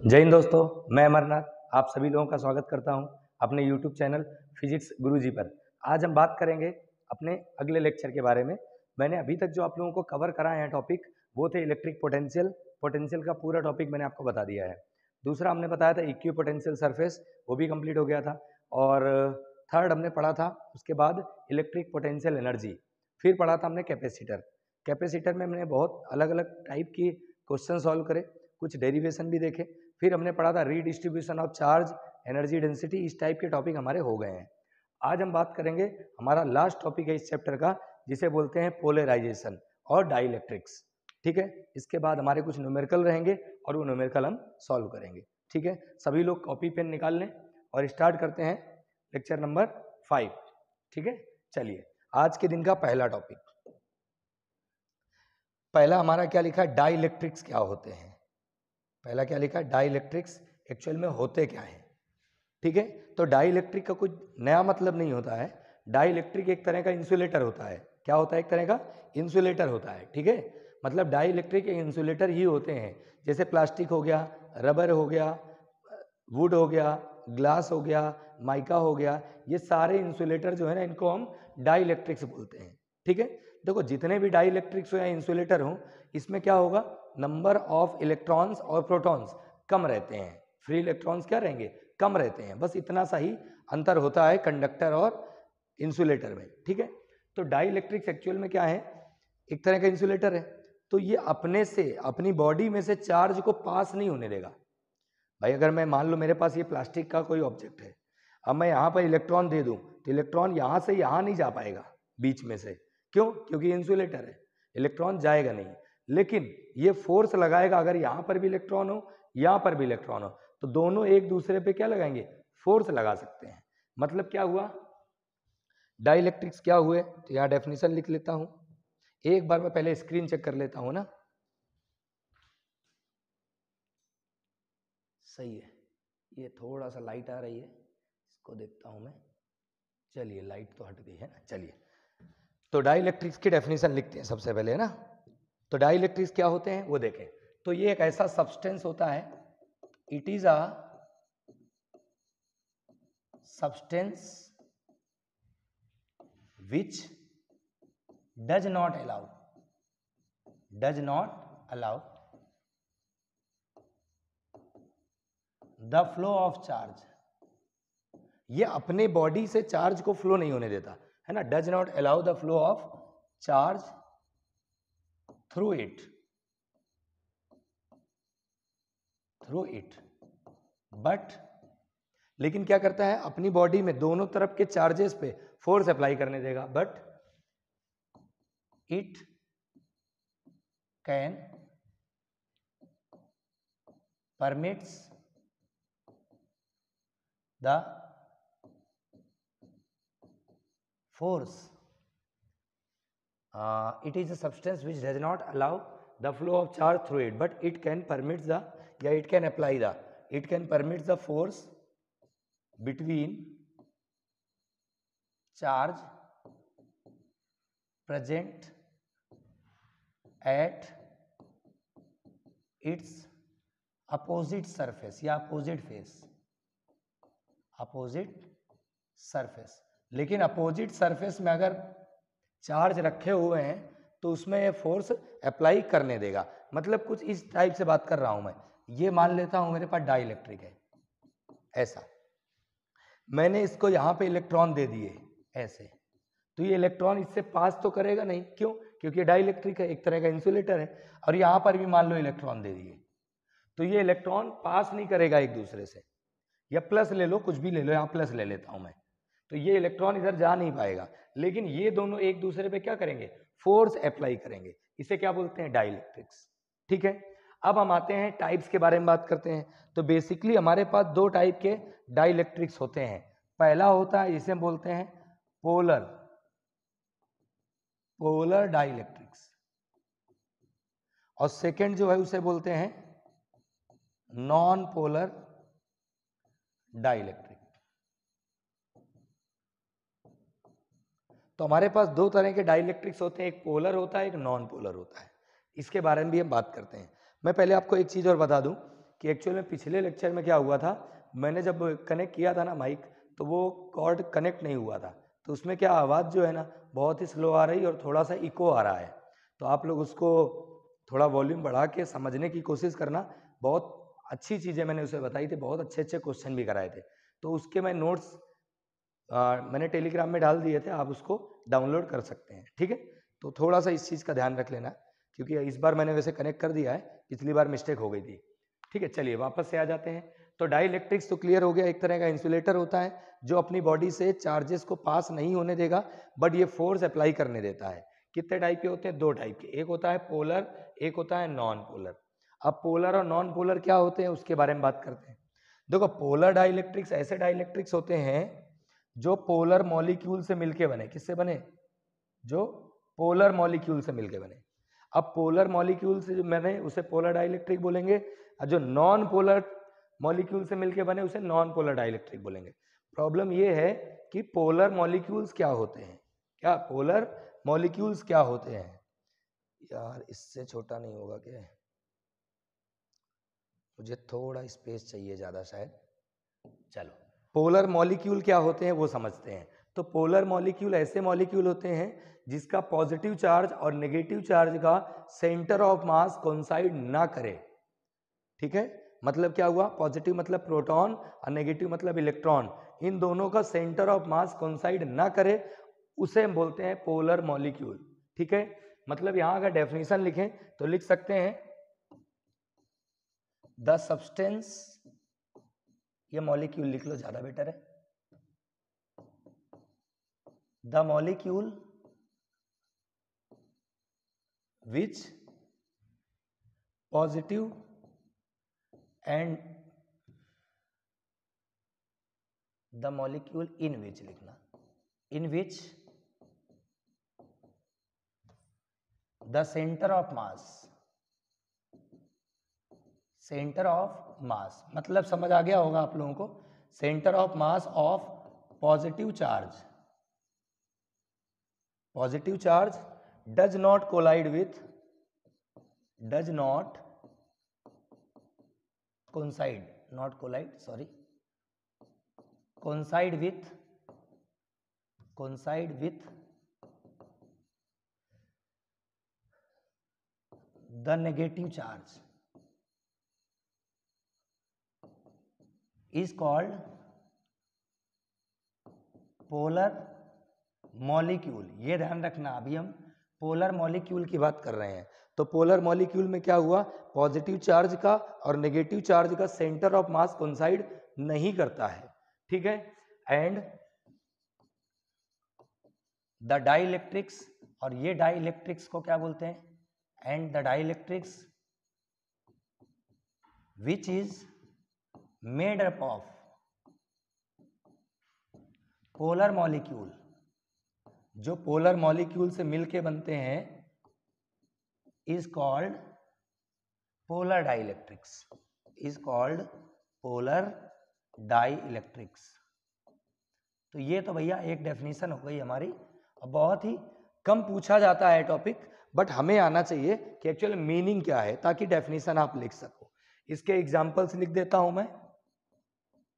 जय हिंद दोस्तों, मैं अमरनाथ आप सभी लोगों का स्वागत करता हूं अपने YouTube चैनल फिजिक्स गुरुजी पर। आज हम बात करेंगे अपने अगले लेक्चर के बारे में। मैंने अभी तक जो आप लोगों को कवर कराए हैं टॉपिक, वो थे इलेक्ट्रिक पोटेंशियल। पोटेंशियल का पूरा टॉपिक मैंने आपको बता दिया है। दूसरा हमने बताया था इक्वी पोटेंशियल सरफेस, वो भी कंप्लीट हो गया था। और थर्ड हमने पढ़ा था उसके बाद इलेक्ट्रिक पोटेंशियल एनर्जी। फिर पढ़ा था हमने कैपेसिटर। कैपेसिटर में हमने बहुत अलग अलग टाइप की क्वेश्चन सॉल्व करे, कुछ डेरिवेशन भी देखे। फिर हमने पढ़ा था redistribution of charge, energy density. इस टाइप के टॉपिक हमारे हो गए हैं। आज हम बात करेंगे, हमारा लास्ट टॉपिक है इस चैप्टर का, जिसे बोलते हैं पोलराइजेशन और डाइलेक्ट्रिक्स। ठीक है, इसके बाद हमारे कुछ न्यूमेरिकल रहेंगे और वो न्यूमेरिकल हम सॉल्व करेंगे। ठीक है, सभी लोग कॉपी पेन निकाल लें और स्टार्ट करते हैं लेक्चर नंबर 5। ठीक है, चलिए आज के दिन का पहला टॉपिक। पहला हमारा क्या लिखा है, डाइलेक्ट्रिक्स क्या होते हैं। पहला क्या लिखा है, डाइलेक्ट्रिक्स एक्चुअल में होते क्या है। ठीक है, तो डाइलेक्ट्रिक का कुछ नया मतलब नहीं होता है। डाइलेक्ट्रिक एक तरह का इंसुलेटर होता है। क्या होता है, एक तरह का इंसुलेटर होता है। ठीक है, मतलब डाइलेक्ट्रिक एक इंसुलेटर ही होते हैं। जैसे प्लास्टिक हो गया, रबर हो गया, वुड हो गया, ग्लास हो गया, माइका हो गया, ये सारे इंसुलेटर जो है ना, इनको हम डाइलेक्ट्रिक्स बोलते हैं। ठीक है, देखो जितने भी डाइलेक्ट्रिक्स हो या इंसुलेटर हो, इसमें क्या होगा, नंबर ऑफ इलेक्ट्रॉन्स और प्रोटॉन्स कम रहते हैं। फ्री इलेक्ट्रॉन्स क्या रहेंगे, कम रहते हैं। बस इतना सा ही अंतर होता है कंडक्टर और इंसुलेटर में। ठीक है, तो डाइलेक्ट्रिक्स एक्चुअल में क्या है, एक तरह का इंसुलेटर है। तो ये अपने से, अपनी बॉडी में से चार्ज को पास नहीं होने देगा। भाई अगर मैं मान लो मेरे पास ये प्लास्टिक का कोई ऑब्जेक्ट है, अब मैं यहाँ पर इलेक्ट्रॉन दे दूं, तो इलेक्ट्रॉन यहाँ से यहाँ नहीं जा पाएगा बीच में से। क्यों, क्योंकि इंसुलेटर है, इलेक्ट्रॉन जाएगा नहीं। लेकिन ये फोर्स लगाएगा, अगर यहाँ पर भी इलेक्ट्रॉन हो, यहाँ पर भी इलेक्ट्रॉन हो, तो दोनों एक दूसरे पे क्या लगाएंगे, फोर्स लगा सकते हैं। मतलब क्या हुआ, डाइलेक्ट्रिक्स क्या हुए, तो यहाँ डेफिनेशन लिख लेता हूं। एक बार मैं पहले स्क्रीन चेक कर लेता हूं ना, सही है। ये थोड़ा सा लाइट आ रही है, इसको देखता हूं मैं। चलिए लाइट तो हट गई है ना। चलिए, तो डाइलेक्ट्रिक्स की डेफिनेशन लिखते हैं सबसे पहले, है ना। तो डाइलेक्ट्रिक्स क्या होते हैं वो देखें। तो ये एक ऐसा सब्सटेंस होता है, it is a substance which does not allow the flow of charge। ये अपने बॉडी से चार्ज को फ्लो नहीं होने देता, है ना। Does not allow the flow of charge through it but, लेकिन क्या करता है, अपनी बॉडी में दोनों तरफ के चार्जेस पे फोर्स अप्लाई करने देगा। But it can permits the force, it is a substance which does not allow the flow of charge through it, but it can permit the, या it can apply the, it can permit the force between charge present at its opposite surface या opposite face, opposite surface। लेकिन opposite surface में अगर charge रखे हुए हैं तो उसमें ये फोर्स अप्लाई करने देगा। मतलब कुछ इस टाइप से बात कर रहा हूं मैं। ये मान लेता हूं मेरे पास डाइलेक्ट्रिक है, ऐसा मैंने इसको यहां पे इलेक्ट्रॉन दे दिए ऐसे, तो ये इलेक्ट्रॉन इससे पास तो करेगा नहीं। क्यों, क्योंकि डाइलेक्ट्रिक है, एक तरह का इंसुलेटर है। और यहां पर भी मान लो इलेक्ट्रॉन दे दिए, तो ये इलेक्ट्रॉन पास नहीं करेगा एक दूसरे से। या प्लस ले लो, कुछ भी ले लो, यहां प्लस ले लेता हूं मैं, तो ये इलेक्ट्रॉन इधर जा नहीं पाएगा। लेकिन ये दोनों एक दूसरे पे क्या करेंगे, फोर्स अप्लाई करेंगे। इसे क्या बोलते हैं, डाइलेक्ट्रिक्स। ठीक है, अब हम आते हैं टाइप्स के बारे में बात करते हैं। तो बेसिकली हमारे पास दो टाइप के डाइलेक्ट्रिक्स होते हैं। पहला होता है, इसे बोलते हैं पोलर डाइलेक्ट्रिक्स, और सेकेंड जो है उसे बोलते हैं नॉन पोलर डाइलेक्ट्रिक। तो हमारे पास दो तरह के डाइलेक्ट्रिक्स होते हैं, एक पोलर होता है, एक नॉन पोलर होता है। इसके बारे में भी हम बात करते हैं। मैं पहले आपको एक चीज और बता दूं कि एक्चुअल में पिछले लेक्चर में क्या हुआ था, मैंने जब कनेक्ट किया था ना माइक, तो वो कॉर्ड कनेक्ट नहीं हुआ था, तो उसमें क्या आवाज़ जो है ना बहुत ही स्लो आ रही और थोड़ा सा इको आ रहा है। तो आप लोग उसको थोड़ा वॉल्यूम बढ़ा के समझने की कोशिश करना। बहुत अच्छी चीज़ें मैंने उसे बताई थी, बहुत अच्छे अच्छे क्वेश्चन भी कराए थे। तो उसके मैं नोट्स मैंने टेलीग्राम में डाल दिए थे, आप उसको डाउनलोड कर सकते हैं। ठीक है, तो थोड़ा सा इस चीज़ का ध्यान रख लेना, क्योंकि इस बार मैंने वैसे कनेक्ट कर दिया है, पिछली बार मिस्टेक हो गई थी। ठीक है, चलिए वापस से आ जाते हैं। तो डाइइलेक्ट्रिक्स तो क्लियर हो गया, एक तरह का इंसुलेटर होता है जो अपनी बॉडी से चार्जेस को पास नहीं होने देगा, बट ये फोर्स अप्लाई करने देता है। कितने टाइप के होते हैं? दो टाइप के, एक होता है पोलर, एक होता है नॉन पोलर। अब पोलर और नॉन पोलर क्या होते हैं उसके बारे में बात करते हैं। देखो, पोलर डाइइलेक्ट्रिक्स ऐसे डाइइलेक्ट्रिक्स होते हैं जो पोलर मॉलिक्यूल से मिलके बने। किससे बने? जो पोलर मॉलिक्यूल से मिलके बने। अब पोलर मॉलिक्यूल से जो बने उसे पोलर डाइइलेक्ट्रिक बोलेंगे, और जो नॉन पोलर मॉलिक्यूल से मिलके बने उसे नॉन पोलर डाइइलेक्ट्रिक बोलेंगे। प्रॉब्लम ये है कि पोलर मॉलिक्यूल्स क्या होते हैं? क्या पोलर मॉलिक्यूल्स क्या होते हैं? यार इससे छोटा नहीं होगा क्या? मुझे थोड़ा स्पेस चाहिए ज़्यादा शायद। चलो, पोलर मॉलिक्यूल क्या होते हैं वो समझते हैं। तो पोलर मॉलिक्यूल ऐसे मॉलिक्यूल होते हैं जिसका पॉजिटिव चार्ज और नेगेटिव चार्ज का सेंटर ऑफ मास कोइंसाइड ना करे। ठीक है, मतलब क्या हुआ? पॉजिटिव मतलब प्रोटॉन और नेगेटिव मतलब इलेक्ट्रॉन, इन दोनों का सेंटर ऑफ मास कोइंसाइड ना करे, उसे हम बोलते हैं पोलर मॉलिक्यूल। ठीक है, मतलब यहां अगर डेफिनेशन लिखें तो लिख सकते हैं द सब्सटेंस, ये मॉलिक्यूल लिख लो ज्यादा बेटर है, the molecule which positive and the molecule in which लिखना, in which the center of mass, center of mass मतलब समझ आ गया होगा आप लोगों को, center of mass of positive charge, positive charge does not collide with, does not coincide, not collide sorry, coincide with, coincide with the negative charge is called polar molecule. ये ध्यान रखना, अभी हम पोलर मॉलिक्यूल की बात कर रहे हैं। तो पोलर मॉलिक्यूल में क्या हुआ? पॉजिटिव चार्ज का और नेगेटिव चार्ज का सेंटर ऑफ मास कोइंसाइड नहीं करता है। ठीक है, एंड द डाइइलेक्ट्रिक्स, और ये डाइइलेक्ट्रिक्स को क्या बोलते हैं? And the dielectrics which is made up of polar molecule, जो पोलर मॉलिक्यूल से मिलके बनते हैं, is called polar dielectrics, is called polar dielectrics. तो ये तो भैया एक डेफिनेशन हो गई हमारी, और बहुत ही कम पूछा जाता है टॉपिक, बट हमें आना चाहिए कि एक्चुअल मीनिंग क्या है, ताकि डेफिनेशन आप लिख सको। इसके एग्जाम्पल्स लिख देता हूं मैं,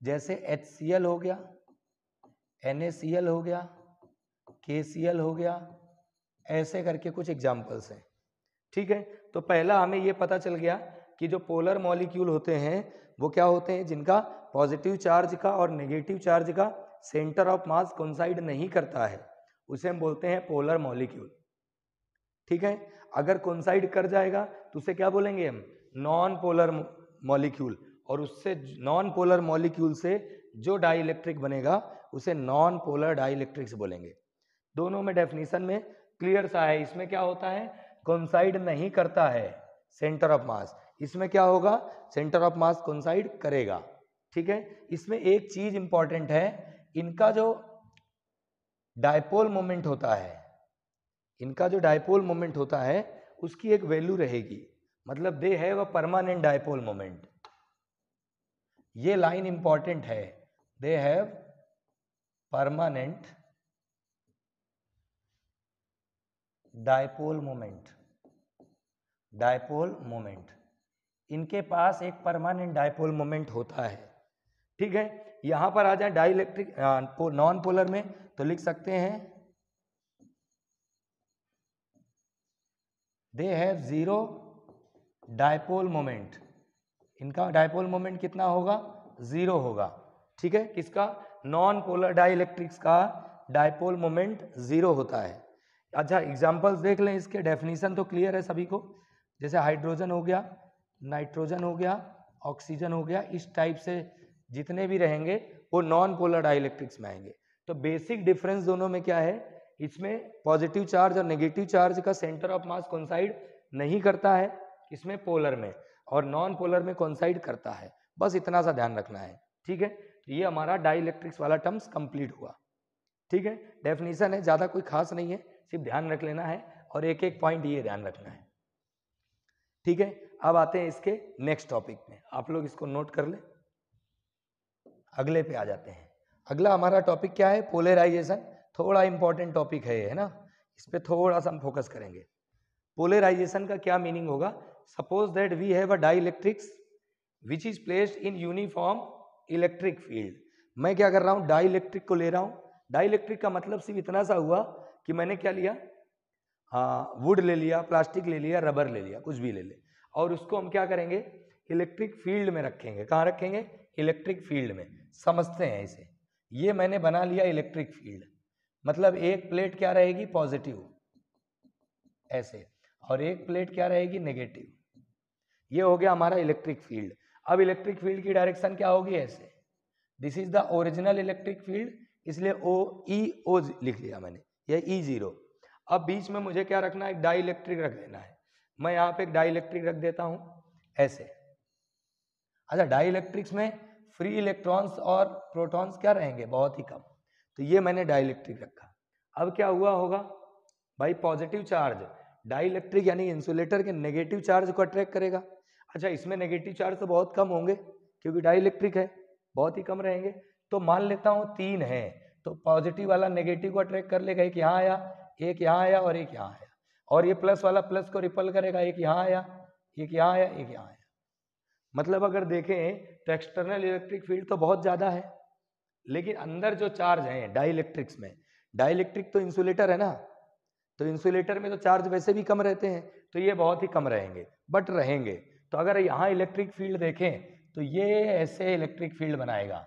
जैसे HCl हो गया, NaCl हो गया, KCl हो गया, ऐसे करके कुछ एग्जाम्पल्स हैं। ठीक है, तो पहला हमें ये पता चल गया कि जो पोलर मॉलिक्यूल होते हैं वो क्या होते हैं? जिनका पॉजिटिव चार्ज का और नेगेटिव चार्ज का सेंटर ऑफ मास कोइंसाइड नहीं करता है, उसे हम बोलते हैं पोलर मॉलिक्यूल। ठीक है, अगर कोइंसाइड कर जाएगा तो उसे क्या बोलेंगे हम? Non polar molecule. और उससे नॉन पोलर मॉलिक्यूल से जो डाइइलेक्ट्रिक बनेगा उसे नॉन पोलर डाइइलेक्ट्रिक्स बोलेंगे। दोनों में डेफिनेशन में क्लियर सा है। इसमें क्या होता है? कोइंसाइड नहीं करता है सेंटर ऑफ मास, इसमें क्या होगा? सेंटर ऑफ मास कोइंसाइड करेगा। ठीक है, इसमें एक चीज इंपॉर्टेंट है, इनका जो डायपोल मोमेंट होता है, इनका जो डायपोल मोमेंट होता है उसकी एक वैल्यू रहेगी, मतलब they have a permanent dipole moment. ये लाइन इंपॉर्टेंट है, they have permanent dipole moment, dipole moment. इनके पास एक परमानेंट डायपोल मोमेंट होता है। ठीक है, यहां पर आ जाए डाइलेक्ट्रिक नॉन पोलर में तो लिख सकते हैं they have zero dipole moment. इनका डायपोल मोमेंट कितना होगा? जीरो होगा। ठीक है, किसका? नॉन पोलर डाइलेक्ट्रिक्स का डायपोल मोमेंट जीरो होता है। अच्छा, एग्जांपल्स देख लें इसके। डेफिनेशन तो क्लियर है सभी को, जैसे हाइड्रोजन हो गया, नाइट्रोजन हो गया, ऑक्सीजन हो गया, इस टाइप से जितने भी रहेंगे वो नॉन पोलर डाइलेक्ट्रिक्स में आएंगे। तो बेसिक डिफरेंस दोनों में क्या है? इसमें पॉजिटिव चार्ज और नेगेटिव चार्ज का सेंटर ऑफ मास कोइंसाइड नहीं करता है, इसमें पोलर में, और नॉन पोलर में कोइंसाइड करता है। बस इतना सा ध्यान रखना है। ठीक है, तो ये हमारा डाइलेक्ट्रिक्स वाला टर्म्स कंप्लीट हुआ। ठीक है, डेफिनेशन है, ज्यादा कोई खास नहीं है, सिर्फ ध्यान रख लेना है और एक एक पॉइंट ये ध्यान रखना है। ठीक है, अब आते हैं इसके नेक्स्ट टॉपिक में, आप लोग इसको नोट कर ले। अगले पे आ जाते हैं। अगला हमारा टॉपिक क्या है? पोलराइजेशन। थोड़ा इंपॉर्टेंट टॉपिक है ना, इस पे थोड़ा सा हम फोकस करेंगे। पोलराइजेशन का क्या मीनिंग होगा? Suppose that we have a dielectrics which is placed in uniform electric field. मैं क्या कर रहा हूं? डाइलेक्ट्रिक को ले रहा हूं। डाइलेक्ट्रिक का मतलब सिर्फ इतना सा हुआ कि मैंने क्या लिया, वुड ले लिया, प्लास्टिक ले लिया, रबर ले लिया, कुछ भी ले ले, और उसको हम क्या करेंगे? इलेक्ट्रिक फील्ड में रखेंगे। कहाँ रखेंगे? इलेक्ट्रिक फील्ड में। समझते हैं इसे। ये मैंने बना लिया इलेक्ट्रिक फील्ड, मतलब एक प्लेट क्या रहेगी? पॉजिटिव ऐसे, और एक प्लेट क्या रहेगी? नेगेटिव। ये हो गया हमारा इलेक्ट्रिक फील्ड। अब इलेक्ट्रिक फील्ड की डायरेक्शन क्या होगी? ऐसे। This is the original electric field, इसलिए ओ लिख लिया मैंने, ये E0। अब बीच में मुझे क्या रखना है? एक डाई इलेक्ट्रिक रख देना है। मैं यहाँ पे एक डाई इलेक्ट्रिक रख देता हूं ऐसे। अच्छा, डाई इलेक्ट्रिक्स में फ्री इलेक्ट्रॉन्स और प्रोटॉन्स क्या रहेंगे? बहुत ही कम। तो ये मैंने डाई इलेक्ट्रिक रखा। अब क्या हुआ होगा भाई? पॉजिटिव चार्ज डाई इलेक्ट्रिक यानी इंसुलेटर के नेगेटिव चार्ज को अट्रैक्ट करेगा। अच्छा, इसमें नेगेटिव चार्ज तो बहुत कम होंगे क्योंकि डाई इलेक्ट्रिक है, बहुत ही कम रहेंगे। तो मान लेता हूं 3 है, तो पॉजिटिव वाला नेगेटिव को अट्रैक्ट कर लेगा, एक यहाँ आया, एक यहाँ आया और एक यहाँ आया, और ये प्लस वाला प्लस को रिपल करेगा, एक यहाँ आया, एक यहाँ आया, एक यहाँ आया। मतलब अगर देखें तो एक्सटर्नल इलेक्ट्रिक फील्ड तो बहुत ज्यादा है, लेकिन अंदर जो चार्ज है डाइलेक्ट्रिक्स में, डाइलेक्ट्रिक तो इंसुलेटर है ना, तो इंसुलेटर में तो चार्ज वैसे भी कम रहते हैं, तो ये बहुत ही कम रहेंगे, बट रहेंगे। तो अगर यहाँ इलेक्ट्रिक फील्ड देखें तो ये ऐसे इलेक्ट्रिक फील्ड बनाएगा,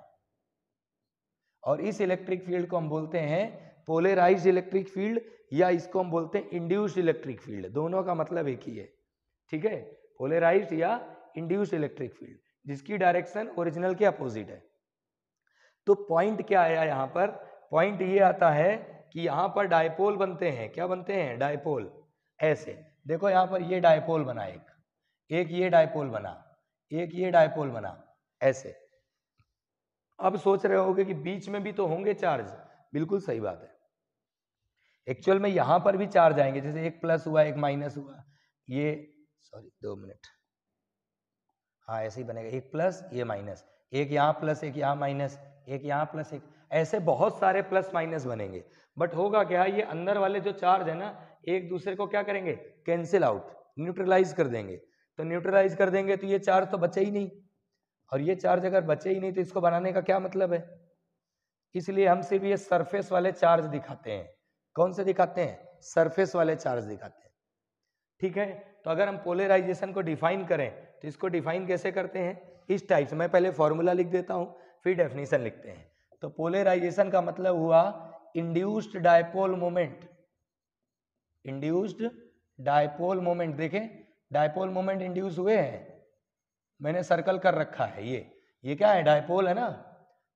और इस इलेक्ट्रिक फील्ड को हम बोलते हैं पोलराइज्ड इलेक्ट्रिक फील्ड, या इसको हम बोलते हैं इंड्यूस्ड इलेक्ट्रिक फील्ड। दोनों का मतलब एक ही है। ठीक है, पोलराइज्ड या इंड्यूस्ड इलेक्ट्रिक फील्ड, जिसकी डायरेक्शन ओरिजिनल के अपोजिट है। तो पॉइंट क्या आया यहाँ पर? पॉइंट ये आता है कि यहाँ पर डायपोल बनते हैं। क्या बनते हैं? डायपोल। ऐसे देखो, यहाँ पर ये डायपोल बना, एक ये डायपोल बना, एक ये डायपोल बना, ऐसे। अब सोच रहे होगे कि बीच में भी तो होंगे चार्ज। बिल्कुल सही बात है। एक्चुअल में यहां पर भी चार्ज आएंगे, जैसे एक प्लस हुआ, एक माइनस हुआ, ये सॉरी 2 मिनट, हाँ ऐसे ही बनेगा, एक प्लस ये माइनस, एक यहाँ प्लस एक यहाँ माइनस, एक यहाँ प्लस एक, ऐसे बहुत सारे प्लस माइनस बनेंगे। बट होगा क्या? ये अंदर वाले जो चार्ज है ना, एक दूसरे को क्या करेंगे? कैंसिल आउट, न्यूट्रलाइज कर देंगे। तो न्यूट्रलाइज कर देंगे तो ये चार्ज तो बचे ही नहीं, और ये चार्ज अगर बचे ही नहीं तो इसको बनाने का क्या मतलब है? इसलिए हम सिर्फ ये सरफेस वाले चार्ज दिखाते हैं। कौन से दिखाते हैं? सरफेस वाले चार्ज दिखाते हैं। ठीक है, तो अगर हम पोलराइजेशन को डिफाइन करें तो इसको डिफाइन कैसे करते हैं? इस टाइप से। मैं पहले फॉर्मूला लिख देता हूं, फिर डेफिनेशन लिखते हैं। तो पोलराइजेशन का मतलब हुआ induced dipole moment. Induced dipole moment, देखें डायपोल मोमेंट इंड्यूस हुए हैं, मैंने सर्कल कर रखा है। ये क्या है? डायपोल है ना,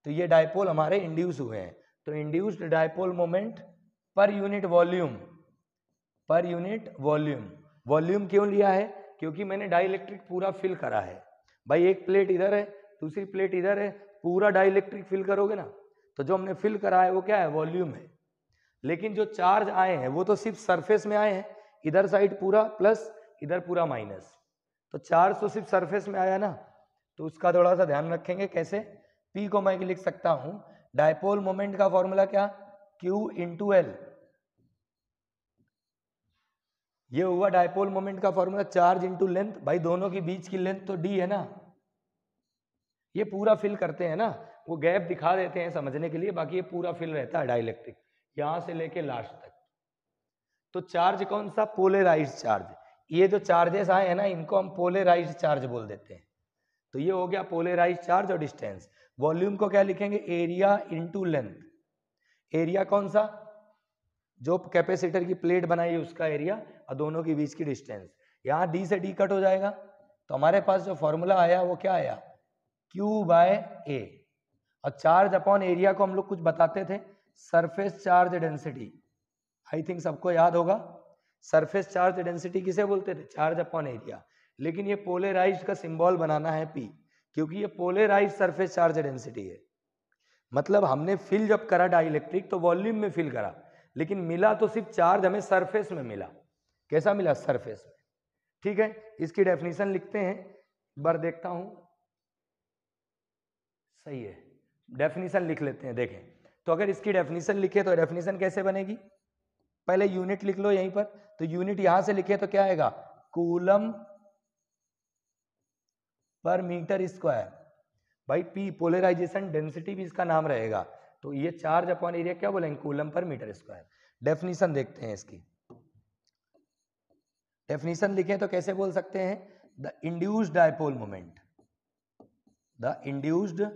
तो ये डायपोल हमारे इंड्यूस हुए हैं। तो induced dipole moment per unit volume, per unit volume. Volume क्यों लिया है? क्योंकि मैंने डाइलेक्ट्रिक पूरा फिल करा है। भाई एक प्लेट इधर है, दूसरी प्लेट इधर है, पूरा डाइलेक्ट्रिक फिल करोगे ना, तो जो हमने फिल करा है वो क्या है? वॉल्यूम है। लेकिन जो चार्ज आए हैं वो तो सिर्फ सरफेस में आए हैं, इधर साइड पूरा प्लस, इधर पूरा माइनस, तो चार्ज तो सिर्फ सरफेस में आया ना, तो उसका थोड़ा सा ध्यान रखेंगे। कैसे? P को मैं लिख सकता हूं, डायपोल मोमेंट का फॉर्मूला क्या? Q into L. ये हुआ डायपोल मोमेंट का फॉर्मूला, चार्ज इनटू लेंथ। भाई दोनों के बीच की लेंथ तो डी है ना, ये पूरा फिल करते हैं ना, वो गैप दिखा देते हैं समझने के लिए, बाकी ये पूरा फिल रहता है डाइलेक्ट्रिक, यहां से लेके लास्ट तक। तो चार्ज कौन सा? Polarised charge. ये जो चार्जेस आए हैं ना, इनको हम पोलराइज्ड चार्ज बोल देते हैं। तो ये हो गया पोलराइज्ड चार्ज और डिस्टेंस। वॉल्यूम को क्या लिखेंगे? Area into length. एरिया कौन सा? जो कैपेसिटर की प्लेट बनाई है उसका एरिया, और दोनों के बीच की डिस्टेंस। यहाँ डी से डी कट हो जाएगा, तो हमारे पास जो फॉर्मूला आया वो क्या आया? Q बाय ए। और चार्ज अपॉन एरिया को हम लोग कुछ बताते थे, surface charge density. I think सबको याद होगा, सरफेस चार्ज डेंसिटी किसे बोलते थे? Charge upon area. लेकिन ये पोलराइज्ड का सिंबल बनाना है P, क्योंकि ये पोलराइज्ड सरफेस चार्ज डेंसिटी है। मतलब हमने फिल जब करा डाइलेक्ट्रिक तो वॉल्यूम में फिल करा, लेकिन मिला तो सिर्फ चार्ज हमें सरफेस में मिला। कैसा मिला? सरफेस में। ठीक है, इसकी डेफिनेशन लिखते हैं, एक बार देखता हूं, सही है, डेफिनेशन लिख लेते हैं। देखें तो अगर इसकी डेफिनेशन लिखे तो डेफिनेशन कैसे बनेगी? पहले यूनिट लिख लो यहीं पर, तो यूनिट यहां से लिखे तो क्या आएगा? कूलम पर मीटर स्क्वायर। भाई पी पोलराइजेशन डेंसिटी भी इसका नाम रहेगा, तो ये चार्ज अपॉन एरिया क्या बोलेंगे? कूलम पर मीटर स्क्वायर। डेफिनेशन देखते हैं इसकी। डेफिनेशन लिखें तो कैसे बोल सकते हैं? The induced dipole moment, the induced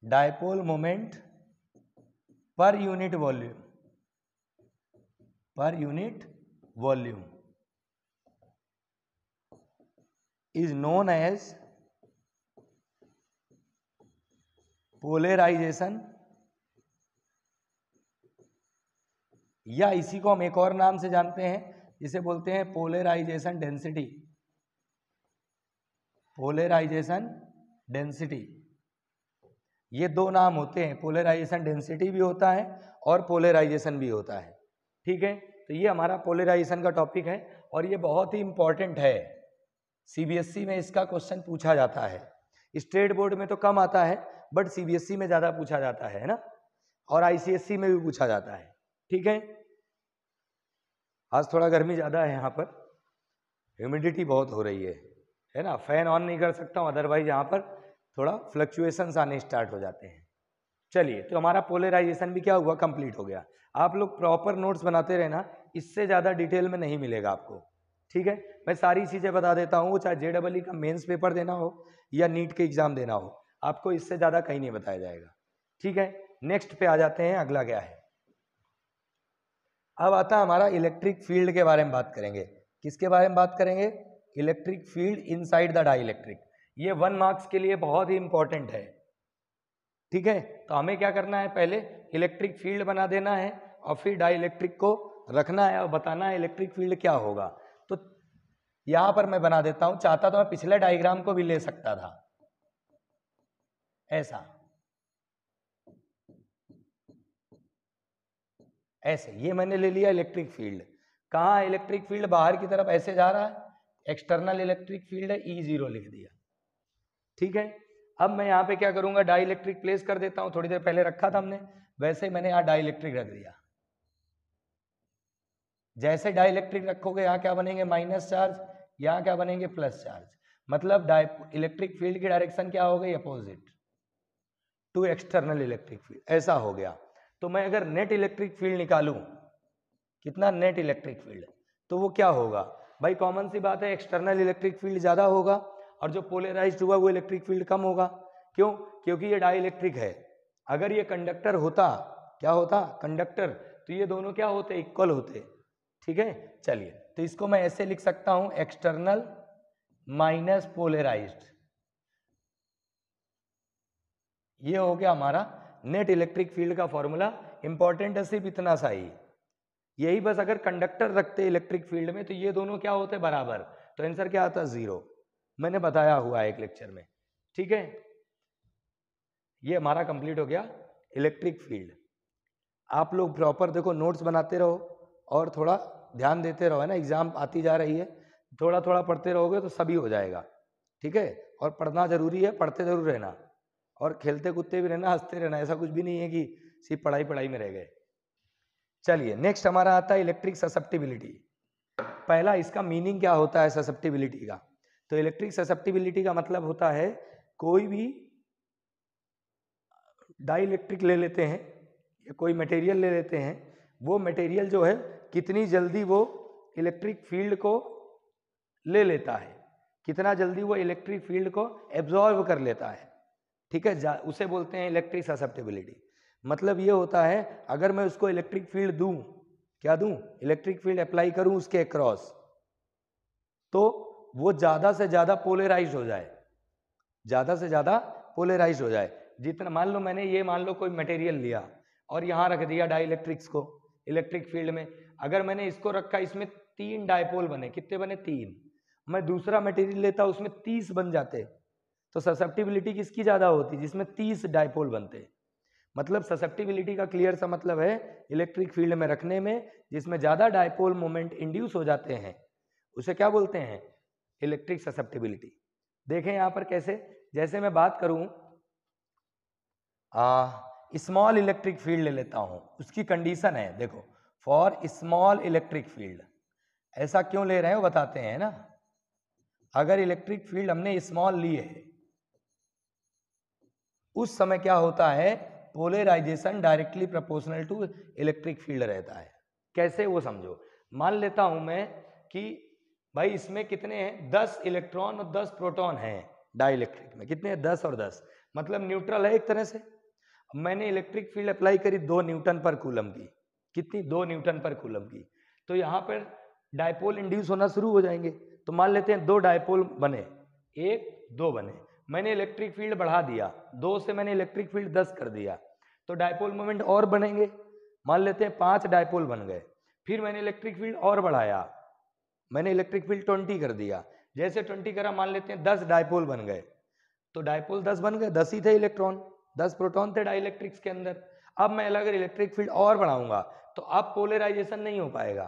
dipole moment per unit volume, per unit volume is known as polarisation, या इसी को हम एक और नाम से जानते हैं, इसे बोलते हैं पोलराइजेशन डेंसिटी। पोलराइजेशन डेंसिटी, ये दो नाम होते हैं, पोलराइजेशन डेंसिटी भी होता है और पोलराइजेशन भी होता है। ठीक है, तो ये हमारा पोलराइजेशन का टॉपिक है और ये बहुत ही इंपॉर्टेंट है। सीबीएसई में इसका क्वेश्चन पूछा जाता है, स्टेट बोर्ड में तो कम आता है, बट सीबीएसई में ज्यादा पूछा जाता है ना, और आईसीएसई में भी पूछा जाता है। ठीक है, आज थोड़ा गर्मी ज्यादा है यहाँ पर, ह्यूमिडिटी बहुत हो रही है ना, फैन ऑन नहीं कर सकता हूँ, अदरवाइज यहाँ पर थोड़ा फ्लक्चुएशंस आने स्टार्ट हो जाते हैं। चलिए, तो हमारा पोलराइजेशन भी क्या हुआ? कंप्लीट हो गया। आप लोग प्रॉपर नोट्स बनाते रहना, इससे ज़्यादा डिटेल में नहीं मिलेगा आपको। ठीक है, मैं सारी चीज़ें बता देता हूँ, चाहे जेडबलई का मेंस पेपर देना हो या नीट के एग्जाम देना हो, आपको इससे ज़्यादा कहीं नहीं बताया जाएगा। ठीक है, नेक्स्ट पे आ जाते हैं, अगला क्या है? अब आता है हमारा इलेक्ट्रिक फील्ड के बारे में बात करेंगे। किसके बारे में बात करेंगे? Electric field inside the dielectric. ये 1 मार्क्स के लिए बहुत ही इंपॉर्टेंट है। ठीक है, तो हमें क्या करना है? पहले इलेक्ट्रिक फील्ड बना देना है और फिर डाइलेक्ट्रिक को रखना है और बताना है इलेक्ट्रिक फील्ड क्या होगा। तो यहां पर मैं बना देता हूं, चाहता तो मैं पिछले डायग्राम को भी ले सकता था, ऐसा ऐसे। ये मैंने ले लिया इलेक्ट्रिक फील्ड। कहाँ है इलेक्ट्रिक फील्ड? बाहर की तरफ ऐसे जा रहा है, एक्सटर्नल इलेक्ट्रिक फील्ड है, E0 लिख दिया। ठीक है, अब मैं यहाँ पे क्या करूंगा? डाइलेक्ट्रिक प्लेस कर देता हूं, थोड़ी देर पहले रखा था हमने, वैसे मैंने यहाँ डाइलेक्ट्रिक रख दिया। जैसे डाइलेक्ट्रिक रखोगे यहाँ क्या बनेंगे? माइनस चार्ज, यहाँ क्या बनेंगे? Plus charge. मतलब इलेक्ट्रिक फील्ड की डायरेक्शन क्या हो गई? Opposite to external electric field, ऐसा हो गया। तो मैं अगर नेट इलेक्ट्रिक फील्ड निकालूं, कितना नेट इलेक्ट्रिक फील्ड, तो वो क्या होगा? भाई कॉमन सी बात है, एक्सटर्नल इलेक्ट्रिक फील्ड ज्यादा होगा और जो पोलराइज्ड हुआ वो इलेक्ट्रिक फील्ड कम होगा। क्यों? क्योंकि ये डाइलेक्ट्रिक है। अगर ये कंडक्टर होता, क्या होता? कंडक्टर, तो ये दोनों क्या होते? इक्वल होते। ठीक है, चलिए, तो इसको मैं ऐसे लिख सकता हूं, एक्सटर्नल माइनस पोलराइज्ड। ये हो गया हमारा नेट इलेक्ट्रिक फील्ड का फॉर्मूला। इंपॉर्टेंट है सिर्फ इतना सा ही, यही बस। अगर कंडक्टर रखते इलेक्ट्रिक फील्ड में तो ये दोनों क्या होते? बराबर, तो आंसर क्या आता? 0। मैंने बताया हुआ है एक लेक्चर में। ठीक है, ये हमारा कंप्लीट हो गया इलेक्ट्रिक फील्ड। आप लोग प्रॉपर देखो, नोट्स बनाते रहो और थोड़ा ध्यान देते रहो, है ना, एग्जाम आती जा रही है, थोड़ा थोड़ा पढ़ते रहोगे तो सभी हो जाएगा। ठीक है, और पढ़ना जरूरी है, पढ़ते जरूर रहना, और खेलते कूदते भी रहना, हंसते रहना। ऐसा कुछ भी नहीं है कि सिर्फ पढ़ाई पढ़ाई में रह गए। चलिए नेक्स्ट हमारा आता है इलेक्ट्रिक ससेप्टिबिलिटी। पहला इसका मीनिंग क्या होता है ससेप्टिबिलिटी का। तो इलेक्ट्रिक ससेप्टिबिलिटी का मतलब होता है कोई भी डाइलेक्ट्रिक ले लेते हैं या कोई मटेरियल ले लेते हैं, वो मटेरियल जो है कितनी जल्दी वो इलेक्ट्रिक फील्ड को ले लेता है, कितना जल्दी वो इलेक्ट्रिक फील्ड को एब्जॉर्व कर लेता है, ठीक है, उसे बोलते हैं इलेक्ट्रिक ससेप्टिबिलिटी। मतलब ये होता है अगर मैं उसको इलेक्ट्रिक फील्ड दूं, क्या दूं, इलेक्ट्रिक फील्ड अप्लाई करूं उसके अक्रॉस, तो वो ज्यादा से ज्यादा पोलराइज हो जाए, ज्यादा से ज्यादा पोलराइज हो जाए। जितना मान लो मैंने ये मान लो कोई मटेरियल लिया और यहाँ रख दिया डाइलेक्ट्रिक्स को इलेक्ट्रिक फील्ड में, अगर मैंने इसको रखा इसमें 3 डायपोल बने, कितने बने 3, मैं दूसरा मटेरियल लेता उसमें 30 बन जाते, तो ससेप्टिबिलिटी किसकी ज्यादा होती, जिसमें 30 डायपोल बनते। मतलब ससेप्टिबिलिटी का क्लियर सा मतलब है इलेक्ट्रिक फील्ड में रखने में जिसमें ज्यादा डायपोल मोमेंट इंड्यूस हो जाते हैं उसे क्या बोलते हैं, इलेक्ट्रिक ससेप्टिबिलिटी। देखें यहां पर कैसे, जैसे मैं बात करूं स्मॉल इलेक्ट्रिक फील्ड ले लेता हूं, उसकी कंडीशन है देखो, फॉर स्मॉल इलेक्ट्रिक फील्ड, ऐसा क्यों ले रहे हैं वो बताते हैं ना। अगर इलेक्ट्रिक फील्ड हमने स्मॉल ली है उस समय क्या होता है, polarisation directly proportional to electric field रहता है। कैसे वो समझो, मान लेता हूं मैं कि भाई इसमें कितने हैं 10 इलेक्ट्रॉन और 10 प्रोटॉन हैं, डाइलेक्ट्रिक में कितने हैं 10 और 10, मतलब न्यूट्रल है एक तरह से। मैंने इलेक्ट्रिक फील्ड अप्लाई करी 2 न्यूटन पर कूलम की, कितनी 2 न्यूटन पर कूलम की, तो यहाँ पर डायपोल इंड्यूस होना शुरू हो जाएंगे। तो मान लेते हैं 2 डायपोल बने, 1 2 बने, मैंने इलेक्ट्रिक फील्ड बढ़ा दिया, 2 से मैंने इलेक्ट्रिक फील्ड 10 कर दिया, तो डायपोल मोमेंट और बनेंगे, मान लेते हैं 5 डायपोल बन गए, फिर मैंने इलेक्ट्रिक फील्ड और बढ़ाया, मैंने इलेक्ट्रिक फील्ड 20 कर दिया, जैसे 20 करा मान लेते हैं 10 डायपोल बन गए, तो डायपोल 10 बन गए, 10 ही थे इलेक्ट्रॉन, 10 प्रोटॉन थे डाइलेक्ट्रिक्स के अंदर। अब मैं अगर इलेक्ट्रिक फील्ड और बढ़ाऊंगा तो अब पोलराइजेशन नहीं हो पाएगा,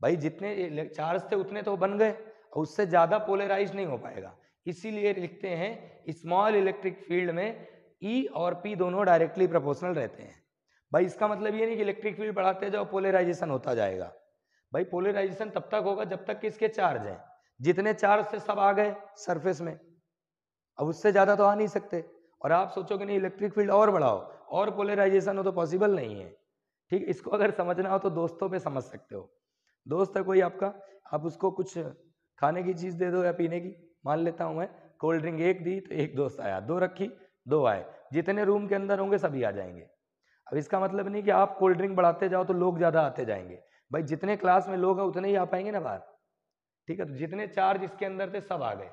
भाई जितने चार्ज थे उतने तो बन गए, उससे ज्यादा पोलराइज नहीं हो पाएगा, इसीलिए लिखते हैं स्मॉल इलेक्ट्रिक फील्ड में E और P दोनों डायरेक्टली प्रोपोर्शनल रहते हैं। भाई इसका मतलब ये नहीं कि इलेक्ट्रिक फील्ड बढ़ाते जाओ पोलराइजेशन होता जाएगा, भाई पोलराइजेशन तब तक होगा जब तक कि इसके चार्ज हैं, जितने चार्ज थे सब आ गए सरफेस में, अब उससे ज्यादा तो आ नहीं सकते। और आप सोचोगे नहीं इलेक्ट्रिक फील्ड और बढ़ाओ और पोलराइजेशन हो, तो पॉसिबल नहीं है। ठीक, इसको अगर समझना हो तो दोस्तों पे समझ सकते हो, दोस्त है कोई आपका, आप उसको कुछ खाने की चीज दे दो या पीने की, मान लेता हूं मैं कोल्ड ड्रिंक 1 दी तो एक दोस्त आया, 2 रखी 2 आए, जितने रूम के अंदर होंगे सभी आ जाएंगे। अब इसका मतलब नहीं कि आप कोल्ड ड्रिंक बढ़ाते जाओ तो लोग ज्यादा आते जाएंगे, भाई जितने क्लास में लोग हैं उतने ही आ पाएंगे ना बाहर, ठीक है। तो जितने चार्ज इसके अंदर थे सब आ गए,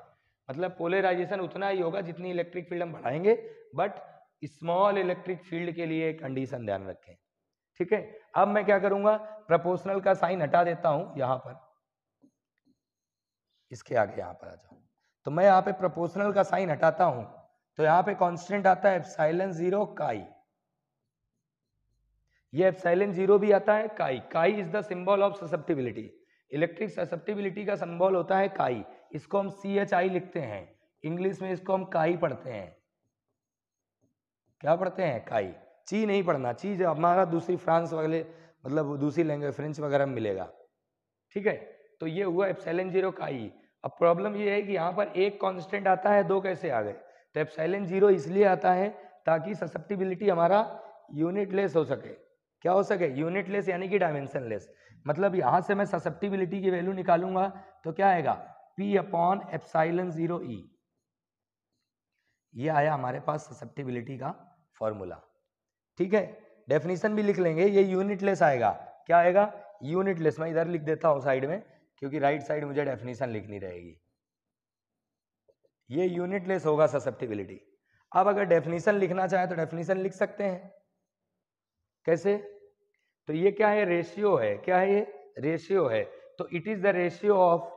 मतलब पोलराइजेशन उतना ही होगा जितनी इलेक्ट्रिक फील्ड हम बढ़ाएंगे, बट स्मॉल इलेक्ट्रिक फील्ड के लिए कंडीशन ध्यान रखें, ठीक है। अब मैं क्या करूंगा, प्रोपोर्शनल का साइन हटा देता हूं यहां पर, इसके आगे यहां पर आ जाओ, तो मैं यहां पे प्रोपोर्शनल का साइन हटाता हूं, तो यहां पे कांस्टेंट आता है एप्सिलॉन 0 काई, ये एप्सिलॉन 0 भी आता है काई, काई is the symbol of susceptibility, electric susceptibility का सिंबल होता है काई, इसको हम CHI लिखते हैं, इंग्लिश में इसको हम काई पढ़ते हैं, क्या पढ़ते हैं काई, ची नहीं पढ़ना, ची जो हमारा दूसरी फ्रांस वगैरह मतलब दूसरी लैंग्वेज फ्रेंच वगैरह में मिलेगा, ठीक है। तो ये हुआ एप्सिलॉन 0 काई। अब प्रॉब्लम ये है कि यहाँ पर एक कांस्टेंट आता है, 2 कैसे आ गए, तो एप्सिलॉन 0 इसलिए आता है ताकि ससेप्टिबिलिटी हमारा यूनिटलेस हो सके, क्या हो सके, यूनिटलेस यानी कि डायमेंशनलेस, मतलब यहां से मैं ससेप्टिबिलिटी की वैल्यू निकालूंगा तो क्या आएगा P/ε0E, ये आया हमारे पास ससेप्टिबिलिटी का फॉर्मूला, ठीक है। डेफिनेशन भी लिख लेंगे, ये यूनिटलेस आएगा, क्या आएगा यूनिटलेस, मैं इधर लिख देता हूं साइड में क्योंकि राइट साइड मुझे डेफिनेशन लिखनी रहेगी, ये यूनिटलेस होगा ससेप्टिबिलिटी। अब अगर डेफिनेशन लिखना चाहे तो डेफिनेशन लिख सकते हैं, कैसे, तो ये क्या है रेशियो है, क्या है ये रेशियो है, तो it is the ratio of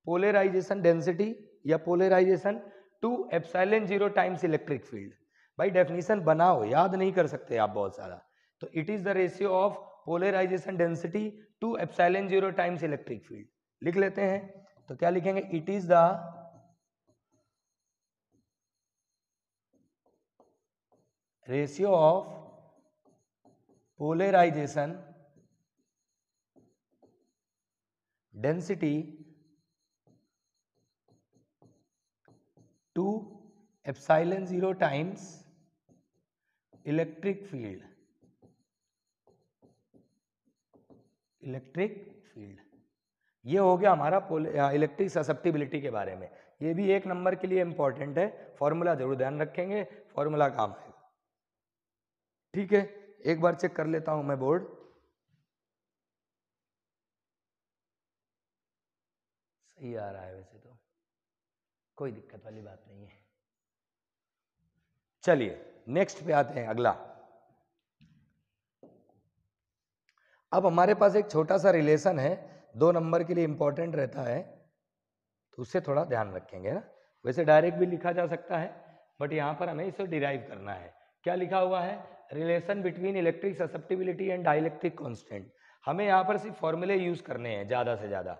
polarisation density या polarisation to epsilon 0 times electric field. भाई डेफिनेशन बनाओ, याद नहीं कर सकते आप बहुत सारा, तो it is the ratio of polarisation density to epsilon 0 times electric field, लिख लेते हैं, तो क्या लिखेंगे, it is the ratio of polarisation density to epsilon 0 times electric field. ये हो गया हमारा इलेक्ट्रिक ससेप्टिबिलिटी के बारे में। ये भी 1 नंबर के लिए इंपॉर्टेंट है, फॉर्मूला जरूर ध्यान रखेंगे, फॉर्मूला काम आएगा। ठीक है, एक बार चेक कर लेता हूं मैं बोर्ड। सही आ रहा है वैसे तो, कोई दिक्कत वाली बात नहीं है। चलिए नेक्स्ट पे आते हैं, अगला। अब हमारे पास एक छोटा सा रिलेशन है, 2 नंबर के लिए इंपॉर्टेंट रहता है, तो उससे थोड़ा ध्यान रखेंगे ना। वैसे डायरेक्ट भी लिखा जा सकता है, बट यहाँ पर हमें इसे डिराइव करना है। क्या लिखा हुआ है? Relation between electric susceptibility and dielectric constant. हमें यहाँ पर सिर्फ फॉर्मूले यूज करने हैं, ज़्यादा से ज़्यादा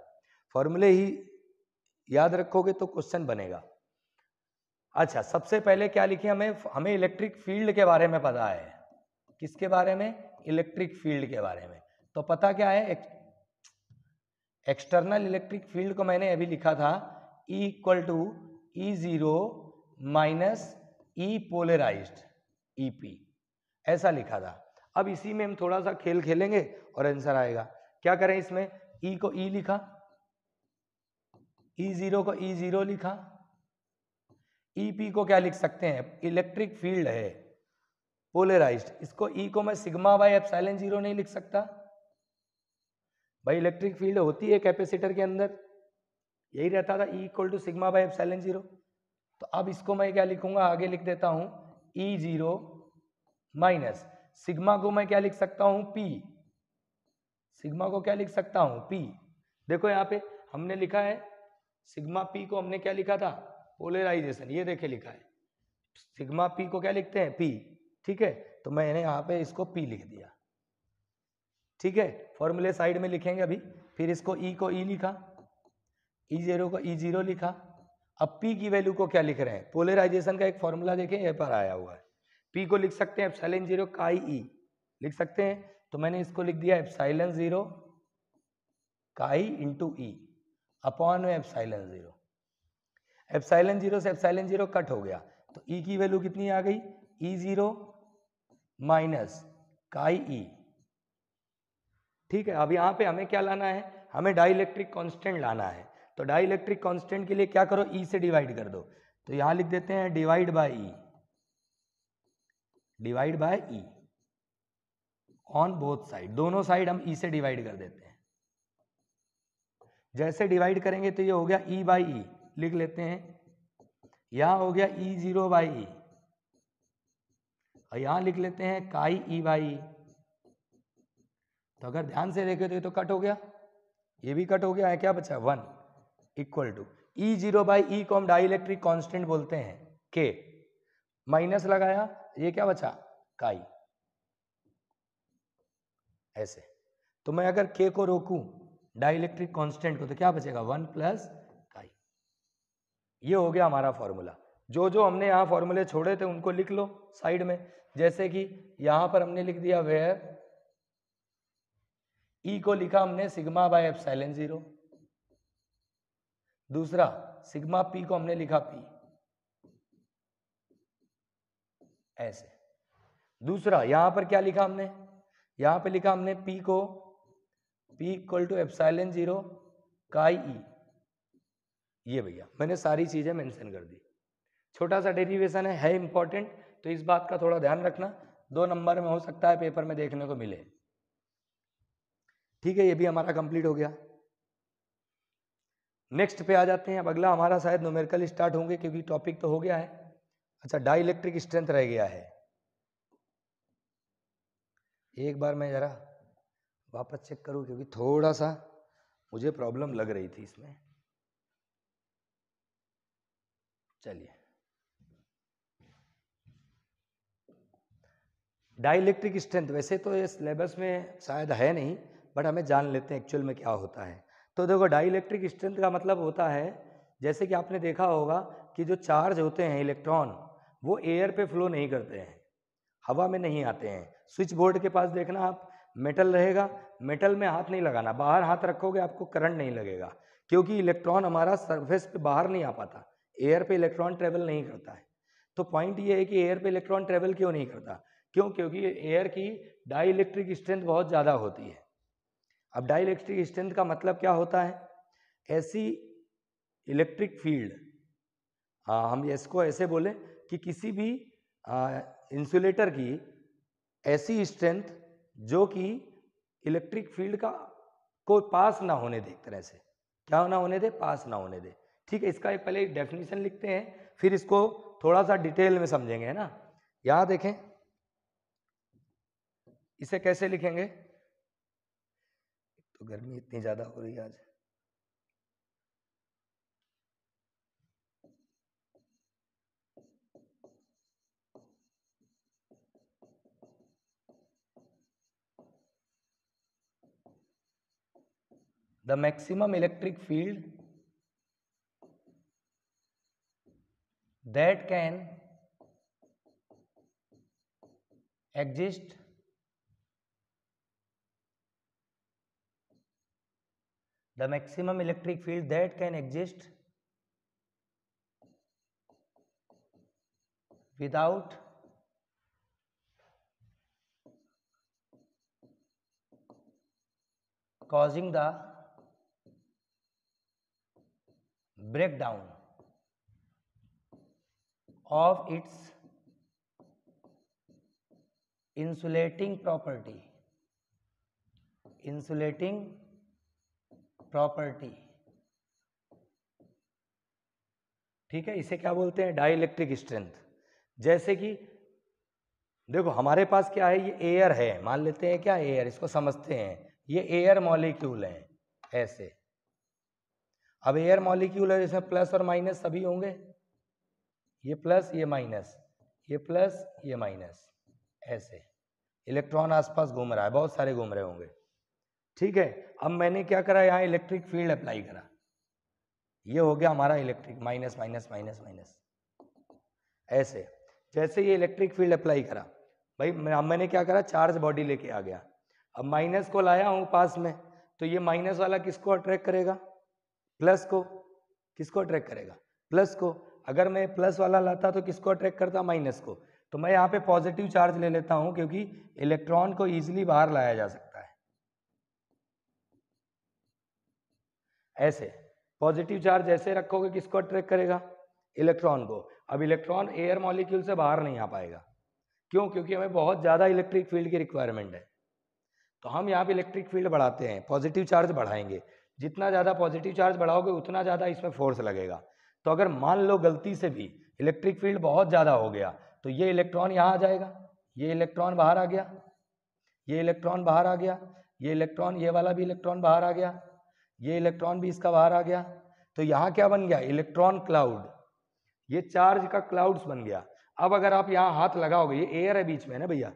फॉर्मूले ही याद रखोगे तो क्वेश्चन बनेगा। अच्छा, सबसे पहले क्या लिखे? हमें इलेक्ट्रिक फील्ड के बारे में पता है। किसके बारे में? इलेक्ट्रिक फील्ड के बारे में। तो पता क्या है? एक्सटर्नल इलेक्ट्रिक फील्ड को मैंने अभी लिखा था E equal to E0 minus E polarised EP, ऐसा लिखा था। अब इसी में हम थोड़ा सा खेल खेलेंगे और आंसर आएगा। क्या करें इसमें? E को E लिखा, E0 को E0 लिखा, EP को क्या लिख सकते हैं? इलेक्ट्रिक फील्ड है पोलराइज्ड, इसको E को मैं सिग्मा बाय एप्सिलॉन 0 नहीं लिख सकता भाई? इलेक्ट्रिक फील्ड होती है कैपेसिटर के अंदर, यही रहता था E equal to sigma by epsilon 0। तो अब इसको मैं क्या लिखूंगा? आगे लिख देता हूं E0 माइनस सिग्मा को मैं क्या लिख सकता हूं? P। सिग्मा को क्या लिख सकता हूं? P। देखो यहाँ पे हमने लिखा है सिग्मा P को हमने क्या लिखा था? पोलराइजेशन। ये देखे लिखा है सिग्मा P को क्या लिखते हैं? P। ठीक है, तो मैंने यहाँ पे इसको P लिख दिया। ठीक है, फॉर्मूले साइड में लिखेंगे अभी। फिर इसको E को E लिखा, E0 को E0 लिखा। अब P की वैल्यू को क्या लिख रहे हैं? पोलराइजेशन का एक फॉर्मूला देखें, यहाँ पर आया हुआ है। P को लिख सकते हैं एप्सिलॉन 0 काई E, लिख सकते हैं। तो मैंने इसको लिख दिया एप्सिलॉन 0 काई इंटू E अपॉन में एप्सिलॉन 0। एप्सिलॉन 0 से एप्सिलॉन 0 कट हो गया, तो E की वैल्यू कितनी आ गई? E0 माइनस काई E। ठीक है, अब यहाँ पे हमें क्या लाना है? हमें डाइलेक्ट्रिक कांस्टेंट लाना है। तो डाइलेक्ट्रिक कांस्टेंट के लिए क्या करो? E से डिवाइड कर दो। तो यहाँ लिख देते हैं divide by E, divide by E on both side. दोनों साइड हम E से डिवाइड कर देते हैं। जैसे डिवाइड करेंगे तो ये हो गया E बाई E, लिख लेते हैं। यहाँ हो गया E0 बाई E, और यहाँ लिख लेते हैं काई E बाई E। तो अगर ध्यान से देखे तो ये तो कट हो गया, ये भी कट हो गया है। क्या बचा? 1 equal to E0 by E को हम डाइलेक्ट्रिक कांस्टेंट बोलते हैं K। माइनस लगाया, ये क्या बचा? काई। ऐसे तो मैं अगर K को रोकूं डाइलेक्ट्रिक कांस्टेंट को, तो क्या बचेगा? 1 प्लस काई। ये हो गया हमारा फॉर्मूला। जो जो हमने यहाँ फॉर्मूले छोड़े थे उनको लिख लो साइड में। जैसे कि यहाँ पर हमने लिख दिया वेयर E को लिखा हमने सिग्मा बाय एप्सिलॉन 0। दूसरा सिग्मा P को हमने लिखा P, ऐसे। दूसरा यहाँ पर क्या लिखा हमने? यहाँ पे लिखा हमने P को P इक्वल टू एप्सिलॉन 0 काई E। ये भैया मैंने सारी चीजें मेंशन कर दी। छोटा सा डेरिवेशन है इंपॉर्टेंट, तो इस बात का थोड़ा ध्यान रखना। 2 नंबर में हो सकता है पेपर में देखने को मिले। ठीक है, ये भी हमारा कंप्लीट हो गया। नेक्स्ट पे आ जाते हैं। अब अगला हमारा शायद न्यूमेरिकल स्टार्ट होंगे, क्योंकि टॉपिक तो हो गया है। अच्छा, डाइलेक्ट्रिक स्ट्रेंथ रह गया है। एक बार मैं जरा वापस चेक करूं, क्योंकि थोड़ा सा मुझे प्रॉब्लम लग रही थी इसमें। चलिए, डाइलेक्ट्रिक स्ट्रेंथ वैसे तो ये सिलेबस में शायद है नहीं, बट हमें जान लेते हैं एक्चुअल में क्या होता है। तो देखो, डाइलेक्ट्रिक स्ट्रेंथ का मतलब होता है, जैसे कि आपने देखा होगा कि जो चार्ज होते हैं इलेक्ट्रॉन, वो एयर पे फ्लो नहीं करते हैं, हवा में नहीं आते हैं। स्विच बोर्ड के पास देखना आप, मेटल रहेगा, मेटल में हाथ नहीं लगाना, बाहर हाथ रखोगे आपको करंट नहीं लगेगा, क्योंकि इलेक्ट्रॉन हमारा सरफेस पे बाहर नहीं आ पाता, एयर पे इलेक्ट्रॉन ट्रेवल नहीं करता है। तो पॉइंट ये है कि एयर पे इलेक्ट्रॉन ट्रेवल क्यों नहीं करता, क्योंकि एयर की डाई इलेक्ट्रिक स्ट्रेंथ बहुत ज़्यादा होती है। अब डाई इलेक्ट्रिक स्ट्रेंथ का मतलब क्या होता है, ऐसी इलेक्ट्रिक फील्ड, हम इसको ऐसे बोले कि किसी भी इंसुलेटर की ऐसी स्ट्रेंथ जो कि इलेक्ट्रिक फील्ड का को पास ना होने दे, एक तरह से क्या ना होने दे, पास ना होने दे। ठीक है, इसका एक पहले डेफिनेशन लिखते हैं, फिर इसको थोड़ा सा डिटेल में समझेंगे, है ना। यहाँ देखें, इसे कैसे लिखेंगे, तो गर्मी इतनी ज़्यादा हो रही है आज। The maximum electric field that can exist the maximum electric field that can exist without causing the breakdown of its insulating property, insulating property। ठीक है, इसे क्या बोलते हैं, डाई इलेक्ट्रिक स्ट्रेंथ। जैसे कि देखो हमारे पास क्या है, ये एयर है, मान लेते हैं क्या एयर, इसको समझते हैं, ये एयर मॉलिक्यूल है ऐसे। अब एयर मॉलिक्यूल है, इसमें प्लस और माइनस सभी होंगे, ये प्लस ये माइनस, ये प्लस ये माइनस, ऐसे इलेक्ट्रॉन आसपास घूम रहा है, बहुत सारे घूम रहे होंगे। ठीक है, अब मैंने क्या करा, यहाँ इलेक्ट्रिक फील्ड अप्लाई करा, ये हो गया हमारा electric, minus minus minus minus, ऐसे। जैसे ये इलेक्ट्रिक फील्ड अप्लाई करा भाई, मैंने क्या करा, चार्ज बॉडी लेके आ गया, अब माइनस को लाया हूँ पास में, तो ये माइनस वाला किसको अट्रैक्ट करेगा, प्लस को। किसको अट्रैक्ट करेगा, प्लस को। अगर मैं प्लस वाला लाता तो किसको अट्रैक्ट करता, माइनस को। तो मैं यहाँ पे पॉजिटिव चार्ज ले लेता हूँ, क्योंकि इलेक्ट्रॉन को इजीली बाहर लाया जा सकता है, ऐसे। पॉजिटिव चार्ज ऐसे रखोगे किसको अट्रैक्ट करेगा, इलेक्ट्रॉन को। अब इलेक्ट्रॉन एयर मॉलिक्यूल से बाहर नहीं आ पाएगा, क्यों, क्योंकि हमें बहुत ज़्यादा इलेक्ट्रिक फील्ड की रिक्वायरमेंट है। तो हम यहाँ पे इलेक्ट्रिक फील्ड बढ़ाते हैं, पॉजिटिव चार्ज बढ़ाएंगे, जितना ज़्यादा पॉजिटिव चार्ज बढ़ाओगे उतना ज़्यादा इसमें फोर्स लगेगा। तो अगर मान लो गलती से भी इलेक्ट्रिक फील्ड बहुत ज़्यादा हो गया, तो ये इलेक्ट्रॉन यहाँ आ जाएगा, ये इलेक्ट्रॉन बाहर आ गया, ये इलेक्ट्रॉन बाहर आ गया, ये इलेक्ट्रॉन, ये वाला भी इलेक्ट्रॉन बाहर आ गया, ये इलेक्ट्रॉन भी इसका बाहर आ गया। तो यहाँ क्या बन गया, इलेक्ट्रॉन क्लाउड, ये चार्ज का क्लाउड्स बन गया। अब अगर आप यहाँ हाथ लगाओगे, ये एयर है बीच में ना भैया,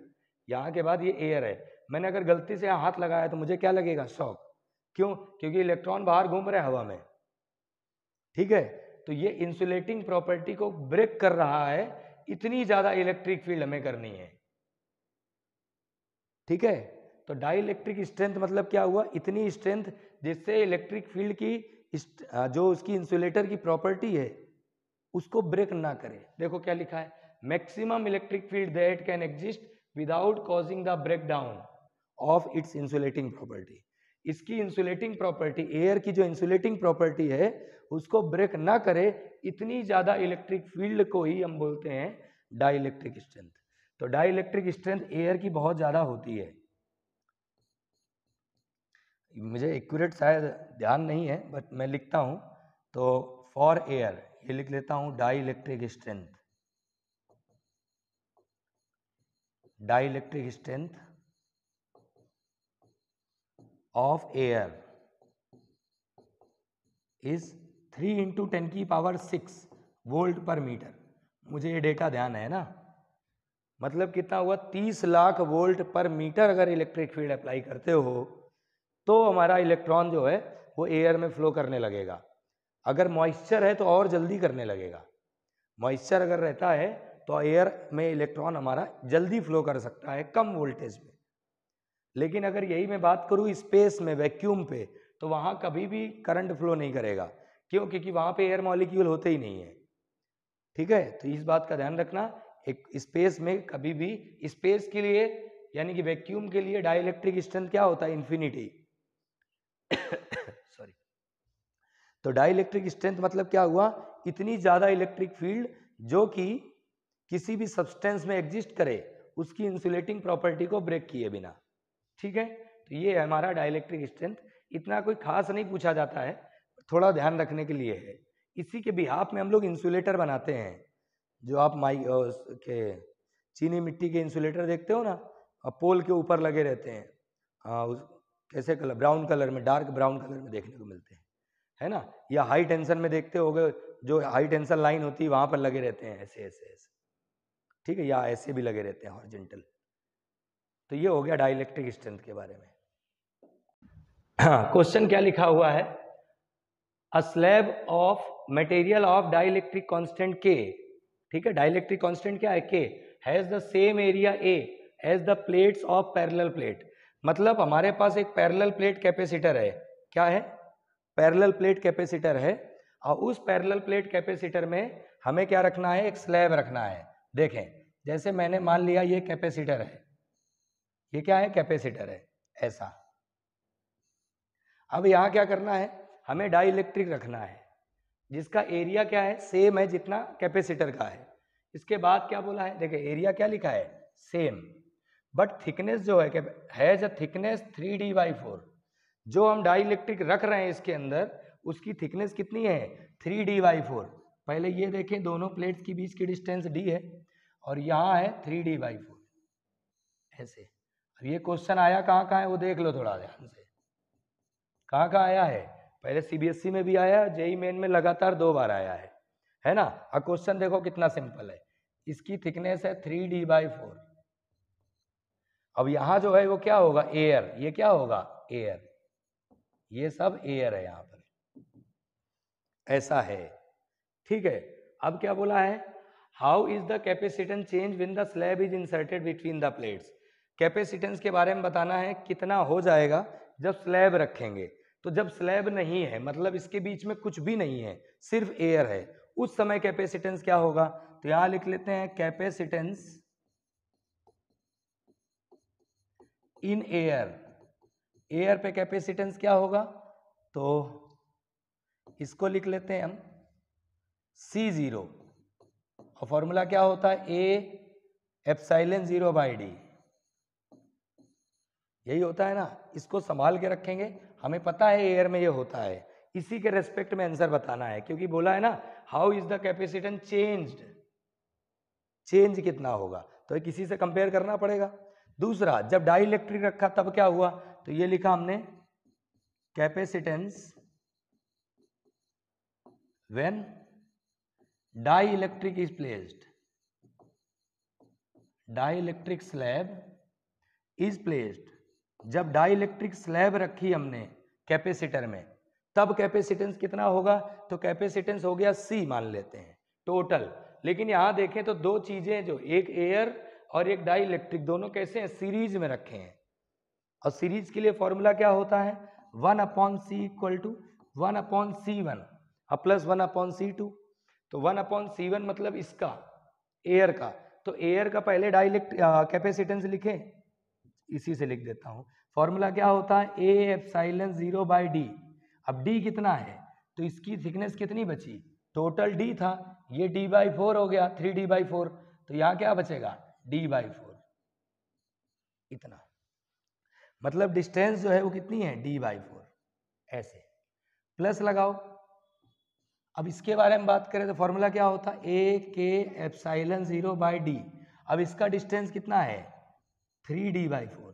यहाँ के बाद ये एयर है, मैंने अगर गलती से यहाँ हाथ लगाया तो मुझे क्या लगेगा, शॉक। क्यों, क्योंकि इलेक्ट्रॉन बाहर घूम रहे हैं हवा में। ठीक है, तो ये इंसुलेटिंग प्रॉपर्टी को ब्रेक कर रहा है, इतनी ज्यादा इलेक्ट्रिक फील्ड हमें करनी है। ठीक है, तो डाई इलेक्ट्रिक स्ट्रेंथ मतलब क्या हुआ, इतनी स्ट्रेंथ जिससे इलेक्ट्रिक फील्ड की जो उसकी इंसुलेटर की प्रॉपर्टी है उसको ब्रेक ना करे। देखो क्या लिखा है, maximum electric field that can exist without causing the breakdown of its insulating property. इसकी इंसुलेटिंग प्रॉपर्टी, एयर की जो इंसुलेटिंग प्रॉपर्टी है उसको ब्रेक ना करे, इतनी ज्यादा इलेक्ट्रिक फील्ड को ही हम बोलते हैं डाई इलेक्ट्रिक स्ट्रेंथ। तो डाई इलेक्ट्रिक स्ट्रेंथ एयर की बहुत ज्यादा होती है। मुझे एक्यूरेट शायद ध्यान नहीं है, बट मैं लिखता हूं, तो फॉर एयर ये लिख लेता हूं, dielectric strength, dielectric strength of air is 3 × 10⁶ volt per metre. मुझे ये डेटा ध्यान है ना, मतलब कितना हुआ, 30 लाख वोल्ट पर मीटर अगर इलेक्ट्रिक फील्ड अप्लाई करते हो तो हमारा इलेक्ट्रॉन जो है वो एयर में फ्लो करने लगेगा। अगर मॉइस्चर है तो और जल्दी करने लगेगा, मॉइस्चर अगर रहता है तो एयर में इलेक्ट्रॉन हमारा जल्दी फ्लो कर सकता है कम वोल्टेज में। लेकिन अगर यही मैं बात करूँ स्पेस में, वैक्यूम पे, तो वहाँ कभी भी करंट फ्लो नहीं करेगा। क्यों? क्योंकि वहाँ पे एयर मॉलिक्यूल होते ही नहीं है। ठीक है, तो इस बात का ध्यान रखना। एक स्पेस में कभी भी, स्पेस के लिए यानी कि वैक्यूम के लिए डाइलेक्ट्रिक स्ट्रेंथ क्या होता है? इन्फिनिटी। सॉरी। तो डाइलेक्ट्रिक स्ट्रेंथ मतलब क्या हुआ? इतनी ज्यादा इलेक्ट्रिक फील्ड जो कि किसी भी सब्सटेंस में एग्जिस्ट करे उसकी इंसुलेटिंग प्रॉपर्टी को ब्रेक किए बिना। ठीक है, तो ये है हमारा डाइलेक्ट्रिक स्ट्रेंथ। इतना कोई खास नहीं पूछा जाता है, थोड़ा ध्यान रखने के लिए है। इसी के बिहाफ में हम लोग इंसुलेटर बनाते हैं। जो आप के चीनी मिट्टी के इंसुलेटर देखते हो ना, पोल के ऊपर लगे रहते हैं, कैसे कलर, ब्राउन कलर में, डार्क ब्राउन कलर में देखने को मिलते हैं, है ना। या हाई टेंशन में देखते होगे, जो हाई टेंशन लाइन होती है वहां पर लगे रहते हैं ऐसे ऐसे ऐसे। ठीक है, या ऐसे भी लगे रहते हैं हॉरिजॉन्टल। तो ये हो गया डाइलेक्ट्रिक स्ट्रेंथ के बारे में। हाँ, क्वेश्चन क्या लिखा हुआ है? A slab of material of dielectric constant K, ठीक है, डाइलेक्ट्रिक कांस्टेंट क्या है? K, has the same area a as the plates of parallel plate. मतलब हमारे पास एक पैरेलल प्लेट कैपेसिटर है। क्या है? पैरेलल प्लेट कैपेसिटर है, और उस पैरेलल प्लेट कैपेसिटर में हमें क्या रखना है? एक स्लैब रखना है। देखें, जैसे मैंने मान लिया ये कैपेसिटर है, ये क्या है? कैपेसिटर है, ऐसा। अब यहाँ क्या करना है? हमें डाइलेक्ट्रिक रखना है जिसका एरिया क्या है? सेम है जितना कैपेसिटर का है। इसके बाद क्या बोला है? देखिए, एरिया क्या लिखा है? सेम, बट थिकनेस जो है जो थिकनेस 3d/4। जो हम डाइलेक्ट्रिक रख रहे हैं इसके अंदर, उसकी थिकनेस कितनी है? 3d/4। पहले ये देखें, दोनों प्लेट्स के बीच की डिस्टेंस d है, और यहाँ है 3d/4, ऐसे। अब ये क्वेश्चन आया कहाँ है वो देख लो थोड़ा ध्यान से। कहाँ आया है? पहले सीबीएसई में भी आया, जेई मेन में लगातार 2 बार आया है ना। अब क्वेश्चन देखो कितना सिंपल है। इसकी थिकनेस है 3d/4। अब यहां जो है वो क्या होगा? एयर। ये क्या होगा? एयर। ये सब एयर है यहां पर, ऐसा है। ठीक है, अब क्या बोला है? How is the capacitance change when the slab is inserted between the plates. Capacitance के बारे में बताना है कितना हो जाएगा जब स्लैब रखेंगे। तो जब स्लैब नहीं है, मतलब इसके बीच में कुछ भी नहीं है, सिर्फ एयर है, उस समय कैपेसिटेंस क्या होगा? तो यहां लिख लेते हैं कैपेसिटेंस इन एयर। एयर पे कैपेसिटेंस क्या होगा? तो इसको लिख लेते हैं हम C0, और फॉर्मूला क्या होता है? A/0/d। यही होता है ना। इसको संभाल के रखेंगे, हमें पता है एयर में ये होता है, इसी के रेस्पेक्ट में आंसर बताना है, क्योंकि बोला है ना how is the capacitance changed. Change कितना होगा, तो ये किसी से कंपेयर करना पड़ेगा। दूसरा, जब डाइलेक्ट्रिक रखा तब क्या हुआ? तो ये लिखा हमने capacitance when dielectric is placed, dielectric slab is placed. जब डाइलेक्ट्रिक स्लैब रखी हमने कैपेसिटर में, तब कैपेसिटेंस कितना होगा? तो कैपेसिटेंस हो गया C मान लेते हैं टोटल। लेकिन यहां देखें तो दो चीजें, जो एक एयर और एक डाइलेक्ट्रिक, दोनों कैसे हैं? सीरीज में रखे हैं। और सीरीज के लिए फॉर्मूला क्या होता है? 1/c = 1/c1 और प्लस 1/c2। तो 1/c1 मतलब इसका, एयर का। तो एयर का पहले कैपेसिटेंस लिखें, इसी से लिख देता हूं। फॉर्मूला क्या होता है? A/0/d। अब d कितना है? तो इसकी थिकनेस कितनी बची? टोटल d था, ये d/4 हो गया, 3d/4। तो यहां क्या बचेगा? d/4। इतना, मतलब डिस्टेंस जो है वो कितनी है? d/4। ऐसे प्लस लगाओ। अब इसके बारे में बात करें तो फॉर्मूला क्या होता है? A/0/d। अब इसका डिस्टेंस कितना है? 3d/4।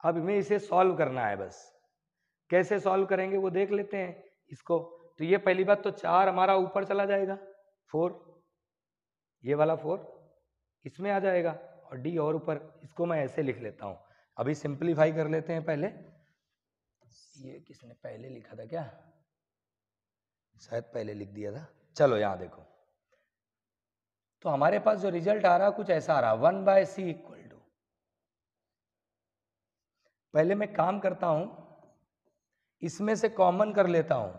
अब हमें इसे सॉल्व करना है बस। कैसे सॉल्व करेंगे वो देख लेते हैं इसको। तो ये पहली बात तो 4 हमारा ऊपर चला जाएगा, 4, ये वाला 4 इसमें आ जाएगा, और d और ऊपर। इसको मैं ऐसे लिख लेता हूं। अभी सिंपलीफाई कर लेते हैं पहले। ये किसने पहले लिखा था क्या? शायद पहले लिख दिया था। चलो यहां देखो, तो हमारे पास जो रिजल्ट आ रहा कुछ ऐसा आ रहा 1/c इक्वल टू, पहले मैं काम करता हूं, इसमें से कॉमन कर लेता हूं।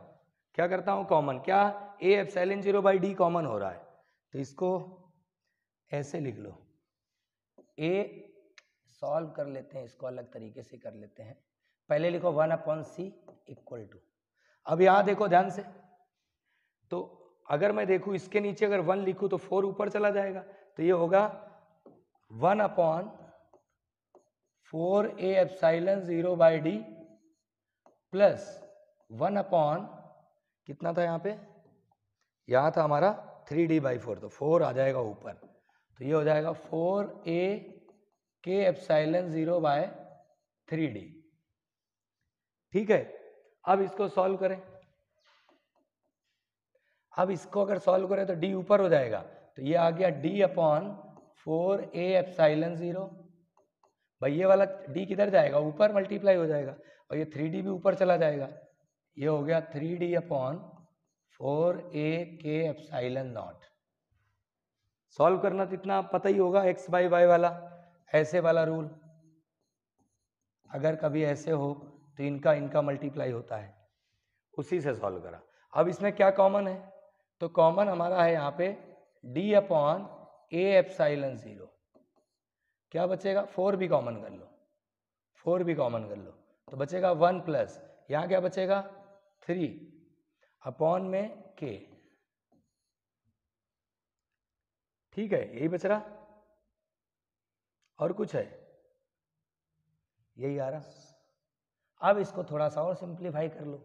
क्या करता हूं? कॉमन। क्या? a एप्सिलॉन 0/d कॉमन हो रहा है, तो इसको ऐसे लिख लो। a सॉल्व कर लेते हैं, इसको अलग तरीके से कर लेते हैं। पहले लिखो 1/c इक्वल टू, अब यहां देखो ध्यान से, तो अगर मैं देखूं इसके नीचे अगर 1 लिखूं तो 4 ऊपर चला जाएगा, तो ये होगा 1/4a एप्सिलॉन 0/d प्लस 1/ कितना था यहाँ पे? यहाँ था हमारा 3d/4, तो 4 आ जाएगा ऊपर, तो ये हो जाएगा 4a k एप्सिलॉन 0/3d। ठीक है, अब इसको सॉल्व करें। अब इसको अगर सॉल्व करें तो d ऊपर हो जाएगा, तो ये आ गया d/4a एप्सिलॉन 0। भाई ये वाला d किधर जाएगा? ऊपर मल्टीप्लाई हो जाएगा, और ये 3d भी ऊपर चला जाएगा, ये हो गया 3d/4a k एप्सिलॉन 0। सॉल्व करना तो इतना पता ही होगा, x/y वाला ऐसे वाला रूल, अगर कभी ऐसे हो तो इनका मल्टीप्लाई होता है, उसी से सॉल्व करा। अब इसमें क्या कॉमन है? तो कॉमन हमारा है यहाँ पे d/a एप्सिलॉन 0। क्या बचेगा? 4 भी कॉमन कर लो, 4 भी कॉमन कर लो, तो बचेगा 1 प्लस यहाँ क्या बचेगा? 3 में k। ठीक है, यही बच रहा, और कुछ है? यही आ रहा। अब इसको थोड़ा सा और सिंप्लीफाई कर लो,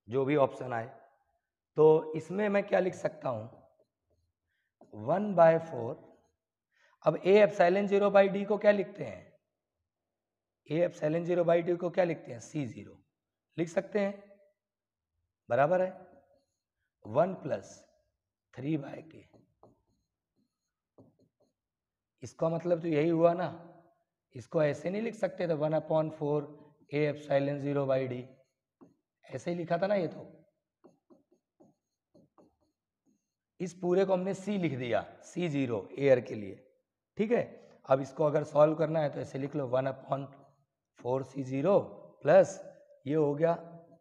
जो भी ऑप्शन आए। तो इसमें मैं क्या लिख सकता हूं? 1/4। अब a एप्सिलॉन 0/d को क्या लिखते हैं? a एप्सिलॉन 0/d को क्या लिखते हैं? c0 लिख सकते हैं, बराबर है 1 प्लस 3/k। इसका मतलब तो यही हुआ ना, इसको ऐसे नहीं लिख सकते थे 1/4 a एप्सिलॉन 0/d, ऐसे ही लिखा था ना ये। तो इस पूरे को हमने c लिख दिया, c0 एयर के लिए। ठीक है, अब इसको अगर सॉल्व करना है तो ऐसे लिख लो 1/4 c0 प्लस ये हो गया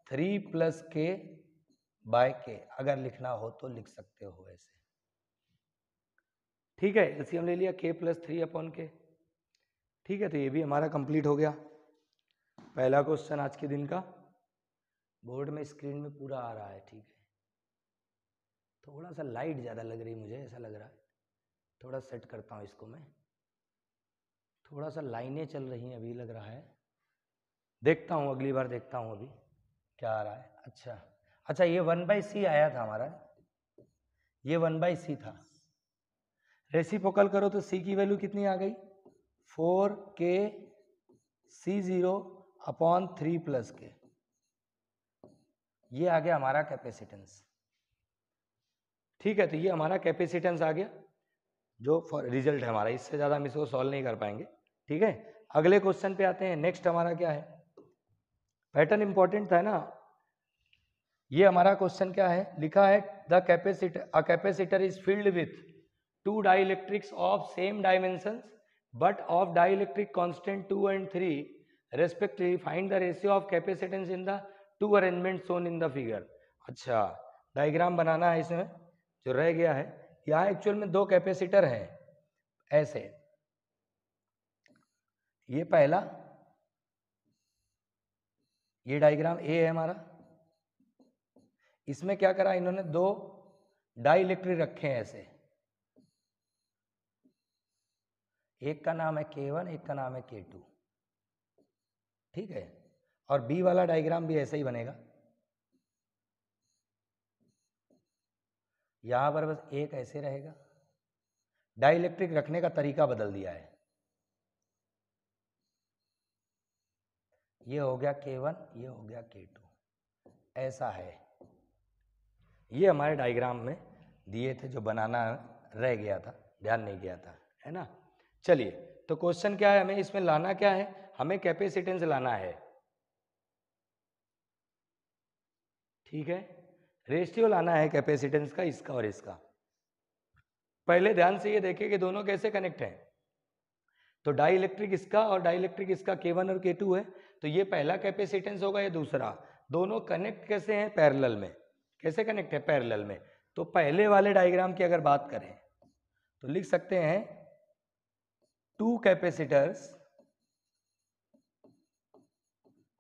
3 प्लस k/k, अगर लिखना हो तो लिख सकते हो ऐसे। ठीक है, एलसीएम ले लिया k प्लस 3/k। ठीक है, तो ये भी हमारा कंप्लीट हो गया पहला क्वेश्चन आज के दिन का। बोर्ड में स्क्रीन में पूरा आ रहा है, ठीक है। थोड़ा सा लाइट ज़्यादा लग रही मुझे, ऐसा लग रहा है, थोड़ा सेट करता हूँ इसको मैं। थोड़ा सा लाइनें चल रही हैं अभी, लग रहा है। देखता हूँ, अगली बार देखता हूँ अभी क्या आ रहा है। अच्छा, ये 1/c आया था हमारा, ये 1/c था। रेसिप्रोकल करो तो c की वैल्यू कितनी आ गई? 4k c0/3 plus k। ये आ गया हमारा कैपेसिटेंस। ठीक है, तो ये हमारा कैपेसिटेंस आ गया, जो रिजल्ट है हमारा। इससे ज़्यादा हम इसको सॉल्व नहीं कर पाएंगे। ठीक है, अगले क्वेश्चन पे आते हैं। नेक्स्ट हमारा क्या है? पैटर्न इंपॉर्टेंट था ना। ये हमारा क्वेश्चन क्या है? लिखा है the capacitor, a capacitor is filled with 2 dielectrics of same dimensions but of dielectric constant 2 and 3 respectively, find the ratio of capacitance in the 2 arrangement shown in the figure. अच्छा, diagram बनाना है इसमें, जो रह गया है। यहाँ एक्चुअल में 2 capacitor हैं ऐसे, ये पहला, ये डायग्राम ए है हमारा। इसमें क्या करा इन्होंने? 2 डाइलेक्ट्रिक रखे हैं ऐसे, एक का नाम है K1, एक का नाम है K2। ठीक है, और बी वाला डायग्राम भी ऐसा ही बनेगा। यहां पर बस एक ऐसे रहेगा, डाइलेक्ट्रिक रखने का तरीका बदल दिया है। ये हो गया K1, ये हो गया K2, ऐसा है। ये हमारे डायग्राम में दिए थे, जो बनाना रह गया था, ध्यान नहीं गया था, है ना। चलिए, तो क्वेश्चन क्या है? हमें इसमें लाना क्या है? हमें कैपेसिटेंस लाना है। ठीक है, रेशियो लाना है कैपेसिटेंस का, इसका और इसका। पहले ध्यान से ये देखें कि दोनों कैसे कनेक्ट हैं। तो डाई इलेक्ट्रिक इसका और डाई इलेक्ट्रिक इसका K1 और K2 है, तो ये पहला कैपेसिटेंस होगा, ये दूसरा। दोनों कनेक्ट कैसे हैं? पैरेलल में। कैसे कनेक्ट है? पैरेलल में। तो पहले वाले डायग्राम की अगर बात करें तो लिख सकते हैं टू कैपेसिटर्स,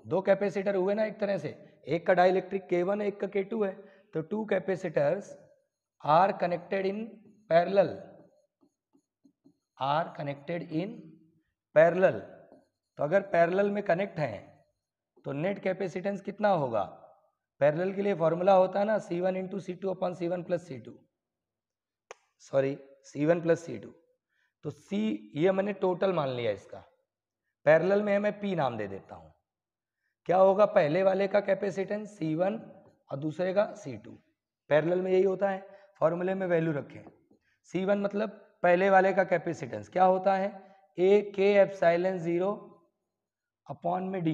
दो कैपेसिटर हुए ना एक तरह से, एक का डाई इलेक्ट्रिक K1 है, एक का K2 है। तो two capacitors are connected in parallel, are connected in parallel. तो अगर पैरेलल में कनेक्ट हैं तो नेट कैपेसिटेंस कितना होगा? पैरेलल के लिए फॉर्मूला होता है ना C1 into C2 upon C1 plus C2, sorry C1 plus C2। तो C ये मैंने टोटल मान लिया इसका, पैरेलल में है मैं P नाम दे देता हूं। क्या होगा? पहले वाले का कैपेसिटेंस C1 और दूसरे का C2। पैरेलल में यही होता है, फॉर्मूले में वैल्यू रखें। C1 मतलब पहले वाले का कैपेसिटेंस क्या होता है? A/K/ε0 अपॉन में D।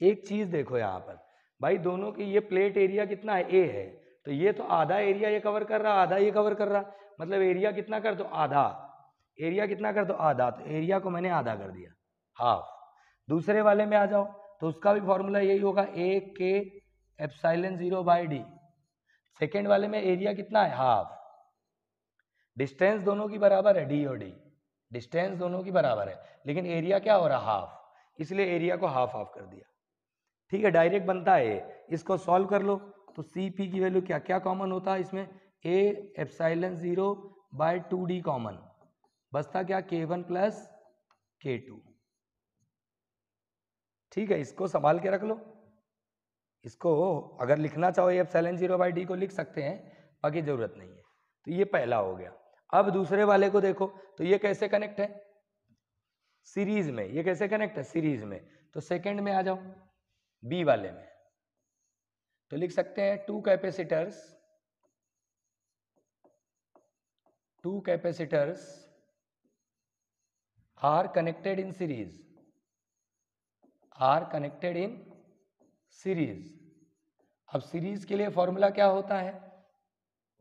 एक चीज देखो यहाँ पर भाई, दोनों की ये प्लेट एरिया कितना है? A है, तो ये तो आधा एरिया ये कवर कर रहा, आधा ये कवर कर रहा, मतलब एरिया कितना कर दो? आधा। एरिया कितना कर दो? आधा। तो एरिया को मैंने आधा कर दिया, हाफ। दूसरे वाले में आ जाओ तो उसका भी फॉर्मूला यही होगा, A/K/ε0/D। सेकेंड वाले में एरिया कितना है? हाफ। डिस्टेंस दोनों की बराबर है, D और D, डिस्टेंस दोनों की बराबर है, लेकिन एरिया क्या हो रहा? हाफ, इसलिए एरिया को हाफ हाफ कर दिया। ठीक है, डायरेक्ट बनता है ये। इसको सॉल्व कर लो तो CP की वैल्यू क्या क्या कॉमन होता है इसमें? A/ε0/2D कॉमन, बचता क्या? K1 plus K2। ठीक है, इसको संभाल के रख लो। इसको अगर लिखना चाहो A/ε0/D को लिख सकते हैं, बाकी जरूरत नहीं है। तो ये पहला हो गया। अब दूसरे वाले को देखो तो ये कैसे कनेक्ट है? सीरीज में। ये कैसे कनेक्ट है? सीरीज में। तो सेकंड में आ जाओ, बी वाले में, तो लिख सकते हैं two capacitors are connected in series, are connected in series. अब सीरीज के लिए फॉर्मूला क्या होता है?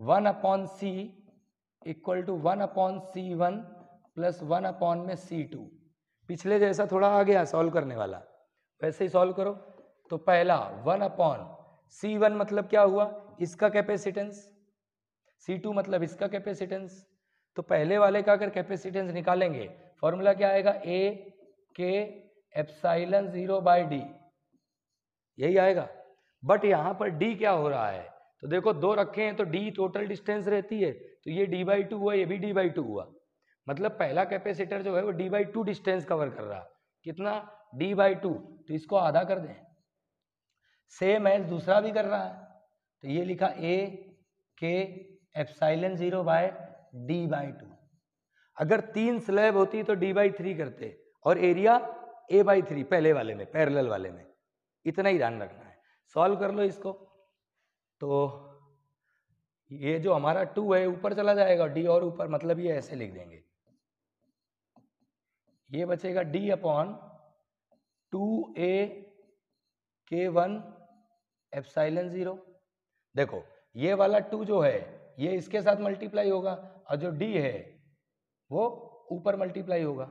1/C equal to 1/C1 plus 1 में C2। पिछले जैसा थोड़ा आ गया सॉल्व करने वाला, वैसे ही सॉल्व करो। तो पहला 1/C1 मतलब क्या हुआ? इसका कैपेसिटेंस। C2 मतलब इसका कैपेसिटेंस। तो पहले वाले का अगर कैपेसिटेंस निकालेंगे, फॉर्मूला क्या आएगा? A/K/ε0/D, यही आएगा। बट यहां पर D क्या हो रहा है? तो देखो दो रखे हैं तो D टोटल डिस्टेंस रहती है, तो ये D/2 हुआ, ये भी D/2 हुआ। मतलब पहला कैपेसिटर जो है वो D/2 डिस्टेंस कवर कर रहा। कितना? D/2। तो इसको आधा कर दें। सेम एज दूसरा भी कर रहा है, तो ये लिखा A/K/ε0/D/2। अगर 3 स्लैब होती तो D/3 करते, और एरिया A/3 पहले वाले में, पैरेलल वाले में। इतना ही ध्यान रखना है। सॉल्व कर लो इसको, तो ये जो हमारा 2 है ऊपर चला जाएगा, D और ऊपर, मतलब ये ऐसे लिख देंगे, ये बचेगा D/2A/K1/ε0। देखो ये वाला 2 जो है ये इसके साथ मल्टीप्लाई होगा, और जो D है वो ऊपर मल्टीप्लाई होगा।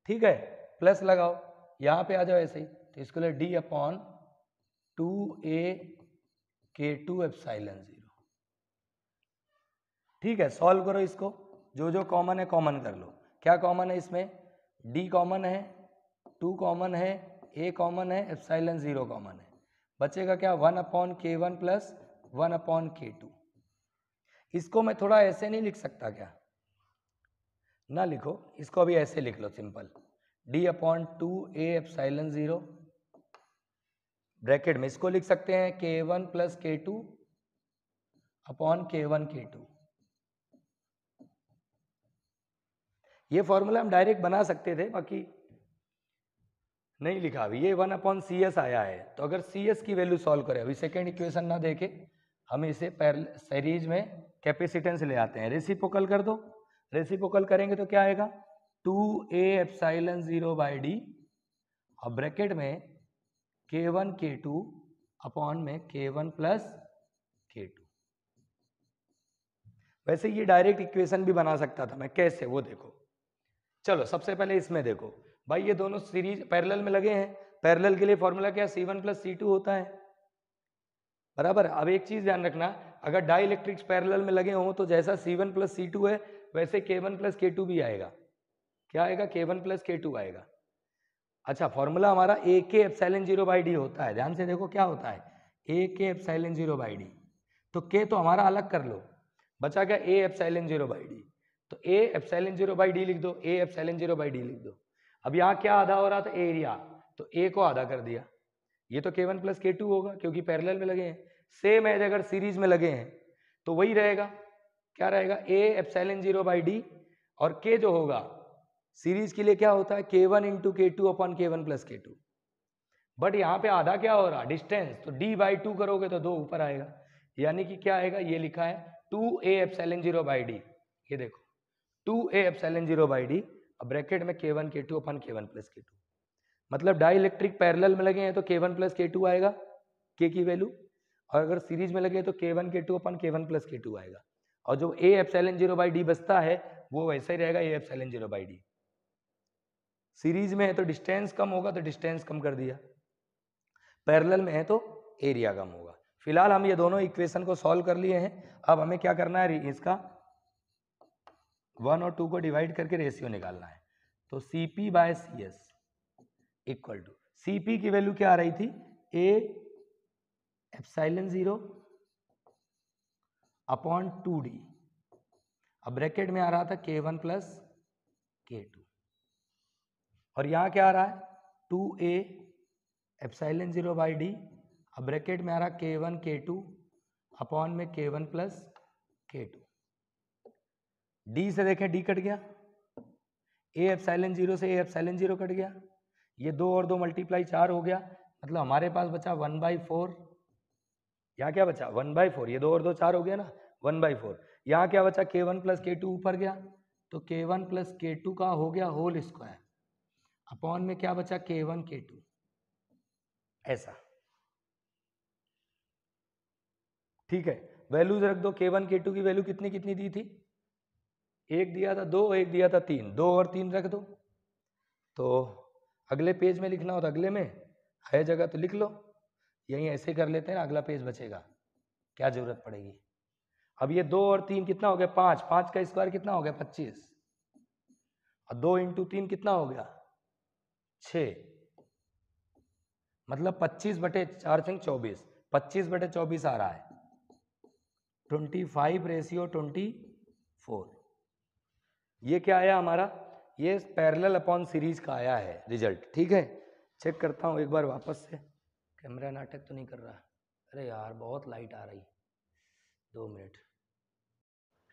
ठीक है, प्लस लगाओ, यहां पे आ जाओ ऐसे ही, तो इसको ले D/2A/K2/ε0। ठीक है, सॉल्व करो इसको, जो जो कॉमन है कॉमन कर लो। क्या कॉमन है इसमें? D कॉमन है, 2 कॉमन है, A कॉमन है, ε0 कॉमन है। बचेगा क्या? 1/K1 plus 1/K2। इसको मैं थोड़ा ऐसे नहीं लिख सकता क्या? ना लिखो, इसको अभी ऐसे लिख लो सिंपल, D/2A/ε0 ब्रैकेट में इसको लिख सकते हैं K1 प्लस K2/K1/K2। ये फॉर्मूला हम डायरेक्ट बना सकते थे, बाकी नहीं लिखा अभी, ये 1/CS आया है। तो अगर CS की वैल्यू सॉल्व करें, अभी सेकेंड इक्वेशन ना देके हम इसे सीरीज में कैपेसिटेंस ले आते हैं, रेसिप्रोकल कर दो। रेसिप्रोकल करेंगे तो क्या आएगा? 2A/ε0/D और ब्रैकेट में K1 K2 अपॉन में K1 प्लस K2। वैसे ये डायरेक्ट इक्वेशन भी बना सकता था मैं, कैसे वो देखो। चलो सबसे पहले इसमें देखो भाई, ये दोनों सीरीज पैरेलल में लगे हैं, पैरेलल के लिए फॉर्मूला क्या C1 + C2 होता है, बराबर। अब एक चीज ध्यान रखना, अगर डाई इलेक्ट्रिक्स पैरेलल में लगे हों तो जैसा C1 + C2 है वैसे K1 + K2 भी आएगा। क्या आएगा? K1 + K2 आएगा। अच्छा, फॉर्मूला हमारा AK∈0/d होता है, ध्यान से देखो क्या होता है, AK∈0/d। तो K तो हमारा अलग कर लो, बचा क्या A∈0/d, तो A∈0/d लिख दो, A∈0/d लिख दो। अब यहाँ क्या आधा हो रहा था? एरिया, तो A को आधा कर दिया, ये तो K1 + K2 होगा क्योंकि पैरेलल में लगे हैं। सेम एज अगर सीरीज में लगे हैं तो वही रहेगा, क्या रहेगा? A∈0/d, और K जो होगा सीरीज के लिए क्या होता है? K1 × K2 / K1 + K2। But यहाँ पे आधा क्या हो रहा? डिस्टेंस, तो d/2 करोगे तो 2 ऊपर आएगा, यानी कि क्या आएगा? ये लिखा है 2A∈0/d, ये देखो 2A∈0/d, अब ब्रैकेट में K1 K2 / K1 + K2। मतलब डाई इलेक्ट्रिक पैरेलल में लगे हैं तो K1 + K2 आएगा, K की वैल्यू, और अगर सीरीज में लगे तो K1 K2 / K1 + K2 आएगा, और जो A∈0/d बचता है वो वैसे ही रहेगा A∈0/d। सीरीज में है तो डिस्टेंस कम होगा तो डिस्टेंस कम कर दिया, पैरेलल में है तो एरिया कम होगा। फिलहाल हम ये दोनों इक्वेशन को सॉल्व कर लिए हैं, अब हमें क्या करना है? इसका 1 और 2 को डिवाइड करके रेशियो निकालना है। तो CP/CS इक्वल टू, CP की वैल्यू क्या आ रही थी? A∈0/2D, अब ब्रैकेट में आ रहा था K1 + K2, और यहाँ क्या आ रहा है? 2A∈0/d, अब ब्रैकेट में आ रहा K1 K2 अपॉन में K1 + K2। D से देखें, D कट गया, A∈0 से A∈0 कट गया, ये 2 और 2 मल्टीप्लाई 4 हो गया, मतलब हमारे पास बचा 1/4। यहाँ क्या बचा? 1/4, ये 2 और 2 4 हो गया ना, 1/4। यहाँ क्या बचा? K1 + K2 ऊपर गया, तो K1 + K2 का हो गया होल स्क्वायर, अपॉन में क्या बचा? K1 K2, ऐसा। ठीक है, वैल्यूज रख दो। K1 K2 की वैल्यू कितनी कितनी दी थी? एक दिया था 2, एक दिया था 3, 2 और 3 रख दो। तो अगले पेज में लिखना हो तो अगले में है जगह तो लिख लो, यहीं ऐसे कर लेते हैं ना, अगला पेज बचेगा, क्या जरूरत पड़ेगी। अब ये 2 और 3 कितना हो गया? 5, 5 का स्क्वायर कितना हो गया? 25, और 2 × 3 कितना हो गया? 6, मतलब 25/4 × 24, 25/24 आ रहा है, 25/24। ये क्या आया हमारा? ये पैरेलल अपॉन सीरीज का आया है रिजल्ट। ठीक है, चेक करता हूँ एक बार वापस से, कैमरा नाटक तो नहीं कर रहा? अरे यार बहुत लाइट आ रही, 2 मिनट।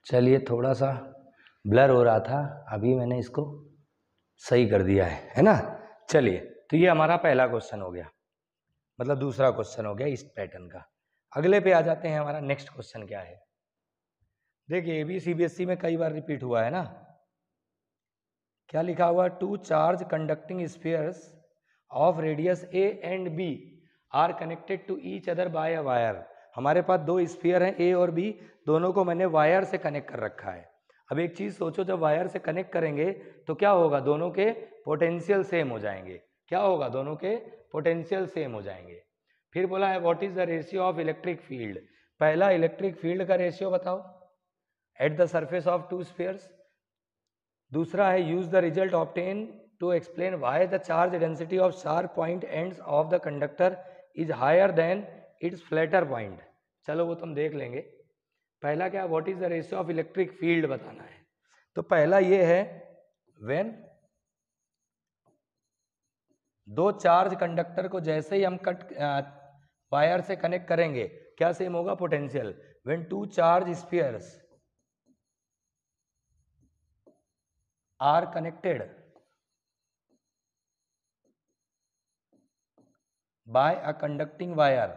चलिए, थोड़ा सा ब्लर हो रहा था, अभी मैंने इसको सही कर दिया है ना। चलिए, तो ये हमारा पहला क्वेश्चन हो गया, मतलब दूसरा क्वेश्चन हो गया इस पैटर्न का। अगले पे आ जाते हैं, हमारा नेक्स्ट क्वेश्चन क्या है? देखिए, ये भी CBSE में कई बार रिपीट हुआ है ना। क्या लिखा हुआ? 2 charge conducting spheres of radius A and B are connected to each other by a wire. हमारे पास 2 स्फीयर हैं A और B, दोनों को मैंने वायर से कनेक्ट कर रखा है। अब एक चीज सोचो, जब वायर से कनेक्ट करेंगे तो क्या होगा? दोनों के पोटेंशियल सेम हो जाएंगे। क्या होगा? दोनों के पोटेंशियल सेम हो जाएंगे। फिर बोला है what is the ratio of electric field. पहला, इलेक्ट्रिक फील्ड का रेशियो बताओ at the surface of 2 spheres. दूसरा है use the result obtain to explain why the charge density of sharp point ends of the conductor is higher than its flatter point. चलो वो तुम देख लेंगे। पहला क्या? What is the ratio of electric field बताना है। तो पहला ये है, व्हेन 2 चार्ज कंडक्टर को जैसे ही हम वायर से कनेक्ट करेंगे, क्या सेम होगा? Potential. When 2 charge spheres are connected by a conducting wire,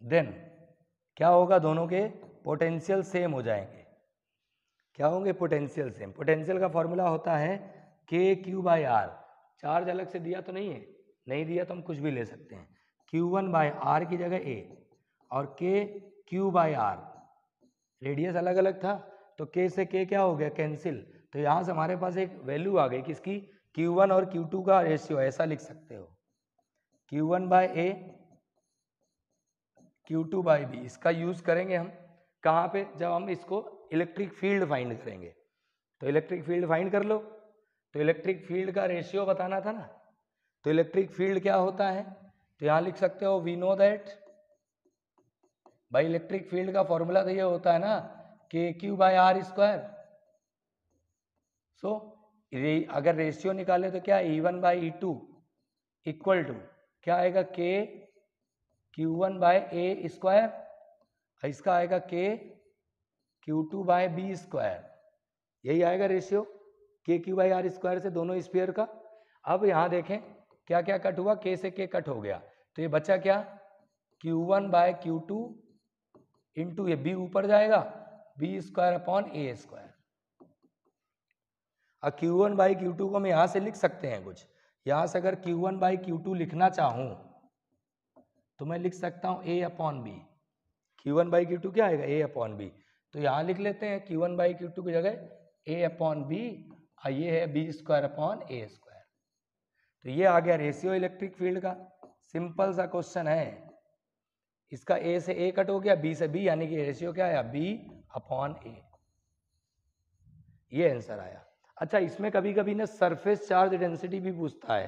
then क्या होगा? दोनों के पोटेंशियल सेम हो जाएंगे। क्या होंगे? Potential same. पोटेंशियल का फॉर्मूला होता है KQ/R। चार्ज अलग से दिया तो नहीं है, नहीं दिया तो हम कुछ भी ले सकते हैं। Q1/R की जगह A, और के क्यू बाय आर, रेडियस अलग अलग था तो के से के क्या हो गया, कैंसिल। तो यहाँ से हमारे पास एक वैल्यू आ गई किसकी, Q1 और Q2 का रेशियो, ऐसा लिख सकते हो Q1 बाय ए Q2 बाय बी। इसका यूज करेंगे हम कहाँ पे, जब हम इसको इलेक्ट्रिक फील्ड फाइंड करेंगे। तो इलेक्ट्रिक फील्ड फाइंड कर लो, तो इलेक्ट्रिक फील्ड का रेशियो बताना था ना। तो इलेक्ट्रिक फील्ड क्या होता है, तो यहाँ लिख सकते हो वी नो दैट, भाई इलेक्ट्रिक फील्ड का फॉर्मूला तो ये होता है ना के क्यू बाय आर स्क्वायर। सो अगर रेशियो निकाले तो क्या E1 by E2 equal to क्या आएगा, के Q1 बाय ए स्क्वायर, इसका आएगा के Q2 बाय बी स्क्वायर, यही आएगा रेशियो के क्यू बाई आर स्क्वायर से दोनों स्फीयर का। अब यहाँ देखें क्या क्या कट हुआ, के से के कट हो गया, तो ये बचा क्या, Q1 बाय Q2 इंटू ये बी ऊपर जाएगा, बी स्क्वायर अपॉन ए स्क्वायर। अब Q1 बाई Q2 को हम यहाँ से लिख सकते हैं कुछ, यहाँ से अगर Q1 बाई Q2 लिखना चाहूँ तो मैं लिख सकता हूँ A upon B. Q1 by Q2 क्या आएगा, A अपॉन बी। तो यहाँ लिख लेते हैं Q1 बाई Q2 की जगह A अपॉन बी, और ये है बी स्क्वायर अपॉन ए स्क्वायर। तो ये आ गया रेशियो इलेक्ट्रिक फील्ड का, सिंपल सा क्वेश्चन है। इसका A से A कट हो गया, B से B, यानी कि रेशियो क्या आया, B अपॉन A, ये आंसर आया। अच्छा, इसमें कभी कभी ना सरफेस चार्ज डेंसिटी भी पूछता है,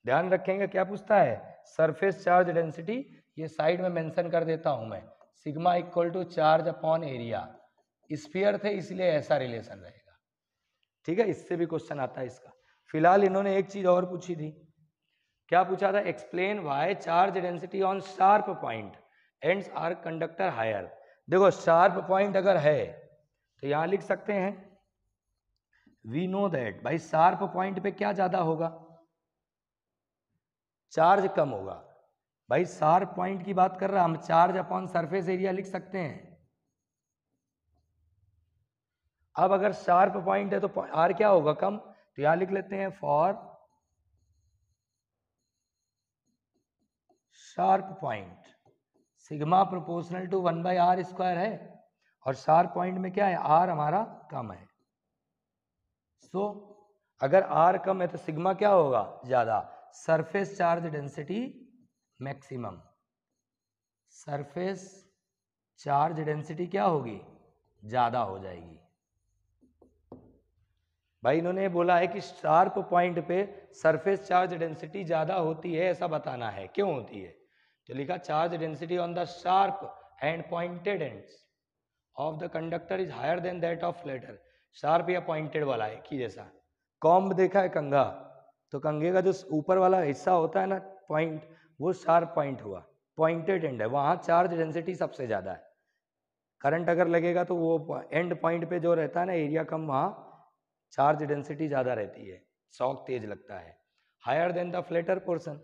ध्यान रखेंगे क्या पूछता है, सरफेस चार्ज डेंसिटी। ये साइड में मेंशन कर देता हूं मैं, sigma equal to charge upon area. Sphere थे इसलिए ऐसा रिलेशन रहेगा, ठीक है, इससे भी क्वेश्चन आता है इसका। फिलहाल इन्होंने एक चीज और पूछी थी, क्या पूछा था, explain why charge density on sharp point ends are conductor higher. देखो शार्प पॉइंट अगर है तो यहां लिख सकते हैं वी नो दैट, भाई शार्प पॉइंट पे क्या ज्यादा होगा, चार्ज कम होगा। भाई शार्प पॉइंट की बात कर रहा, हम चार्ज अपॉन सरफेस एरिया लिख सकते हैं। अब अगर शार्प पॉइंट है तो आर क्या होगा, कम, तो यहां लिख लेते हैं for sharp point sigma proportional to 1 by r square है, और शार्प पॉइंट में क्या है, आर हमारा कम है। सो अगर आर कम है तो सिग्मा क्या होगा, ज्यादा, surface charge density maximum, surface charge density क्या होगी, ज्यादा हो जाएगी। भाई इन्होंने बोला है कि शार्प पॉइंट पे सरफेस चार्ज डेंसिटी ज्यादा होती है, ऐसा बताना है, क्यों होती है। तो लिखा charge density on the sharp end pointed ends of the conductor is higher than that of flatter. Sharp या पॉइंटेड वाला है कि जैसा कॉम्ब देखा है कंघा, तो कंघे का जो ऊपर वाला हिस्सा होता है ना पॉइंट, वो शार्प पॉइंट हुआ, पॉइंटेड एंड है, वहां चार्ज डेंसिटी सबसे ज्यादा है। करंट अगर लगेगा तो वो एंड पॉइंट पे जो रहता है ना एरिया कम, वहां चार्ज डेंसिटी ज्यादा रहती है, शॉक तेज लगता है। Higher than the flatter portion,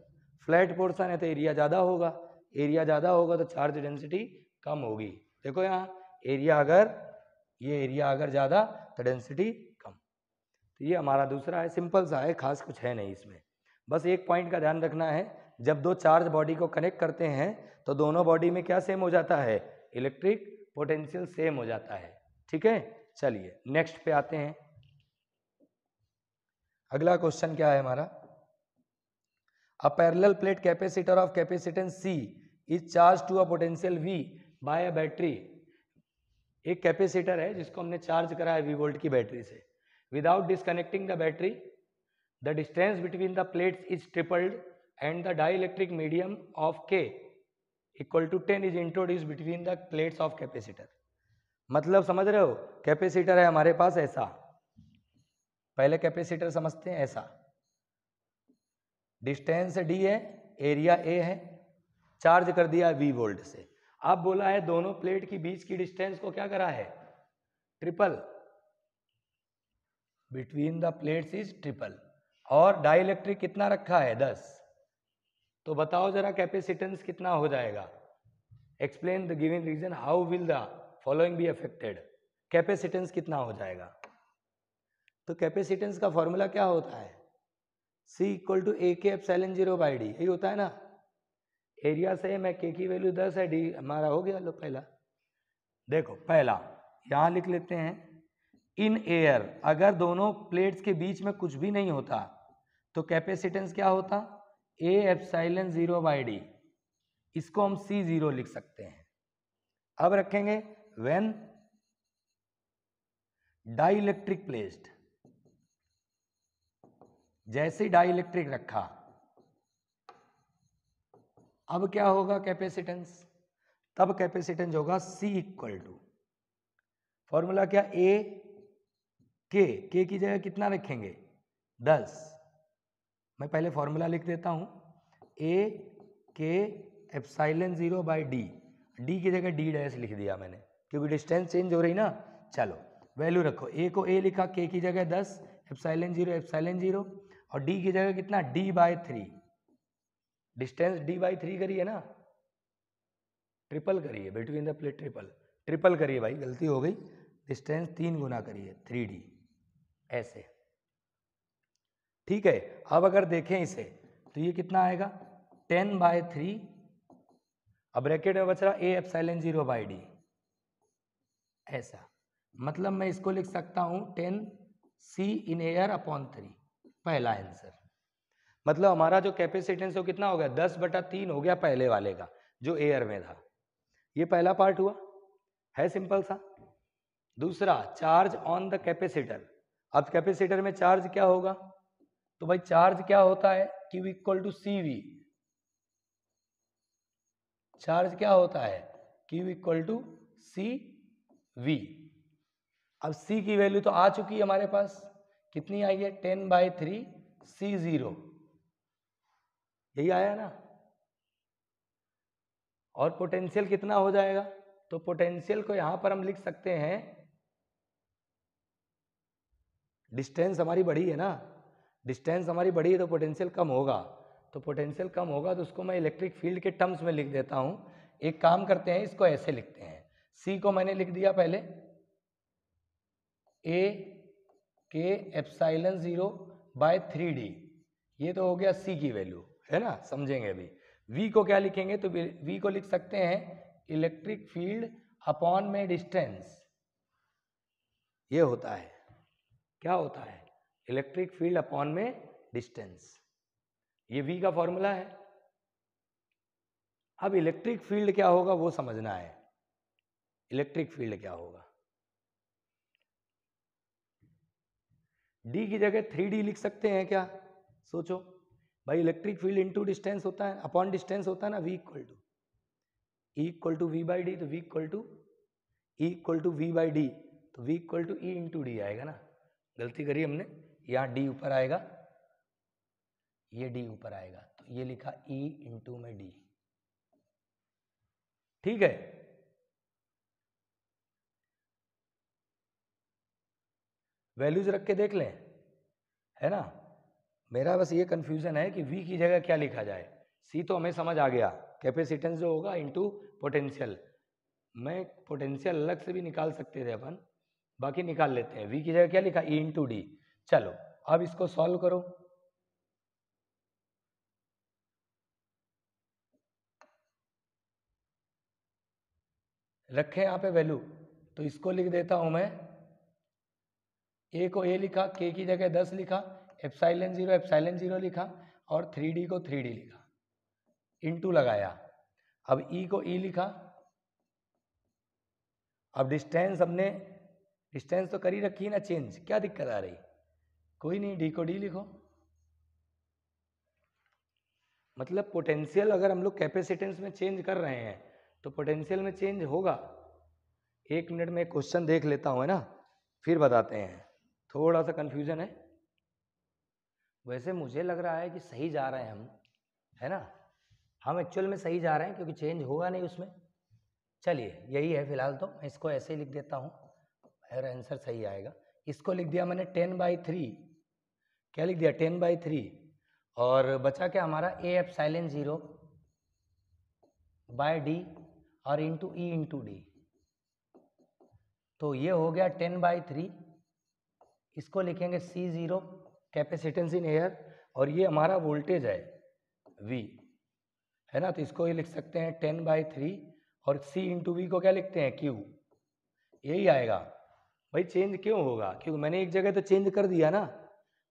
flat portion है तो एरिया ज्यादा होगा, एरिया ज्यादा होगा तो चार्ज डेंसिटी कम होगी। देखो यहाँ एरिया अगर, ये एरिया अगर ज्यादा तो डेंसिटी कम। तो ये हमारा दूसरा है, सिंपल सा है, खास कुछ है नहीं इसमें। बस एक पॉइंट का ध्यान रखना है, जब दो चार्ज बॉडी को कनेक्ट करते हैं तो दोनों बॉडी में क्या सेम हो जाता है, इलेक्ट्रिक पोटेंशियल सेम हो जाता है, ठीक है। चलिए नेक्स्ट पे आते हैं। अगला क्वेश्चन क्या है हमारा, a parallel plate capacitor of capacitance C is charge to a potential V by a battery. एक कैपेसिटर है जिसको हमने चार्ज करा है V वोल्ट की बैटरी से, without disconnecting the battery the distance between the plates is tripled and the dielectric medium of K equal to 10 is introduce between the plates of capacitor. मतलब समझ रहे हो, कैपेसिटर है हमारे पास ऐसा, पहले कैपेसिटर समझते हैं ऐसा, डिस्टेंस D है, एरिया A है, चार्ज कर दिया V वोल्ट से। अब बोला है दोनों प्लेट की बीच की डिस्टेंस को क्या करा है, triple, between the plates is triple, और डाइलेक्ट्रिक कितना रखा है 10। तो बताओ जरा कैपेसिटेंस कितना हो जाएगा, explain the given reason how will the following be affected. Capacitance कितना हो जाएगा, तो कैपेसिटेंस का फॉर्मूला क्या होता है, C equal to AK epsilon 0 by D, यही होता है ना। एरिया से मैं के की वैल्यू 10 है, डी हमारा हो गया। लो पहला देखो, पहला यहां लिख लेते हैं, इन एयर अगर दोनों प्लेट्स के बीच में कुछ भी नहीं होता तो कैपेसिटेंस क्या होता, ए एप्सिलॉन 0 बाई डी। इसको हम C0 लिख सकते हैं। अब रखेंगे व्हेन डाइलेक्ट्रिक प्लेस्ड, जैसे डाइलेक्ट्रिक रखा, अब क्या होगा कैपेसिटेंस, तब कैपेसिटेंस होगा C इक्वल टू, फॉर्मूला क्या, ए के की जगह कितना रखेंगे 10। मैं पहले फॉर्मूला लिख देता हूं, ए के एप्सिलॉन 0 बाई डी, डी की जगह डी डैश लिख दिया मैंने क्योंकि डिस्टेंस चेंज हो रही ना। चलो वैल्यू रखो, ए को ए लिखा, के की जगह 10, एप्सिलॉन 0 और डी की जगह कितना D by 3, distance D by 3 करिए ना, ट्रिपल करिए बिटवीन द प्लेट, ट्रिपल करिए भाई, गलती हो गई, डिस्टेंस 3 गुना करिए 3D ऐसे, ठीक है। अब अगर देखें इसे तो ये कितना आएगा 10/3, अब ब्रैकेट में बच रहा ए एप्सिलॉन 0 बाई डी, ऐसा मतलब मैं इसको लिख सकता हूं 10C इन एयर अपॉन 3, पहला आंसर। मतलब हमारा जो कैपेसिटेंस है कितना हो गया 10/3 हो गया पहले वाले का जो एयर में था। ये पहला पार्ट हुआ, है सिंपल सा। दूसरा, चार्ज ऑन द कैपेसिटर। अब कैपेसिटर में चार्ज क्या होगा, तो भाई चार्ज क्या होता है, Q equal to CV। Charge क्या होता है, Q इक्वल टू CV। अब C की वैल्यू तो आ चुकी है हमारे पास, कितनी आई है 10/3 C0, यही आया ना। और पोटेंशियल कितना हो जाएगा, तो पोटेंशियल को यहां पर हम लिख सकते हैं, डिस्टेंस हमारी बड़ी है ना, डिस्टेंस हमारी बड़ी है तो पोटेंशियल कम होगा, तो पोटेंशियल कम होगा तो उसको मैं इलेक्ट्रिक फील्ड के टर्म्स में लिख देता हूं। एक काम करते हैं, इसको ऐसे लिखते हैं, C को मैंने लिख दिया पहले ए के एप्सिलॉन 0 बाय 3D, ये तो हो गया C की वैल्यू, है ना, समझेंगे अभी। V को क्या लिखेंगे, तो V को लिख सकते हैं इलेक्ट्रिक फील्ड अपॉन में डिस्टेंस, ये होता है, क्या होता है इलेक्ट्रिक फील्ड अपॉन में डिस्टेंस, ये V का फॉर्मूला है। अब इलेक्ट्रिक फील्ड क्या होगा वो समझना है, इलेक्ट्रिक फील्ड क्या होगा, D की जगह 3D लिख सकते हैं क्या, सोचो भाई, इलेक्ट्रिक फील्ड इंटू डिस्टेंस होता है, अपॉन डिस्टेंस होता है ना, V equal to V by D, तो V equal to E equal to V by D, तो V equal to E into D आएगा ना। गलती करी हमने, यहाँ D ऊपर आएगा, ये D ऊपर आएगा, तो ये लिखा E इंटू में D, ठीक है। वैल्यूज रख के देख लें, है ना। मेरा बस ये कंफ्यूजन है कि V की जगह क्या लिखा जाए। C तो हमें समझ आ गया, कैपेसिटेंस जो होगा इनटू पोटेंशियल, मैं पोटेंशियल अलग से भी निकाल सकते थे अपन, बाकी निकाल लेते हैं। V की जगह क्या लिखा, E इंटू डी। चलो अब इसको सॉल्व करो, रखें यहाँ पे वैल्यू, तो इसको लिख देता हूं मैं, A को A लिखा, K की जगह 10 लिखा, एप्सिलॉन 0 लिखा, और 3D को 3D लिखा, इंटू लगाया। अब E को E लिखा, अब डिस्टेंस हमने, डिस्टेंस तो करी रखी ना चेंज, क्या दिक्कत आ रही, कोई नहीं, D को D लिखो। मतलब पोटेंशियल अगर हम लोग कैपेसिटेंस में चेंज कर रहे हैं तो पोटेंशियल में चेंज होगा। एक मिनट में क्वेश्चन देख लेता हूँ, है ना, फिर बताते हैं, थोड़ा सा कंफ्यूजन है। वैसे मुझे लग रहा है कि सही जा रहे हैं हम, है ना, हम एक्चुअल में सही जा रहे हैं क्योंकि चेंज होगा नहीं उसमें। चलिए यही है फिलहाल, तो मैं इसको ऐसे ही लिख देता हूँ, मेरा आंसर सही आएगा। इसको लिख दिया मैंने 10/3, क्या लिख दिया 10/3, और बचा क्या हमारा ए एप्सिलॉन 0 बाय डी और इंटू ई इंटू डी, तो ये हो गया 10/3, इसको लिखेंगे C0 कैपेसिटेंस इन एयर, और ये हमारा वोल्टेज है V, है ना, तो इसको ये लिख सकते हैं 10/3 और C इंटू वी को क्या लिखते हैं Q, यही आएगा। भाई चेंज क्यों होगा, क्योंकि मैंने एक जगह तो चेंज कर दिया ना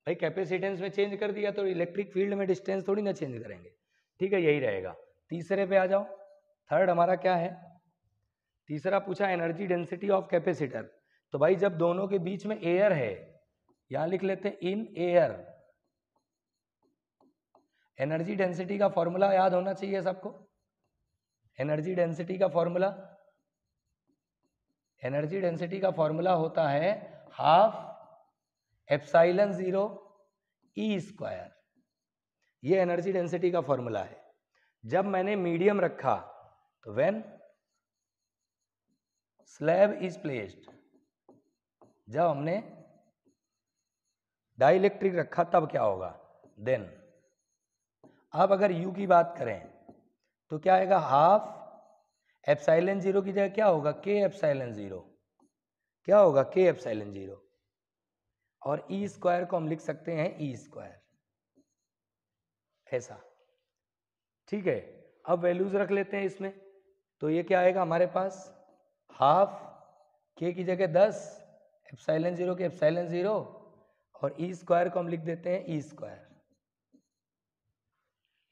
भाई, कैपेसिटेंस में चेंज कर दिया तो इलेक्ट्रिक फील्ड में डिस्टेंस थोड़ी ना चेंज करेंगे, ठीक है, यही रहेगा। तीसरे पे आ जाओ, थर्ड हमारा क्या है, तीसरा पूछा एनर्जी डेंसिटी ऑफ कैपेसिटर। तो भाई जब दोनों के बीच में एयर है, यहां लिख लेते हैं इन एयर। एनर्जी डेंसिटी का फॉर्मूला याद होना चाहिए सबको। एनर्जी डेंसिटी का फॉर्मूला, एनर्जी डेंसिटी का फॉर्मूला होता है हाफ एप्सिलॉन 0 ई स्क्वायर, ये एनर्जी डेंसिटी का फॉर्मूला है। जब मैंने मीडियम रखा तो व्हेन स्लैब इज प्लेस्ड, जब हमने डाइलेक्ट्रिक रखा तब क्या होगा, देन। अब अगर U की बात करें तो क्या आएगा, हाफ एप्सिलॉन 0 की जगह क्या होगा, K एप्सिलॉन 0, क्या होगा K एप्सिलॉन 0, और ई स्क्वायर को हम लिख सकते हैं ई स्क्वायर, ऐसा, ठीक है। अब वैल्यूज रख लेते हैं इसमें, तो ये क्या आएगा हमारे पास, हाफ K की जगह 10, एप्सिलॉन 0 के एप्सिलॉन 0, और ई स्क्वायर को हम लिख देते हैं ई स्क्वायर।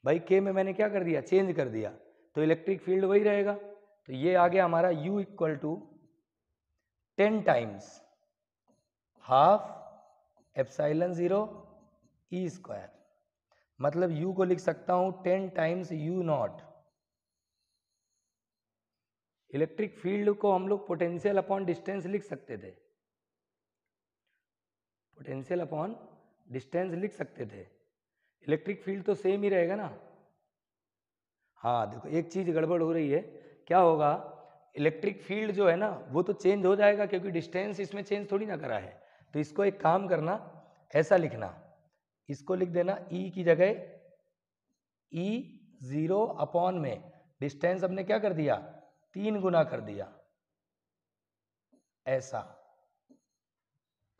भाई K में मैंने क्या कर दिया, चेंज कर दिया, तो इलेक्ट्रिक फील्ड वही रहेगा। तो ये आ गया हमारा U equal to 10 times half epsilon 0 E square, मतलब U को लिख सकता हूं 10 टाइम्स U0। इलेक्ट्रिक फील्ड को हम लोग पोटेंशियल अपॉन डिस्टेंस लिख सकते थे, पोटेंशियल अपॉन डिस्टेंस लिख सकते थे, इलेक्ट्रिक फील्ड तो सेम ही रहेगा ना। हाँ देखो एक चीज गड़बड़ हो रही है, क्या होगा, इलेक्ट्रिक फील्ड जो है ना वो तो चेंज हो जाएगा क्योंकि डिस्टेंस इसमें चेंज थोड़ी ना करा है। तो इसको एक काम करना, ऐसा लिखना, इसको लिख देना E की जगह E0 अपॉन में डिस्टेंस हमने क्या कर दिया, 3 गुना कर दिया, ऐसा,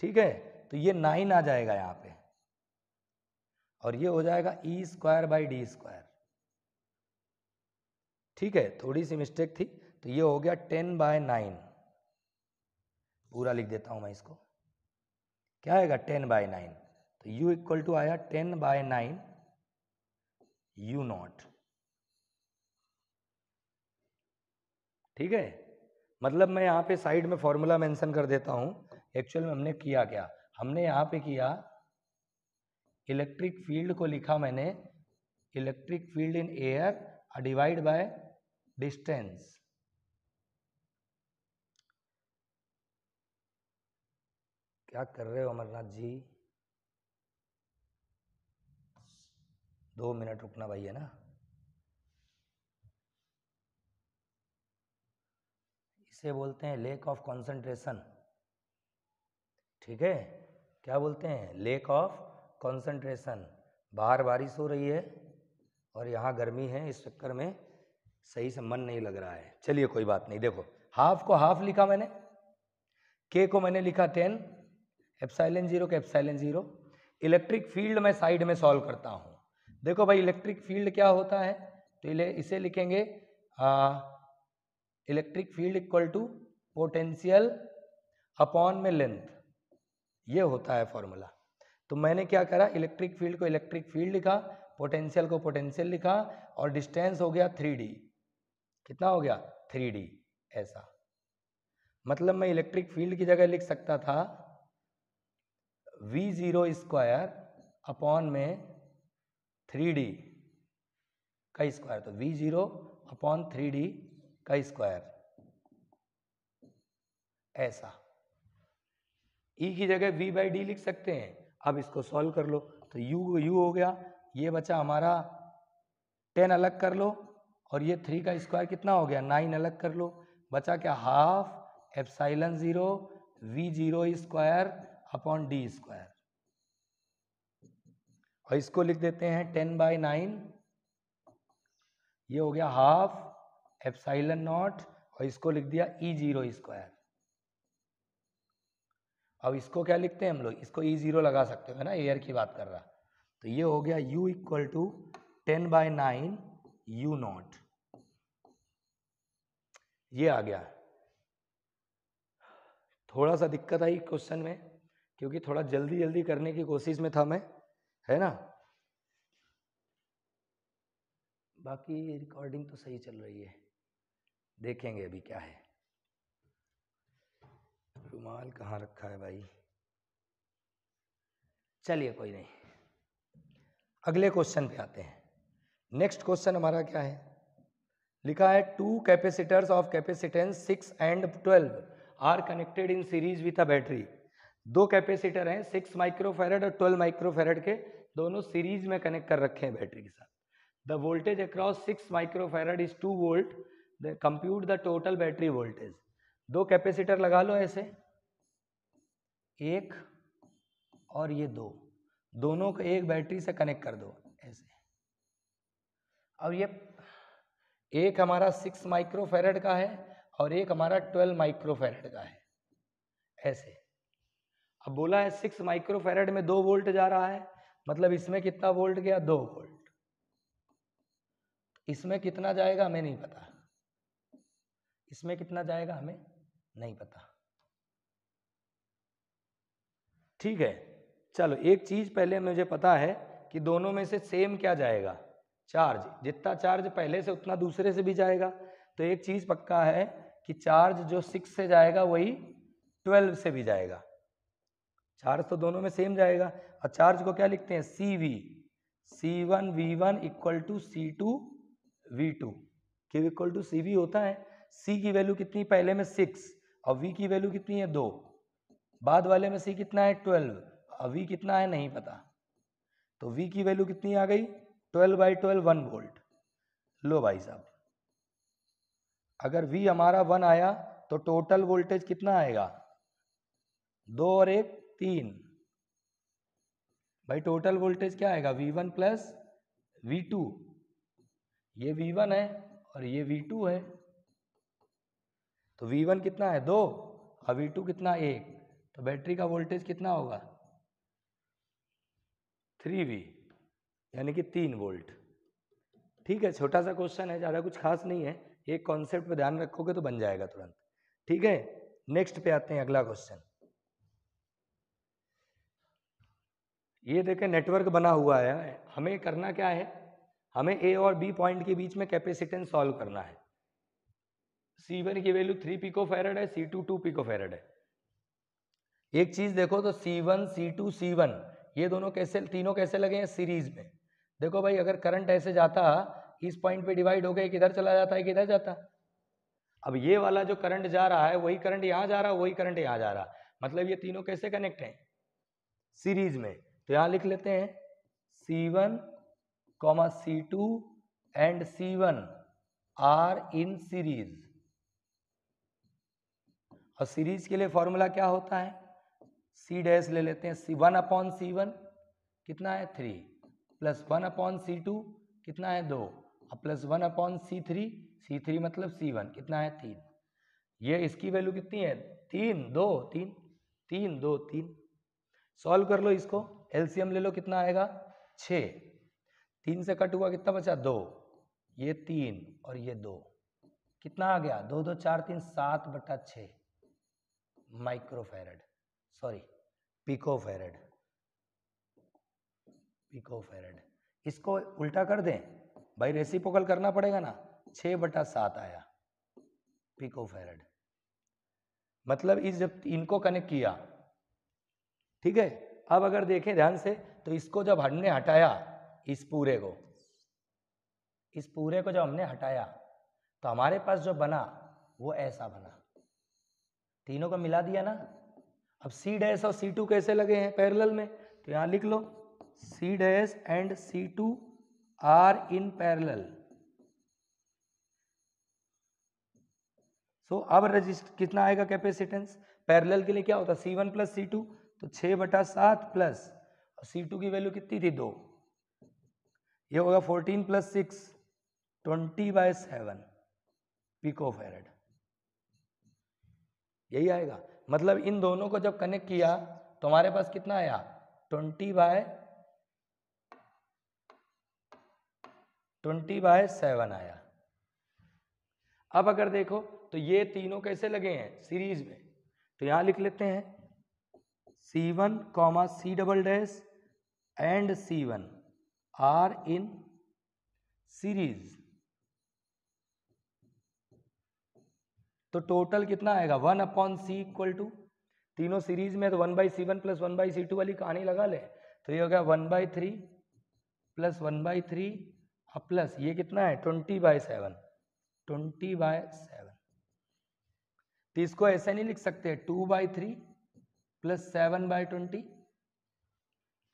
ठीक है। तो ये 9 आ जाएगा यहाँ पे, और ये हो जाएगा E square by D square, ठीक है, थोड़ी सी मिस्टेक थी। तो ये हो गया 10/9, पूरा लिख देता हूं मैं इसको, क्या आएगा 10/9, तो U इक्वल टू आया 10/9 U0, ठीक है। मतलब मैं यहाँ पे साइड में फॉर्मूला मेंशन कर देता हूं, एक्चुअल में हमने किया क्या, हमने यहाँ पे किया इलेक्ट्रिक फील्ड को लिखा मैंने electric field in air divide by distance, क्या कर रहे हो अमरनाथ जी, 2 मिनट रुकना भाई, है ना। इसे बोलते हैं लेक ऑफ कंसंट्रेशन, ठीक है, क्या बोलते हैं, लेक ऑफ कंसंट्रेशन। बाहर बारिश हो रही है और यहाँ गर्मी है, इस चक्कर में सही से मन नहीं लग रहा है। चलिए कोई बात नहीं, देखो हाफ को हाफ लिखा मैंने, K को मैंने लिखा 10, एप्सिलॉन 0 के एप्सिलॉन 0। इलेक्ट्रिक फील्ड मैं साइड में सॉल्व करता हूँ। देखो भाई इलेक्ट्रिक फील्ड क्या होता है, तो इसे लिखेंगे electric field equal to potential upon में लेंथ, ये होता है फॉर्मूला। तो मैंने क्या करा, इलेक्ट्रिक फील्ड को इलेक्ट्रिक फील्ड लिखा, पोटेंशियल को पोटेंशियल लिखा, और डिस्टेंस हो गया 3D, कितना हो गया 3D, ऐसा। मतलब मैं इलेक्ट्रिक फील्ड की जगह लिख सकता था V0 स्क्वायर अपॉन में 3D का स्क्वायर, तो V0 अपॉन 3D का स्क्वायर, ऐसा। E की जगह V/D लिख सकते हैं। अब इसको सॉल्व कर लो, तो U हो गया, ये बचा हमारा 10 अलग कर लो, और ये 3 का स्क्वायर कितना हो गया 9 अलग कर लो, बचा क्या, half epsilon 0 V0 square upon D square, और इसको लिख देते हैं 10/9, ये हो गया हाफ एप्सिलॉन नॉट, और इसको लिख दिया E0 स्क्वायर। अब इसको क्या लिखते हैं हम लोग, इसको E0 लगा सकते हो, है ना, एयर की बात कर रहा। तो ये हो गया U equal to 10/9 U naught, ये आ गया। थोड़ा सा दिक्कत आई क्वेश्चन में क्योंकि थोड़ा जल्दी जल्दी करने की कोशिश में था मैं, है ना। बाकी रिकॉर्डिंग तो सही चल रही है, देखेंगे अभी क्या है। रुमाल कहाँ रखा है भाई, चलिए कोई नहीं, अगले क्वेश्चन पे आते हैं। नेक्स्ट क्वेश्चन हमारा क्या है, लिखा है 2 capacitors of capacitance 6 and 12 are connected in series with a battery. 2 capacitor हैं 6 माइक्रोफैरड और 12 माइक्रोफैरड के, दोनों सीरीज में कनेक्ट कर रखे हैं बैटरी के साथ। The voltage across 6 microfarad is 2 volt, compute the total battery voltage. 2 capacitor लगा लो ऐसे, एक और ये दो, दोनों को एक बैटरी से कनेक्ट कर दो ऐसे। अब ये एक हमारा 6 माइक्रोफैरड का है और एक हमारा 12 माइक्रोफैरड का है ऐसे। अब बोला है 6 माइक्रोफैरड में 2 वोल्ट जा रहा है, मतलब इसमें कितना वोल्ट गया, 2 वोल्ट। इसमें कितना जाएगा हमें नहीं पता, इसमें कितना जाएगा हमें नहीं पता। ठीक है, चलो एक चीज पहले मुझे पता है कि दोनों में से सेम क्या जाएगा, चार्ज। जितना चार्ज पहले से उतना दूसरे से भी जाएगा। तो एक चीज पक्का है कि चार्ज जो 6 से जाएगा वही 12 से भी जाएगा। चार्ज तो दोनों में सेम जाएगा। और चार्ज को क्या लिखते हैं, CV, C1 V1 equal to C2 V2। Q equal to CV होता है। C की वैल्यू कितनी, पहले में 6 और V की वैल्यू कितनी है 2, बाद वाले में C कितना है 12 और V कितना है नहीं पता। तो V की वैल्यू कितनी आ गई, 12/12 1 वोल्ट। लो भाई साहब, अगर V हमारा 1 आया तो टोटल वोल्टेज कितना आएगा, 2 और 1 3। भाई टोटल वोल्टेज क्या आएगा, V1 प्लस V2। ये V1 है और ये V2 है। तो V1 कितना है 2 और V2 कितना 1, तो बैटरी का वोल्टेज कितना होगा 3V, यानी कि 3 वोल्ट। ठीक है, छोटा सा क्वेश्चन है, ज़्यादा कुछ खास नहीं है, एक कॉन्सेप्ट पे ध्यान रखोगे तो बन जाएगा तुरंत। ठीक है, नेक्स्ट पे आते हैं, अगला क्वेश्चन। ये देखें नेटवर्क बना हुआ है, हमें करना क्या है, हमें A और B पॉइंट के बीच में कैपेसिटेंस सॉल्व करना है। C1 की वैल्यू 3 पिकोफैरड है, C2 2 पिकोफैरड है। एक चीज देखो तो C1 C2 C1 ये दोनों कैसे, तीनों कैसे लगे हैं सीरीज में। देखो भाई अगर करंट ऐसे जाता, इस पॉइंट पे डिवाइड हो गया, किधर चला जाता है किधर जाता। अब ये वाला जो करंट जा रहा है वही करंट यहाँ जा रहा है, वही करंट यहाँ जा रहा, मतलब ये तीनों कैसे कनेक्ट हैं, सीरीज में। तो यहाँ लिख लेते हैं C1, C2 and C1 are in series. और सीरीज के लिए फॉर्मूला क्या होता है, C डैश ले लेते हैं, C1/C1 कितना है 3, प्लस 1/C2 कितना है 2, और प्लस 1/C3, C3 मतलब C1 कितना है 3। ये इसकी वैल्यू कितनी है 3 2 3 3 2 3। सॉल्व कर लो इसको, एलसीएम ले लो, कितना आएगा 6, 3 से कट हुआ कितना बचा 2, ये 3 और ये 2, कितना आ गया 2 2 4 3 7/6 माइक्रोफैरड, सॉरी पिकोफैरड, पिकोफैरड। इसको उल्टा कर दें भाई, रेसिप्रोकल करना पड़ेगा ना, 6/7 आया पिकोफैरड। मतलब इस जब इनको कनेक्ट किया, ठीक है। अब अगर देखें ध्यान से तो इसको जब हमने हटाया, इस पूरे को जब हमने हटाया तो हमारे पास जो बना वो ऐसा बना, तीनों को मिला दिया ना। अब C डैश और C2 कैसे लगे हैं पैरेलल में, तो यहां लिख लो C dash and C2 are in parallel. So अब रजिस्टर कितना आएगा कैपेसिटेंस, पैरेलल के लिए क्या होता है C1 प्लस C2, तो 6/7 प्लस C2 की वैल्यू कितनी थी 2, ये होगा 14 प्लस 6 20/7 पिकोफैरड, यही आएगा। मतलब इन दोनों को जब कनेक्ट किया तो हमारे पास कितना आया 20/7 20/7 आया। अब अगर देखो तो ये तीनों कैसे लगे हैं सीरीज में, तो यहां लिख लेते हैं C1, C double dash and C1 are in series. तो टोटल कितना आएगा 1/C इक्वल टू, तीनों सीरीज में तो 1/C1 प्लस 1/C2 वाली कहानी लगा ले, तो ये हो गया 1/3 प्लस 1/3 प्लस ये कितना है 20/7, 20/7। तो इसको ऐसे नहीं लिख सकते 2/3 प्लस 7/20।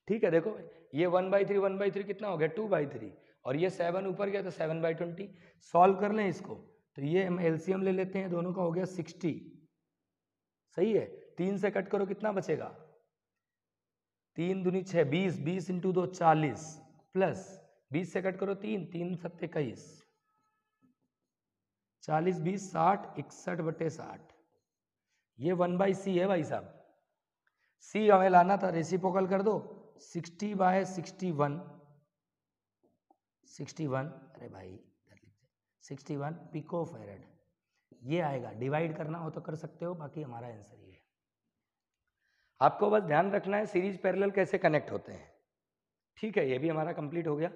ठीक है, देखो ये 1/3 कितना हो गया 2/3, और ये 7 ऊपर गया तो 7/20। सॉल्व कर लें इसको, तो ये हम एलसीएम ले लेते हैं, दोनों का हो गया 60। सही है, 3 से कट करो कितना बचेगा, 3 दूनी 6, 20, 20 इंटू 2 40, प्लस 20 से कट करो 3, 3 सत्ते 21, 40 20 60, 61/60। ये 1/C है भाई साहब, C हमें लाना था, रेसिप्रोकल कर दो 60/61, 61, अरे भाई 61 पिको फैरेड, ये आएगा। डिवाइड करना हो तो कर सकते हो, बाकी हमारा आंसर ये है। आपको बस ध्यान रखना है सीरीज पैरेलल कैसे कनेक्ट होते हैं। ठीक है, ये भी हमारा कंप्लीट हो गया।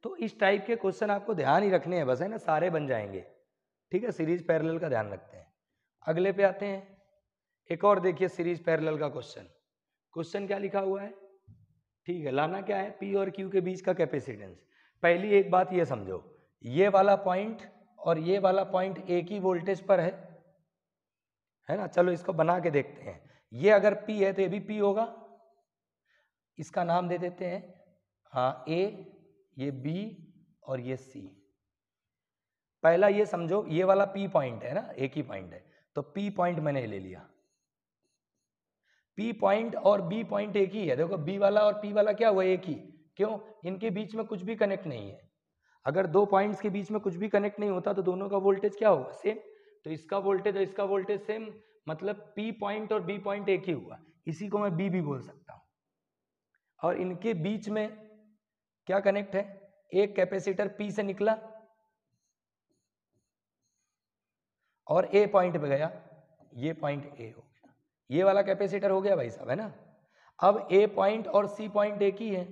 तो इस टाइप के क्वेश्चन आपको ध्यान ही रखने हैं बस, है ना, सारे बन जाएंगे। ठीक है, सीरीज पैरेलल का ध्यान रखते हैं। अगले पे आते हैं, एक और देखिए सीरीज पैरेलल का क्वेश्चन। क्वेश्चन क्या लिखा हुआ है, ठीक है, लाना क्या है, P और Q के बीच का कैपेसिटेंस। पहली एक बात ये समझो, ये वाला पॉइंट और ये वाला पॉइंट एक ही वोल्टेज पर है ना। चलो इसको बना के देखते हैं। ये अगर P है तो ये भी P होगा, इसका नाम दे देते हैं हाँ A, ये B और ये C। पहला ये समझो, ये वाला P पॉइंट है ना, एक ही पॉइंट है, तो P पॉइंट मैंने ले लिया। P पॉइंट और B पॉइंट एक ही है, देखो B वाला और P वाला क्या हुआ एक ही, क्यों, इनके बीच में कुछ भी कनेक्ट नहीं है। अगर दो पॉइंट्स के बीच में कुछ भी कनेक्ट नहीं होता तो दोनों का वोल्टेज क्या होगा, सेम। तो इसका वोल्टेज और इसका वोल्टेज सेम, मतलब P पॉइंट और B पॉइंट एक ही हुआ, इसी को मैं B भी बोल सकता हूं। और इनके बीच में क्या कनेक्ट है, एक कैपेसिटर P से निकला और A पॉइंट पे गया, ये पॉइंट A हो गया, ये वाला कैपेसिटर हो गया भाई साहब, है ना। अब A पॉइंट और C पॉइंट एक ही है,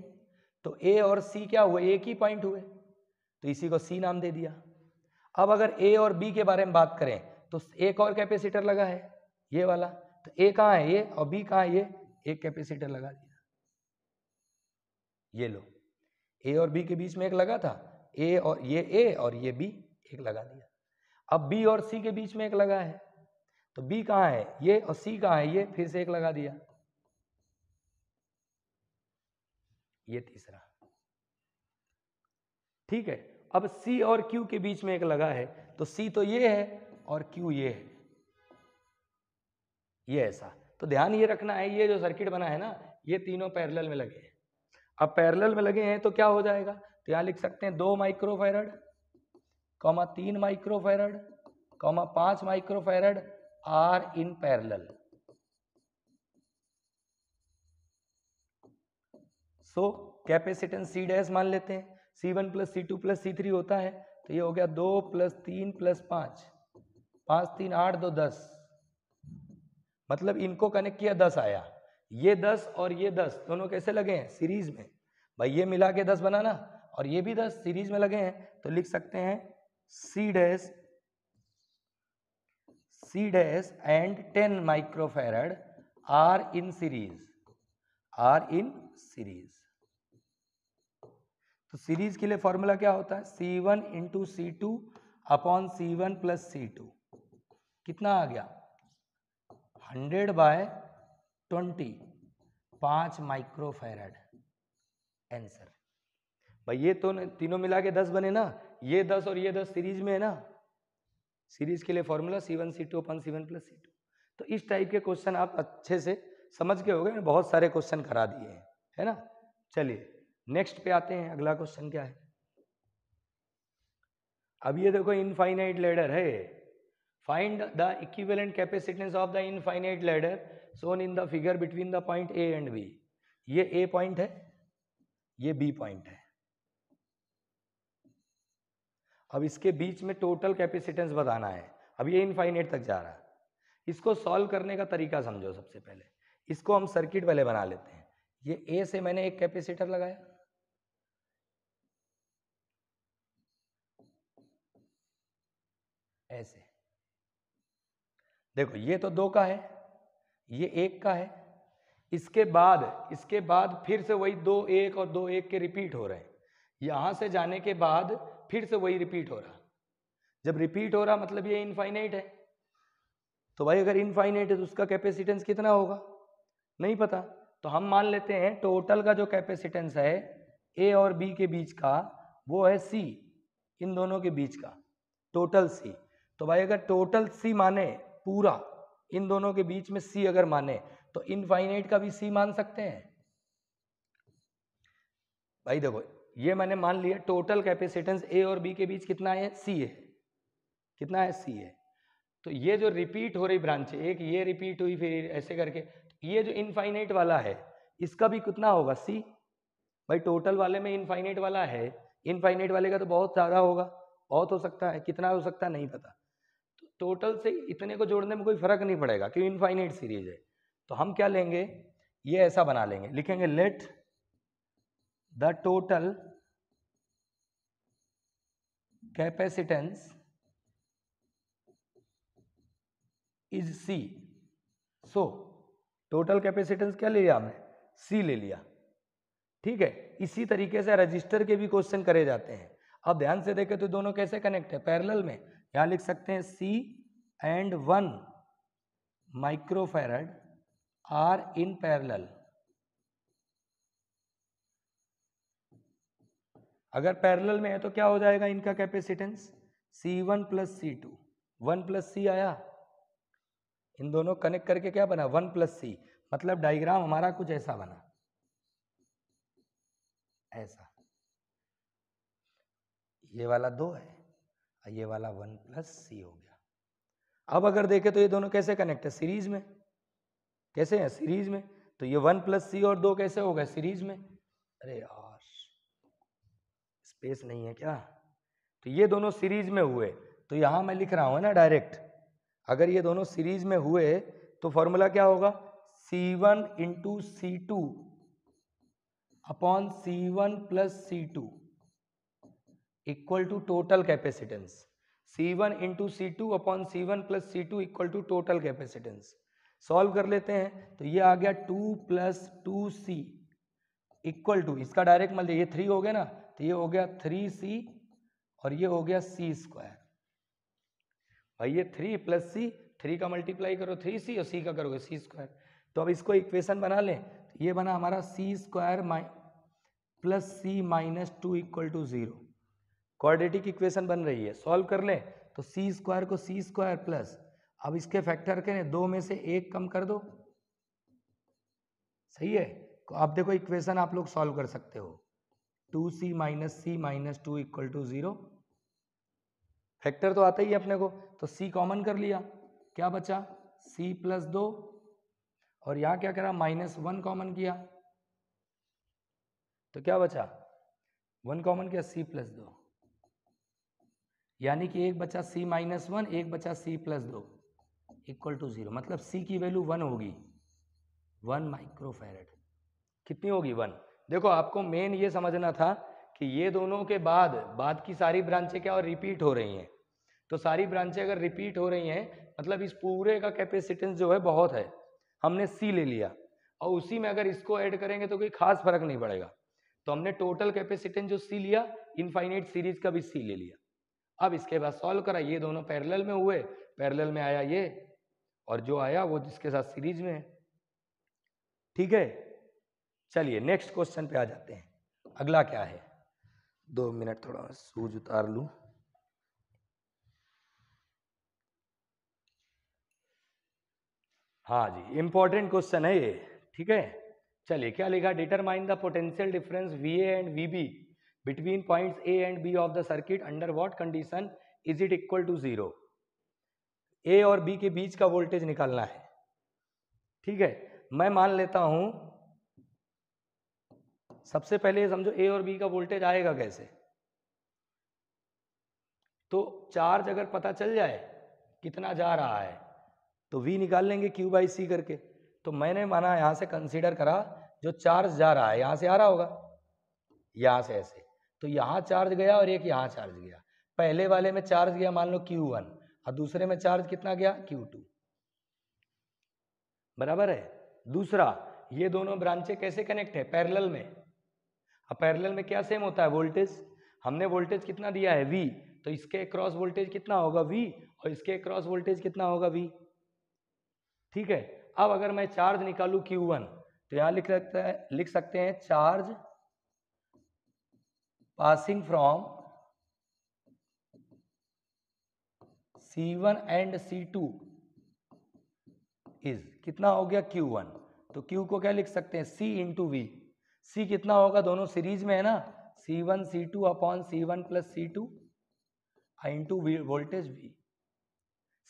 तो A और C क्या हुए, एक ही पॉइंट हुए, तो इसी को C नाम दे दिया। अब अगर A और B के बारे में बात करें तो एक और कैपेसिटर लगा है, ये वाला, तो A कहाँ है ये और B कहाँ है ये, एक कैपेसिटर लगा दिया। ये लो, A और B के बीच में एक लगा था, A और ये B एक लगा दिया। अब B और C के बीच में एक लगा है, तो B कहाँ है ये और C कहाँ है ये, फिर से एक लगा दिया, ये तीसरा। ठीक है, अब C और Q के बीच में एक लगा है, तो C तो ये है और Q ये है, ये ऐसा। तो ध्यान ये रखना है, ये जो सर्किट बना है ना, ये तीनों पैरेलल में लगे हैं। अब पैरेलल में लगे हैं तो क्या हो जाएगा, तो यहां लिख सकते हैं 2 microfarad, 3 microfarad, 5 microfarad are in parallel. So capacitance C dash मान लेते हैं, C1 plus C2 plus C3 होता है, तो ये हो गया 2 + 3 + 5, 5 3 8 2 10, मतलब इनको कनेक्ट किया 10 आया। ये 10 और ये 10 दोनों कैसे लगे हैं, सीरीज में। भाई ये मिला के 10 बनाना और ये भी 10 सीरीज में लगे हैं, तो लिख सकते हैं C dash and 10 microfarad are in series, तो सीरीज के लिए फॉर्मूला क्या होता है, C1 × C2 upon C1 + C2, कितना आ गया 100/20, 5 माइक्रोफैरड आंसर। भाई ये तो तीनों मिला के 10 बने ना, ये 10 और ये 10 सीरीज में है ना। सीरीज के लिए formula C1 C2 upon C1 + C2। तो इस टाइप के क्वेश्चन आप अच्छे से समझ के हो गए, बहुत सारे क्वेश्चन करा दिए हैं, है ना। चलिए नेक्स्ट पे आते हैं, अगला क्वेश्चन क्या है। अब ये देखो इनफाइनाइट लैडर है, find the equivalent capacitance of the infinite ladder shown in the figure between the point A and B। ये A पॉइंट है, ये B पॉइंट है, अब इसके बीच में टोटल कैपेसिटेंस बताना है। अब ये इनफाइनाइट तक जा रहा है। इसको सॉल्व करने का तरीका समझो। सबसे पहले इसको हम सर्किट पहले बना लेते हैं। ये ए से मैंने एक कैपेसिटर लगाया, ऐसे देखो ये तो 2 का है, ये 1 का है। इसके बाद फिर से वही 2 1 और 2 1 के रिपीट हो रहे हैं। यहां से जाने के बाद फिर से वही रिपीट हो रहा। जब रिपीट हो रहा मतलब ये इनफाइनाइट है। तो भाई अगर इनफाइनाइट है तो उसका कैपेसिटेंस कितना होगा नहीं पता। तो हम मान लेते हैं टोटल का जो कैपेसिटेंस है ए और बी के बीच का वो है सी, इन दोनों के बीच का टोटल सी। तो भाई अगर टोटल सी माने पूरा, इन दोनों के बीच में सी अगर माने तो इनफाइनाइट का भी सी मान सकते हैं। भाई देखो ये मैंने मान लिया टोटल कैपेसिटेंस ए और बी के बीच कितना है, सी है। कितना है, सी है। तो ये जो रिपीट हो रही ब्रांच है, एक ये रिपीट हुई फिर ऐसे करके, ये जो इनफाइनाइट वाला है इसका भी कितना होगा, सी। भाई टोटल वाले में इनफाइनाइट वाला है, इनफाइनाइट वाले का तो बहुत ज़्यादा होगा, बहुत हो सकता है, कितना हो सकता है नहीं पता। तो टोटल से इतने को जोड़ने में कोई फर्क नहीं पड़ेगा क्योंकि इनफाइनाइट सीरीज है। तो हम क्या लेंगे, ये ऐसा बना लेंगे, लिखेंगे let the total capacitance is C. So total capacitance क्या ले लिया हमने, सी ले लिया। ठीक है, इसी तरीके से रजिस्टर के भी क्वेश्चन करे जाते हैं। अब ध्यान से देखें तो दोनों कैसे कनेक्ट है, पैरेलल में। यहां लिख सकते हैं C and 1 microfarad are in parallel. अगर पैरेलल में है तो क्या हो जाएगा इनका capacitance, C1 plus C2, 1 plus सी आया। इन दोनों कनेक्ट करके क्या बना, 1 प्लस सी। मतलब डायग्राम हमारा कुछ ऐसा बना, ऐसा। ये वाला 2 है और ये वाला 1 प्लस सी हो गया। अब अगर देखें तो ये दोनों कैसे कनेक्ट है, सीरीज में। कैसे है, सीरीज में। तो ये 1 प्लस सी और 2 कैसे हो गए, सीरीज में। अरे यार स्पेस नहीं है क्या, तो ये दोनों सीरीज में हुए। तो यहां मैं लिख रहा हूं ना डायरेक्ट, अगर ये दोनों सीरीज में हुए तो फॉर्मूला क्या होगा, C1 into C2 upon C1 plus C2 equal to total capacitance. C1 into C2 upon C1 plus C2 equal to total capacitance. Solve कर लेते हैं तो ये आ गया 2 प्लस 2C इक्वल टू, इसका डायरेक्ट मान लीजिए ये 3 हो गया ना, तो ये हो गया 3C और ये हो गया C स्क्वायर। भाई ये 3 प्लस सी, 3 का मल्टीप्लाई करो 3C और C का करोगे C स्क्वायर। तो अब इसको इक्वेशन बना लें, तो ये बना हमारा C square plus C minus 2 equal to 0। Quadratic equation बन रही है, सॉल्व कर लें तो C स्क्वायर को C स्क्वायर प्लस, अब इसके फैक्टर करें 2 में से 1 कम कर दो, सही है। तो आप देखो इक्वेशन आप लोग सॉल्व कर सकते हो, 2C minus C minus 2 equal to 0। Factor तो आता ही है अपने को, तो C कॉमन कर लिया, क्या बचा C प्लस 2 और यहाँ क्या करा -1 कॉमन किया, तो क्या बचा 1 कॉमन किया C प्लस 2, यानी कि एक बचा C माइनस 1, एक बचा C प्लस 2 इक्वल टू 0। मतलब C की वैल्यू 1 होगी, 1 माइक्रोफैरड। कितनी होगी 1। देखो आपको मेन ये समझना था कि ये दोनों के बाद की सारी ब्रांचें क्या और रिपीट हो रही हैं। तो सारी ब्रांचें अगर रिपीट हो रही हैं मतलब इस पूरे का कैपेसिटेंस जो है बहुत है, हमने C ले लिया और उसी में अगर इसको ऐड करेंगे तो कोई खास फर्क नहीं पड़ेगा। तो हमने टोटल कैपेसिटेंस जो C लिया, इनफाइनाइट सीरीज का भी C ले लिया। अब इसके बाद सॉल्व करा, ये दोनों पैरेलल में हुए, पैरेलल में आया ये और जो आया वो जिसके साथ सीरीज में है। ठीक है, चलिए नेक्स्ट क्वेश्चन पे आ जाते हैं। अगला क्या है, 2 मिनट थोड़ा शूज उतार लूं। हाँ जी, इंपॉर्टेंट क्वेश्चन है ये। ठीक है, चलिए क्या लिखा, determine the potential difference VA and VB between points A and B of the circuit under what condition is it equal to 0। A और B के बीच का वोल्टेज निकालना है। ठीक है, मैं मान लेता हूं सबसे पहले समझो A और B का वोल्टेज आएगा कैसे। तो चार्ज अगर पता चल जाए कितना जा रहा है तो V निकाल लेंगे Q बाई C करके। तो मैंने माना यहाँ से कंसीडर करा जो चार्ज जा रहा है यहाँ से आ रहा होगा, यहाँ से ऐसे, तो यहाँ चार्ज गया और एक यहाँ चार्ज गया। पहले वाले में चार्ज गया मान लो Q1 और दूसरे में चार्ज कितना गया Q2, बराबर है। दूसरा, ये दोनों ब्रांचें कैसे कनेक्ट है? पैरेलल में। अब पैरेलल में क्या सेम होता है? वोल्टेज। हमने वोल्टेज कितना दिया है? V, तो इसके अक्रॉस वोल्टेज कितना होगा? V, और इसके अक्रॉस वोल्टेज कितना होगा? V। ठीक है। अब अगर मैं चार्ज निकालू Q1 तो यहां लिख सकते हैं charge passing from C1 and C2 is कितना हो गया? Q1। तो Q को क्या लिख सकते हैं? C into V। C कितना होगा? दोनों सीरीज में है ना, C1 C2 upon C1 plus C2 into voltage V।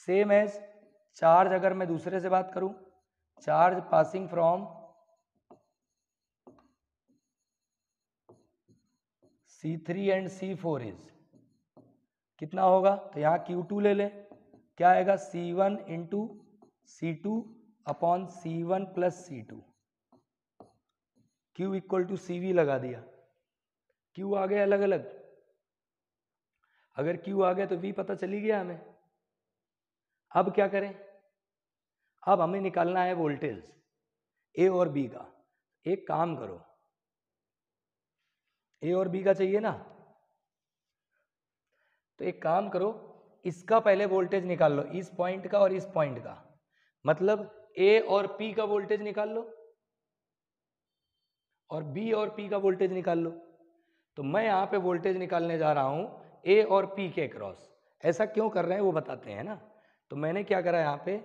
Same as charge अगर मैं दूसरे से बात करूं, charge passing from C3 and C4 is कितना होगा? तो यहाँ Q2 ले लें, क्या आएगा? C1 into C2 upon C1 plus C2। Q equal to CV लगा दिया। Q आ गए अलग अलग। अगर Q आ गया तो V पता चली गया हमें। अब क्या करें? अब हमें निकालना है वोल्टेज A और B का। एक काम करो, A और B का चाहिए ना, तो एक काम करो, इसका पहले वोल्टेज निकाल लो, इस पॉइंट का और इस पॉइंट का, मतलब A और P का वोल्टेज निकाल लो और B और P का वोल्टेज निकाल लो। तो मैं यहां पे वोल्टेज निकालने जा रहा हूं A और P के क्रॉस। ऐसा क्यों कर रहे हैं वो बताते हैं ना। तो मैंने क्या करा, यहां पे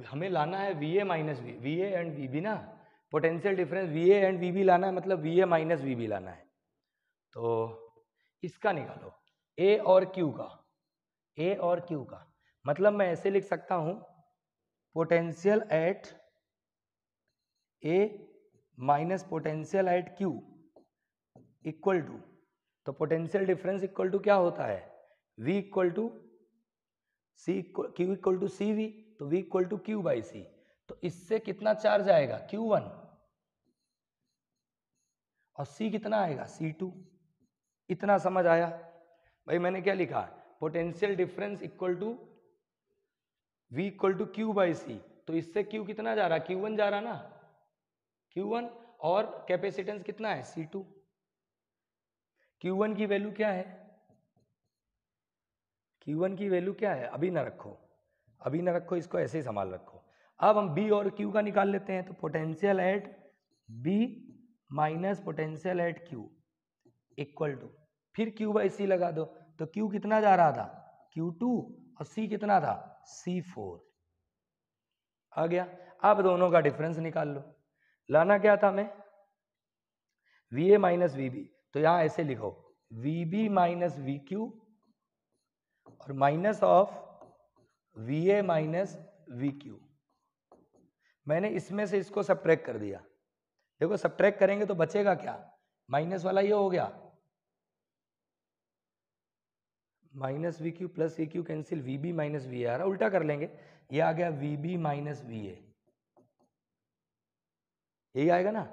हमें लाना है VA minus VA and VB ना, potential difference VA and VB लाना है, मतलब VA माइनस VB लाना है। तो इसका निकालो A और Q का, A और Q का मतलब मैं ऐसे लिख सकता हूं potential at A minus potential at Q equal to, तो पोटेंशियल डिफरेंस इक्वल टू क्या होता है? V equal to Q equal to CV, तो V equal to Q by C। तो इससे कितना चार्ज आएगा? Q1, और C कितना आएगा? C2। इतना समझ आया भाई? मैंने क्या लिखा? Potential difference equal to V equal to Q by C। तो इससे Q कितना जा रहा? Q1 जा रहा ना, Q1, और कैपेसिटेंस कितना है? C2। Q1 की वैल्यू क्या है? Q1 की वैल्यू क्या है? अभी ना रखो, अभी ना रखो, इसको ऐसे ही संभाल रखो। अब हम B और Q का निकाल लेते हैं। तो potential at B minus potential at Q equal to, फिर Q बाई C लगा दो। तो Q कितना जा रहा था? Q2, और C कितना था? C4 आ गया। अब दोनों का डिफरेंस निकाल लो। लाना क्या था हमें? VA minus VB। तो यहां ऐसे लिखो VB माइनस VQ और minus of VA minus VQ। मैंने इसमें से इसको सब्ट्रैक्ट कर दिया। देखो सब्ट्रैक्ट करेंगे तो बचेगा क्या? माइनस वाला ये हो गया, minus VQ plus VQ cancel, VB minus VA आ रहा, उल्टा कर लेंगे, ये आ गया VB माइनस VA, यही आएगा ना।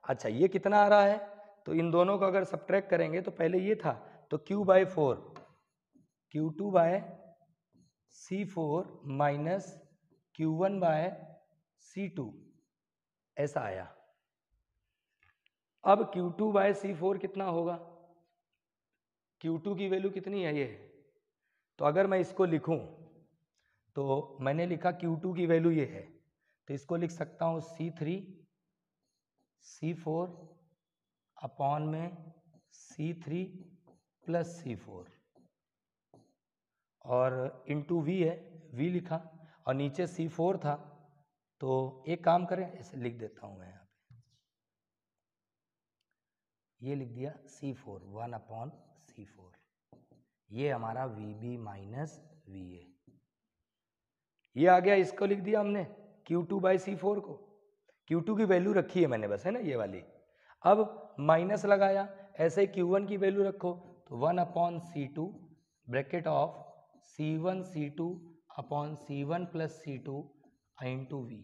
अच्छा ये कितना आ रहा है? तो इन दोनों को अगर सब्ट्रैक्ट करेंगे तो पहले ये था, तो Q by 4 Q2 by C4 minus Q1 by C2 ऐसा आया। अब Q2 बाय C4 कितना होगा? Q2 की वैल्यू कितनी है ये? तो अगर मैं इसको लिखूं तो मैंने लिखा Q2 की वैल्यू ये है, तो इसको लिख सकता हूं C3 C4 अपॉन में C3 प्लस C4 और इंटू V है, V लिखा, और नीचे C4 था। तो एक काम करें, ऐसे लिख देता हूं मैं यहाँ पे, ये लिख दिया C4 1 अपॉन C4, ये हमारा VB माइनस VA, ये आ गया। इसको लिख दिया हमने Q2 बाई C4 को, Q2 की वैल्यू रखी है मैंने बस, है ना ये वाली। अब माइनस लगाया, ऐसे Q1 की वैल्यू रखो, तो 1/C2 bracket of C1 C2 upon C1 plus C2 into V।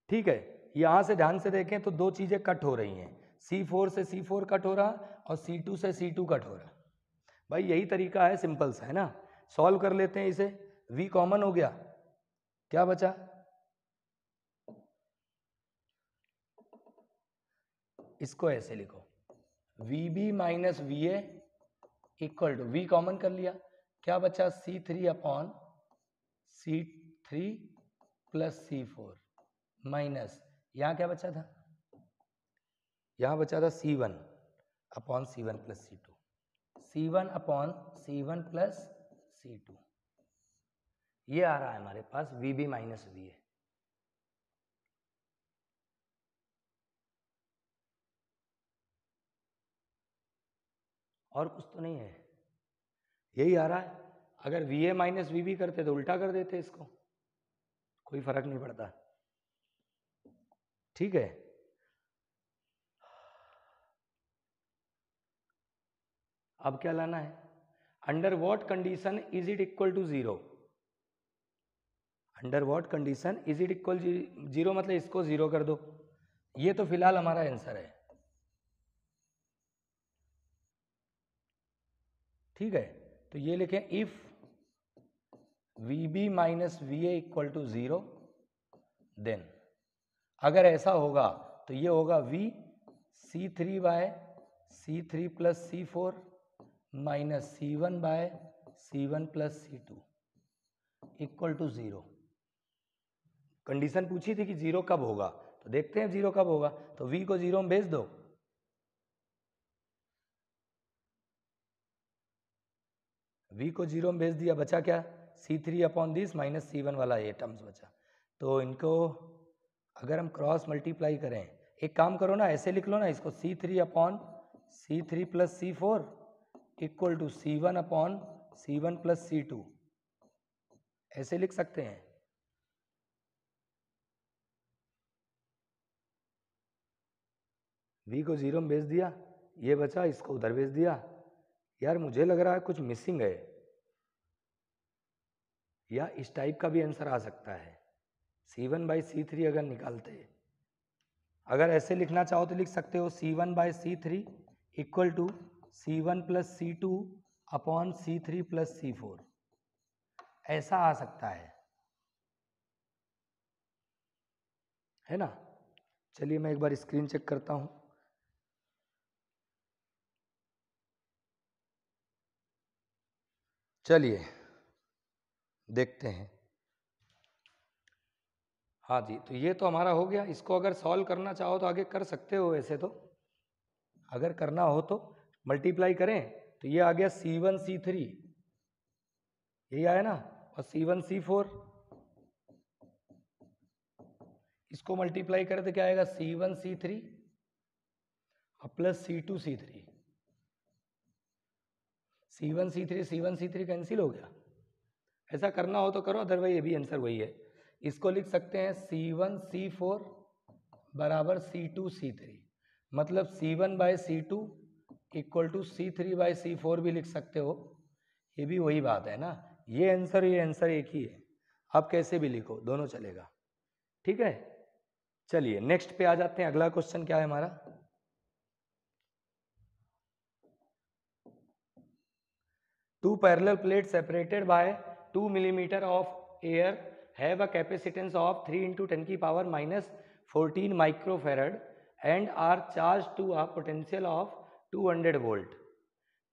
ठीक है, यहां से ध्यान से देखें तो दो चीजें कट हो रही हैं, C4 से C4 कट हो रहा और C2 से C2 कट हो रहा। भाई यही तरीका है, सिंपल सा है ना। सॉल्व कर लेते हैं इसे, V कॉमन हो गया, क्या बचा, इसको ऐसे लिखो, VB minus VA equal to, V common कर लिया, क्या बचा, C3 upon C3 plus C4 minus, यहां क्या बचा था, यहां बचा था C1 upon C1 plus C2, C1 upon C1 plus C2, ये आ रहा है हमारे पास VB माइनस VA। और कुछ तो नहीं है, यही आ रहा है। अगर VA माइनस VB करते तो उल्टा कर देते इसको, कोई फर्क नहीं पड़ता। ठीक है, अब क्या लाना है, under what condition is it equal to 0, under what condition is it equal 0, मतलब इसको 0 कर दो, ये तो फिलहाल हमारा आंसर है। ठीक है, तो ये लिखें, if VB minus VA equal to 0, then, अगर ऐसा होगा तो ये होगा V C3 by C3 plus C4 minus C1 by C1 plus C2 equal to 0। Condition पूछी थी कि 0 कब होगा, तो देखते हैं 0 कब होगा, तो V को 0 में भेज दो, V को 0 में भेज दिया, बचा क्या, C3 upon this minus C1 वाला ये टर्म्स बचा। तो इनको अगर हम क्रॉस मल्टीप्लाई करें, एक काम करो ना, ऐसे लिख लो ना इसको, C3 upon C3 plus C4 equal to C1 upon C1 plus C2, ऐसे लिख सकते हैं। V को 0 में भेज दिया, ये बचा, इसको उधर भेज दिया। यार मुझे लग रहा है कुछ मिसिंग है, या इस टाइप का भी आंसर आ सकता है, C1 बाई C3 अगर निकालते, अगर ऐसे लिखना चाहो तो लिख सकते हो C1 by C3 equal to C1 plus C2 upon C3 plus C4, ऐसा आ सकता है ना। चलिए मैं एक बार स्क्रीन चेक करता हूं, चलिए देखते हैं। हाँ जी, तो ये तो हमारा हो गया, इसको अगर सॉल्व करना चाहो तो आगे कर सकते हो, वैसे तो अगर करना हो तो मल्टीप्लाई करें, तो ये आ गया C1 C3, यही आया ना, और C1 C4, इसको मल्टीप्लाई करें तो क्या आएगा, C1 C3 और plus C2 C3, C1 C3 C1 C3 cancel हो गया। ऐसा करना हो तो करो, अदरवाइज ये भी आंसर वही है। इसको लिख सकते हैं C1 C4 बराबर C2 C3, मतलब C1 bye C2 equal to C3 bye C4 भी लिख सकते हो, ये भी वही बात है ना, ये आंसर एक ही है, आप कैसे भी लिखो, दोनों चलेगा। ठीक है, चलिए नेक्स्ट पे आ जाते हैं। अगला क्वेश्चन क्या है हमारा, two parallel plate separated by 2 millimetre of air have a capacitance of 3 into 10 की power minus 14 microfarad and are charge to a potential of 200 volt.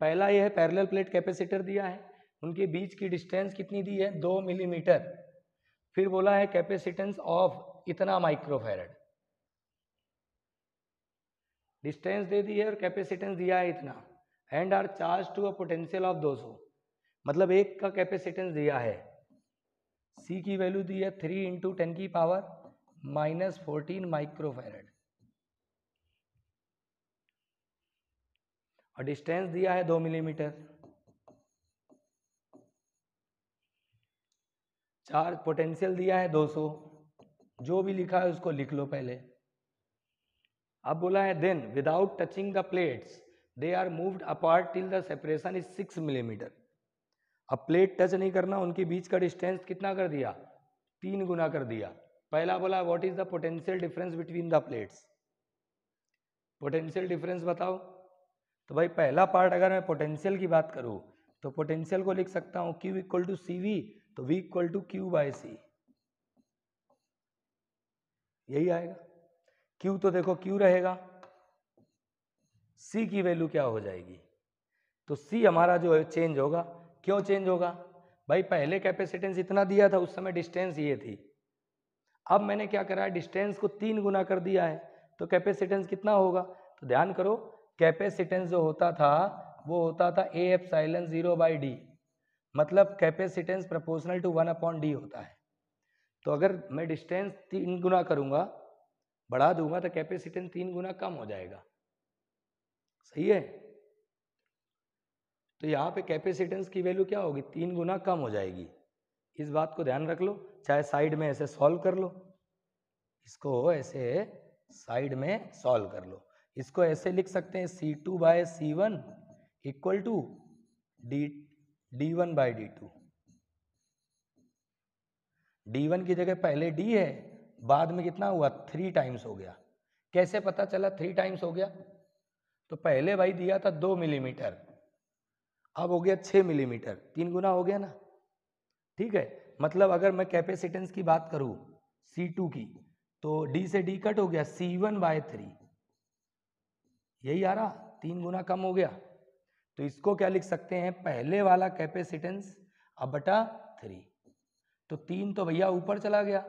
पहला यह पैरेलल प्लेट कैपेसिटर दिया है, उनके बीच की डिस्टेंस कितनी दी है, 2 मिलीमीटर, फिर बोला है कैपेसिटेंस ऑफ इतना माइक्रोफेरड, डिस्टेंस दे दी है और कैपेसिटेंस दिया है इतना, and are charge to a potential of 200, मतलब एक का कैपेसिटेंस दिया है, C की वैल्यू दी है 3 इंटू 10 की पावर माइनस 14 माइक्रोफेरड, और डिस्टेंस दिया है 2 मिलीमीटर, चार्ज पोटेंशियल दिया है 200, जो भी लिखा है उसको लिख लो पहले। अब बोला है then without touching the plates they are moved apart till the separation is 6 millimetre. अब प्लेट टच नहीं करना, उनके बीच का डिस्टेंस कितना कर दिया, 3 गुना कर दिया। पहला बोला what is the potential difference between the plates, potential difference बताओ। तो भाई पहला पार्ट अगर मैं पोटेंशियल की बात करूं तो पोटेंशियल को लिख सकता हूं Q equal to C V, तो V equal to Q by C, यही आएगा। Q तो देखो Q रहेगा, C की वैल्यू क्या हो जाएगी, तो C हमारा जो है चेंज होगा। क्यों चेंज होगा, भाई पहले कैपेसिटेंस इतना दिया था, उस समय डिस्टेंस ये थी। अब मैंने क्या करा है, डिस्टेंस को 3 गुना कर दिया है, तो कैपेसिटेंस कितना होगा, तो ध्यान करो कैपेसिटेंस जो होता था वो होता था ए एप्सिलॉन 0 बाई डी, मतलब कैपेसिटेंस प्रोपोर्शनल टू 1/d होता है। तो अगर मैं डिस्टेंस 3 गुना करूंगा, बढ़ा दूंगा, तो कैपेसिटेंस 3 गुना कम हो जाएगा, सही है। तो यहाँ पे कैपेसिटेंस की वैल्यू क्या होगी, 3 गुना कम हो जाएगी। इस बात को ध्यान रख लो, चाहे साइड में ऐसे सॉल्व कर लो, इसको ऐसे साइड में सॉल्व कर लो। इसको ऐसे लिख सकते हैं C2 bye C1 equal to D1 by D2। D1 की जगह पहले D है, बाद में कितना हुआ 3 टाइम्स हो गया। कैसे पता चला 3 टाइम्स हो गया, तो पहले भाई दिया था 2 मिलीमीटर, अब हो गया 6 मिलीमीटर, 3 गुना हो गया ना, ठीक है। मतलब अगर मैं कैपेसिटेंस की बात करूं C2 की, तो D से D कट हो गया, C1 बाय 3, यही आ रहा, 3 गुना कम हो गया। तो इसको क्या लिख सकते हैं, पहले वाला कैपेसिटेंस अब बटा 3, तो 3 तो भैया ऊपर चला गया,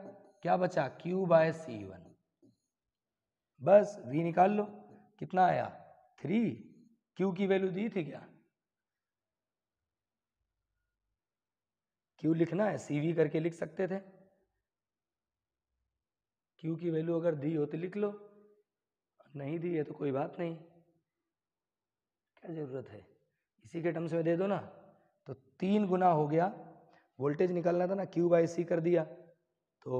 क्या बचा Q बाय C1, बस V निकाल लो, कितना आया 3। Q की वैल्यू दी थी क्या, Q लिखना है CV करके लिख सकते थे, Q की वैल्यू अगर दी हो तो लिख लो, नहीं दी है तो कोई बात नहीं, क्या जरूरत है, इसी के टर्म्स में दे दो ना। तो 3 गुना हो गया, वोल्टेज निकालना था ना, Q बाई सी कर दिया, तो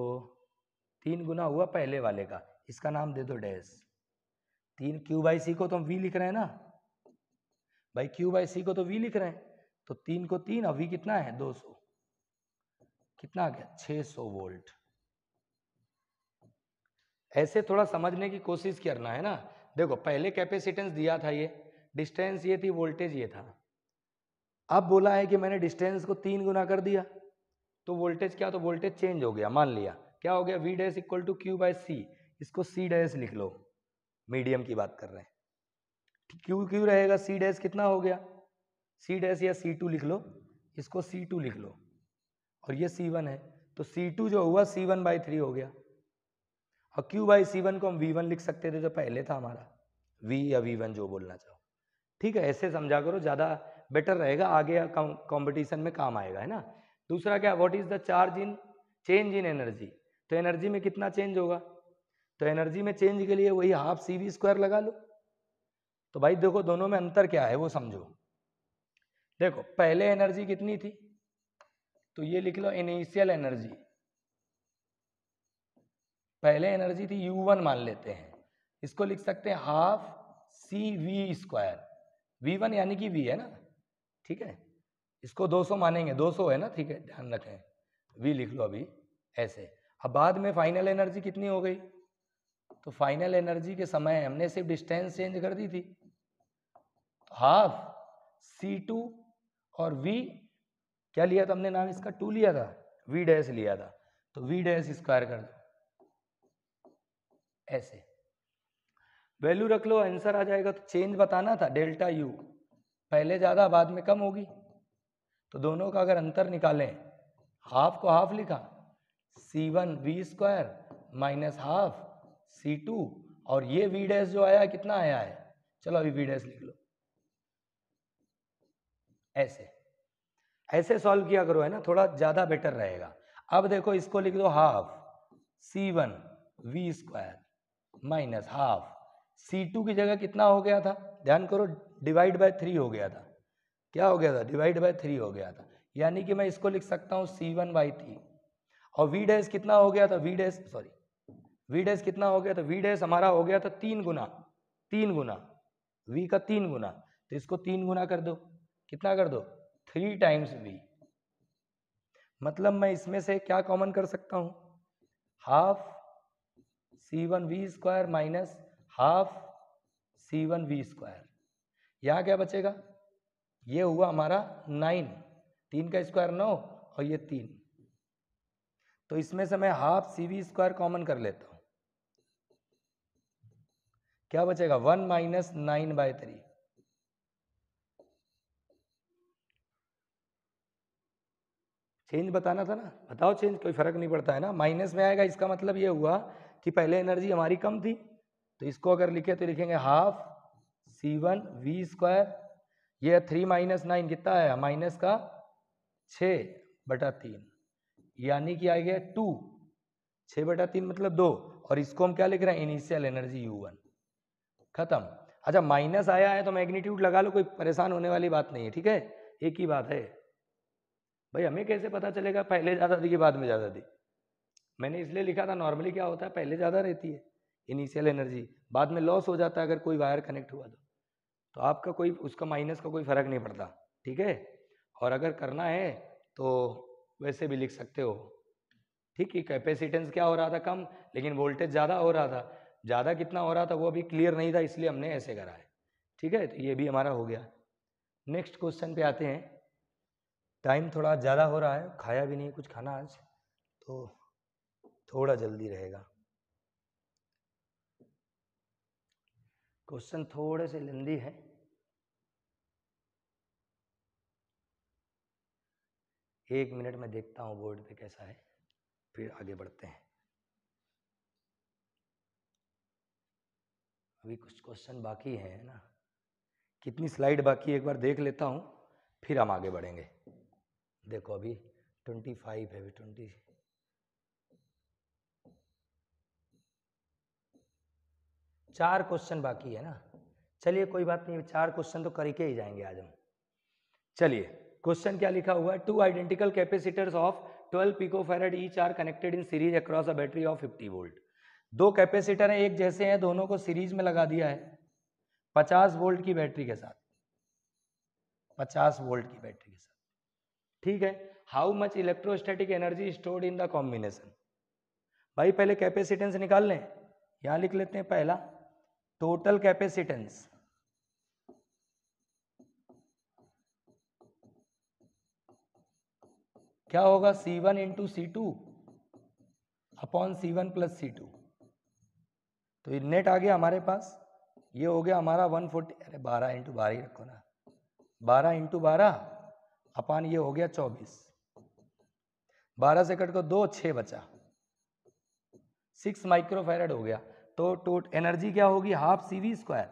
3 गुना हुआ पहले वाले का, इसका नाम दे दो डैश। 3 Q बाई सी को तो हम V लिख रहे हैं ना भाई, Q बाई सी को तो V लिख रहे हैं, तो 3 को 3 और V कितना है 200, कितना आ गया 600 वोल्ट। ऐसे थोड़ा समझने की कोशिश करना है ना। देखो पहले कैपेसिटेंस दिया था, ये डिस्टेंस ये थी, वोल्टेज ये था। अब बोला है कि मैंने डिस्टेंस को 3 गुना कर दिया, तो वोल्टेज क्या, तो वोल्टेज चेंज हो गया। मान लिया क्या हो गया, V dash equal to Q by C, इसको C डैश लिख लो, मीडियम की बात कर रहे हैं। क्यू क्यू रहेगा, C डैश कितना हो गया, C डैश या C2 लिख लो, इसको C2 लिख लो, और ये C1 है, तो C2 जो हुआ C1 बाई 3 हो गया। और Q बाई C1 को हम V1 लिख सकते थे जो पहले था हमारा, V या V1 जो बोलना चाहो, ठीक है। ऐसे समझा करो, ज़्यादा बेटर रहेगा, आगे कंपटीशन में काम आएगा, है ना। दूसरा क्या, what is the charge in change in energy, तो एनर्जी में कितना चेंज होगा, तो एनर्जी में चेंज के लिए वही हाफ CV² लगा लो। तो भाई देखो दोनों में अंतर क्या है वो समझो। देखो पहले एनर्जी कितनी थी, तो ये लिख लो इनिशियल एनर्जी, पहले एनर्जी थी U1 मान लेते हैं, इसको लिख सकते हैं हाफ CV², V1 यानी कि V है ना, ठीक है। इसको 200 मानेंगे, 200 है ना, ठीक है, ध्यान रखें, V लिख लो अभी ऐसे। अब बाद में फाइनल एनर्जी कितनी हो गई, तो फाइनल एनर्जी के समय हमने सिर्फ डिस्टेंस चेंज कर दी थी, तो हाफ C2 और V क्या लिया था हमने नाम, इसका 2 लिया था, V डैश लिया था, तो V डैश स्क्वायर कर दो, ऐसे वैल्यू रख लो, आंसर आ जाएगा। तो चेंज बताना था, डेल्टा U पहले ज़्यादा बाद में कम होगी, तो दोनों का अगर अंतर निकालें, हाफ को हाफ लिखा, C1 V² minus half C2, और ये V डैश जो आया है कितना आया है, चलो अभी V डैश लिख लो, ऐसे ऐसे सॉल्व किया करो, है ना, थोड़ा ज़्यादा बेटर रहेगा। अब देखो इसको लिख दो half C1 V² minus half C2 की जगह कितना हो गया था, ध्यान करो, डिवाइड बाय 3 हो गया था, क्या हो गया था, डिवाइड बाय 3 हो गया था, यानी कि मैं इसको लिख सकता हूँ C1 बाई 3, और V डैश कितना हो गया था, V dash sorry V dash कितना हो गया, तो वी डैश हमारा हो गया था 3 गुना वी का 3 गुना, तो इसको 3 गुना कर दो, कितना कर दो 3 टाइम्स वी। मतलब मैं इसमें से क्या कॉमन कर सकता हूं, half C1V² minus half C1V²। यहाँ क्या बचेगा, ये हुआ हमारा 9, 3 का स्क्वायर 9 और ये 3, तो इसमें से मैं हाफ CV² कॉमन कर लेता हूं, क्या बचेगा 1 माइनस 9/3। चेंज बताना था ना, बताओ चेंज, कोई फर्क नहीं पड़ता है ना, माइनस में आएगा, इसका मतलब ये हुआ कि पहले एनर्जी हमारी कम थी, तो इसको अगर लिखे तो लिखेंगे हाफ C1V², ये 3 माइनस 9 कितना आया, माइनस का 6/3, यानी कि आ गया 2, 6/3 मतलब 2, और इसको हम क्या लिख रहे हैं, इनिशियल एनर्जी U1, खत्म। अच्छा माइनस आया है तो मैग्नीट्यूड लगा लो, कोई परेशान होने वाली बात नहीं है, ठीक है, एक ही बात है। भाई हमें कैसे पता चलेगा पहले ज़्यादा थी कि बाद में ज़्यादा थी, मैंने इसलिए लिखा था, नॉर्मली क्या होता है पहले ज़्यादा रहती है इनिशियल एनर्जी, बाद में लॉस हो जाता है अगर कोई वायर कनेक्ट हुआ तो आपका कोई उसका माइनस का कोई फर्क नहीं पड़ता, ठीक है। और अगर करना है तो वैसे भी लिख सकते हो, ठीक है, कैपेसिटेंस क्या हो रहा था कम, लेकिन वोल्टेज ज़्यादा हो रहा था, ज़्यादा कितना हो रहा था वो अभी क्लियर नहीं था, इसलिए हमने ऐसे करा है, ठीक है, तो ये भी हमारा हो गया। नेक्स्ट क्वेश्चन पे आते हैं, टाइम थोड़ा ज़्यादा हो रहा है, खाया भी नहीं कुछ खाना आज, तो थोड़ा जल्दी रहेगा, क्वेश्चन थोड़े से लेंदी है, एक मिनट में देखता हूँ बोर्ड पे कैसा है, फिर आगे बढ़ते हैं। अभी कुछ क्वेश्चन बाकी हैं ना, कितनी स्लाइड बाकी है एक बार देख लेता हूँ, फिर हम आगे बढ़ेंगे। देखो अभी 25 है, अभी 4 क्वेश्चन बाकी है ना, चलिए कोई बात नहीं, 4 क्वेश्चन तो करके ही जाएंगे आज हम। चलिए क्वेश्चन क्या लिखा हुआ है, 2 identical capacitors of 12 picofarad each are connected in series across a battery of 50 volt. दो कैपेसिटर हैं एक जैसे हैं, दोनों को सीरीज में लगा दिया है 50 वोल्ट की बैटरी के साथ, 50 वोल्ट की बैटरी के साथ, ठीक है। How much electrostatic energy stored in the combination. भाई पहले कैपेसिटेंस निकाल लें, यहां लिख लेते हैं पहला टोटल कैपेसिटेंस, क्या होगा C1 into C2 upon C1 plus C2, तो ये नेट आ गया हमारे पास, ये हो गया हमारा 140, अरे 12 इंटू 12 ही रखो ना, 12 इंटू 12 अपॉन ये हो गया 24, 12 से कट को 2, 6 बचा, 6 माइक्रोफैरड हो गया, तो टोटल एनर्जी क्या होगी हाफ CV²,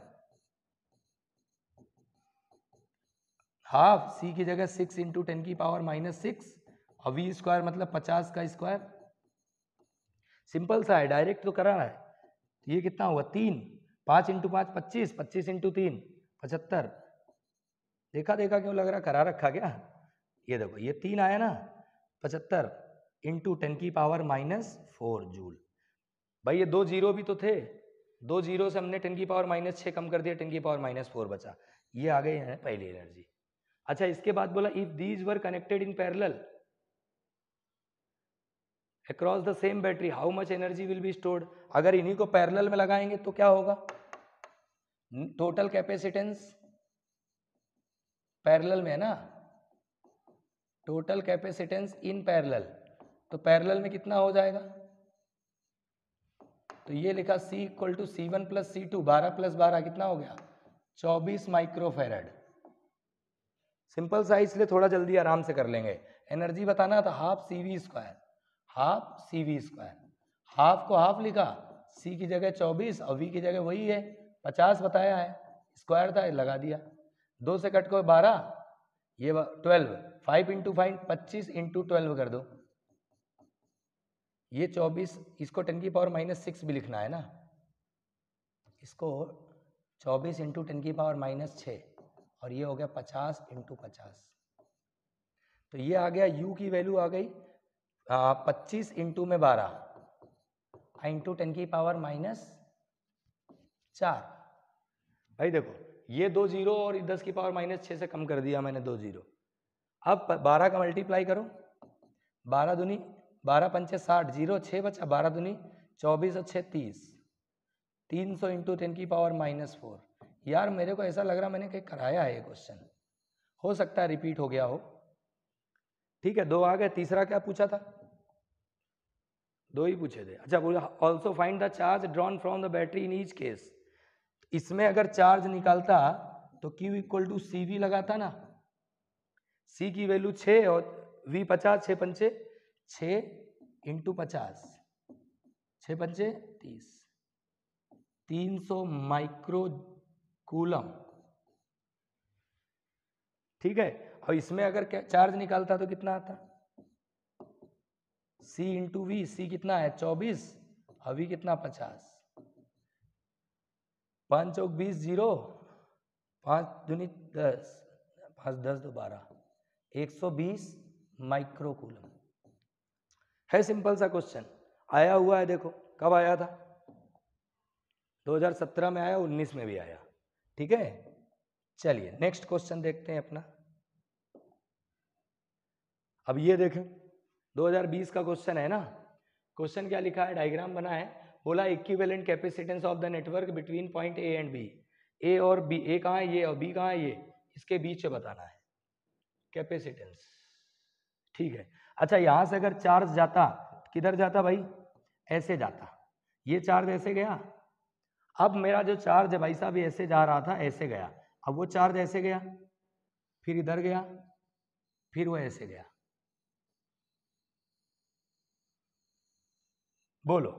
हाफ C की जगह 6 इंटू 10⁻⁻6 और V² मतलब 50 का स्क्वायर, सिंपल सा है, डायरेक्ट तो करा है, ये कितना हुआ 3, 5 इंटू 5 25, 25 इंटू 3 75, देखा देखा क्यों लग रहा करा रखा क्या, ये देखो ये 3 आया ना 75 इंटू 10⁻⁻4 जूल। भाई ये 2 जीरो भी तो थे, 2 जीरो से हमने 10⁻⁻6 कम कर दिया, 10⁻⁻4 बचा, ये आ गई है पहली एनर्जी। अच्छा इसके बाद बोला if these were connected in parallel across the same battery how much energy will be stored. अगर इन्हीं को पैरेलल में लगाएंगे तो क्या होगा, टोटल कैपेसिटेंस पैरेलल में है ना, टोटल कैपेसिटेंस इन पैरेलल, तो पैरेलल में कितना हो जाएगा, तो ये लिखा C equal to C1 plus C2, 12 plus 12 कितना हो गया 24 माइक्रोफैरड, सिंपल सा इसलिए थोड़ा जल्दी आराम से कर लेंगे। एनर्जी बताना था half CV², half CV², half को हाफ लिखा, C की जगह 24 और V की जगह वही है 50 बताया है, स्क्वायर था लगा दिया, 2 से कट को 12, ये 12, 5 इंटू 5 25 इंटू 12 कर दो, ये 24, इसको 10⁻⁻6 भी लिखना है ना, इसको 24 इंटू 10⁻⁻6 और ये हो गया 50 इंटू 50, तो ये आ गया U की वैल्यू आ गई 25 इंटू में 12, इंटू 10 की पावर -4। भाई देखो ये 2 जीरो और 10 की पावर -6 से कम कर दिया मैंने 2 जीरो। अब 12 का मल्टीप्लाई करो, 12 दूनी 12 पंचे 60, जीरो 6 बचा, 12 दूनी 24 और 6 30, 300 इंटू 10 की पावर -4। यार मेरे को ऐसा लग रहा मैंने कहीं कराया है ये क्वेश्चन, हो सकता है रिपीट हो गया हो। ठीक है, 2 आ गए। तीसरा क्या पूछा था? 2 ही पूछे थे। अच्छा बोला also find the charge drawn from the battery in each case. इसमें अगर चार्ज निकालता तो Q equal to C V लगाता ना। C की वैल्यू 6 और V 50, 6 पंचे 6 इंटू 50, 6 पंचे 30, 300 माइक्रो कूलम। ठीक है, और इसमें अगर चार्ज निकालता तो कितना आता? C into we. C कितना है 24 और V कितना 50, 5 चौक 20, जीरो 5 दूनी 10, 5 10 दो 12, 120 माइक्रो कूलम। है सिंपल सा क्वेश्चन, आया हुआ है। देखो कब आया था? 2017 में आया, 19 में भी आया। ठीक है, चलिए नेक्स्ट क्वेश्चन देखते हैं अपना। अब ये देखें 2020 का क्वेश्चन है ना। क्वेश्चन क्या लिखा है, डायग्राम बना है, बोला equivalent capacitance of the network between point A and B. A और बी, ए कहाँ है ये और बी कहाँ है ये, इसके बीच में बताना है कैपेसिटेंस। ठीक है, अच्छा यहां से अगर चार्ज जाता, किधर जाता भाई? ऐसे जाता, ये चार्ज ऐसे गया। अब मेरा जो चार्ज है भाई साहब ये ऐसे जा रहा था, ऐसे गया। अब वो चार्ज ऐसे गया, फिर इधर गया, फिर वो ऐसे गया। बोलो,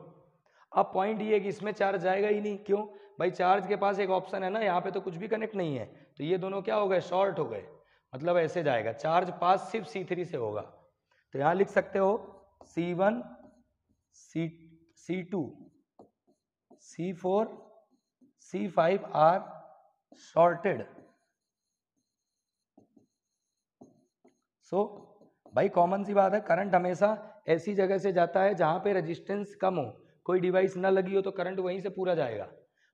अब पॉइंट ये है कि इसमें चार्ज जाएगा ही नहीं। क्यों भाई? चार्ज के पास एक ऑप्शन है ना, यहाँ पे तो कुछ भी कनेक्ट नहीं है, तो ये दोनों क्या हो गए? शॉर्ट हो गए, मतलब ऐसे जाएगा। चार्ज पास सिर्फ C3 से होगा, तो यहां लिख सकते हो C1 C2 C4 C5 are shorted. सो भाई कॉमन सी बात है, करंट हमेशा ऐसी जगह से जाता है जहां पे रेजिस्टेंस कम हो, कोई डिवाइस ना लगी हो तो करंट वहीं से पूरा जाएगा।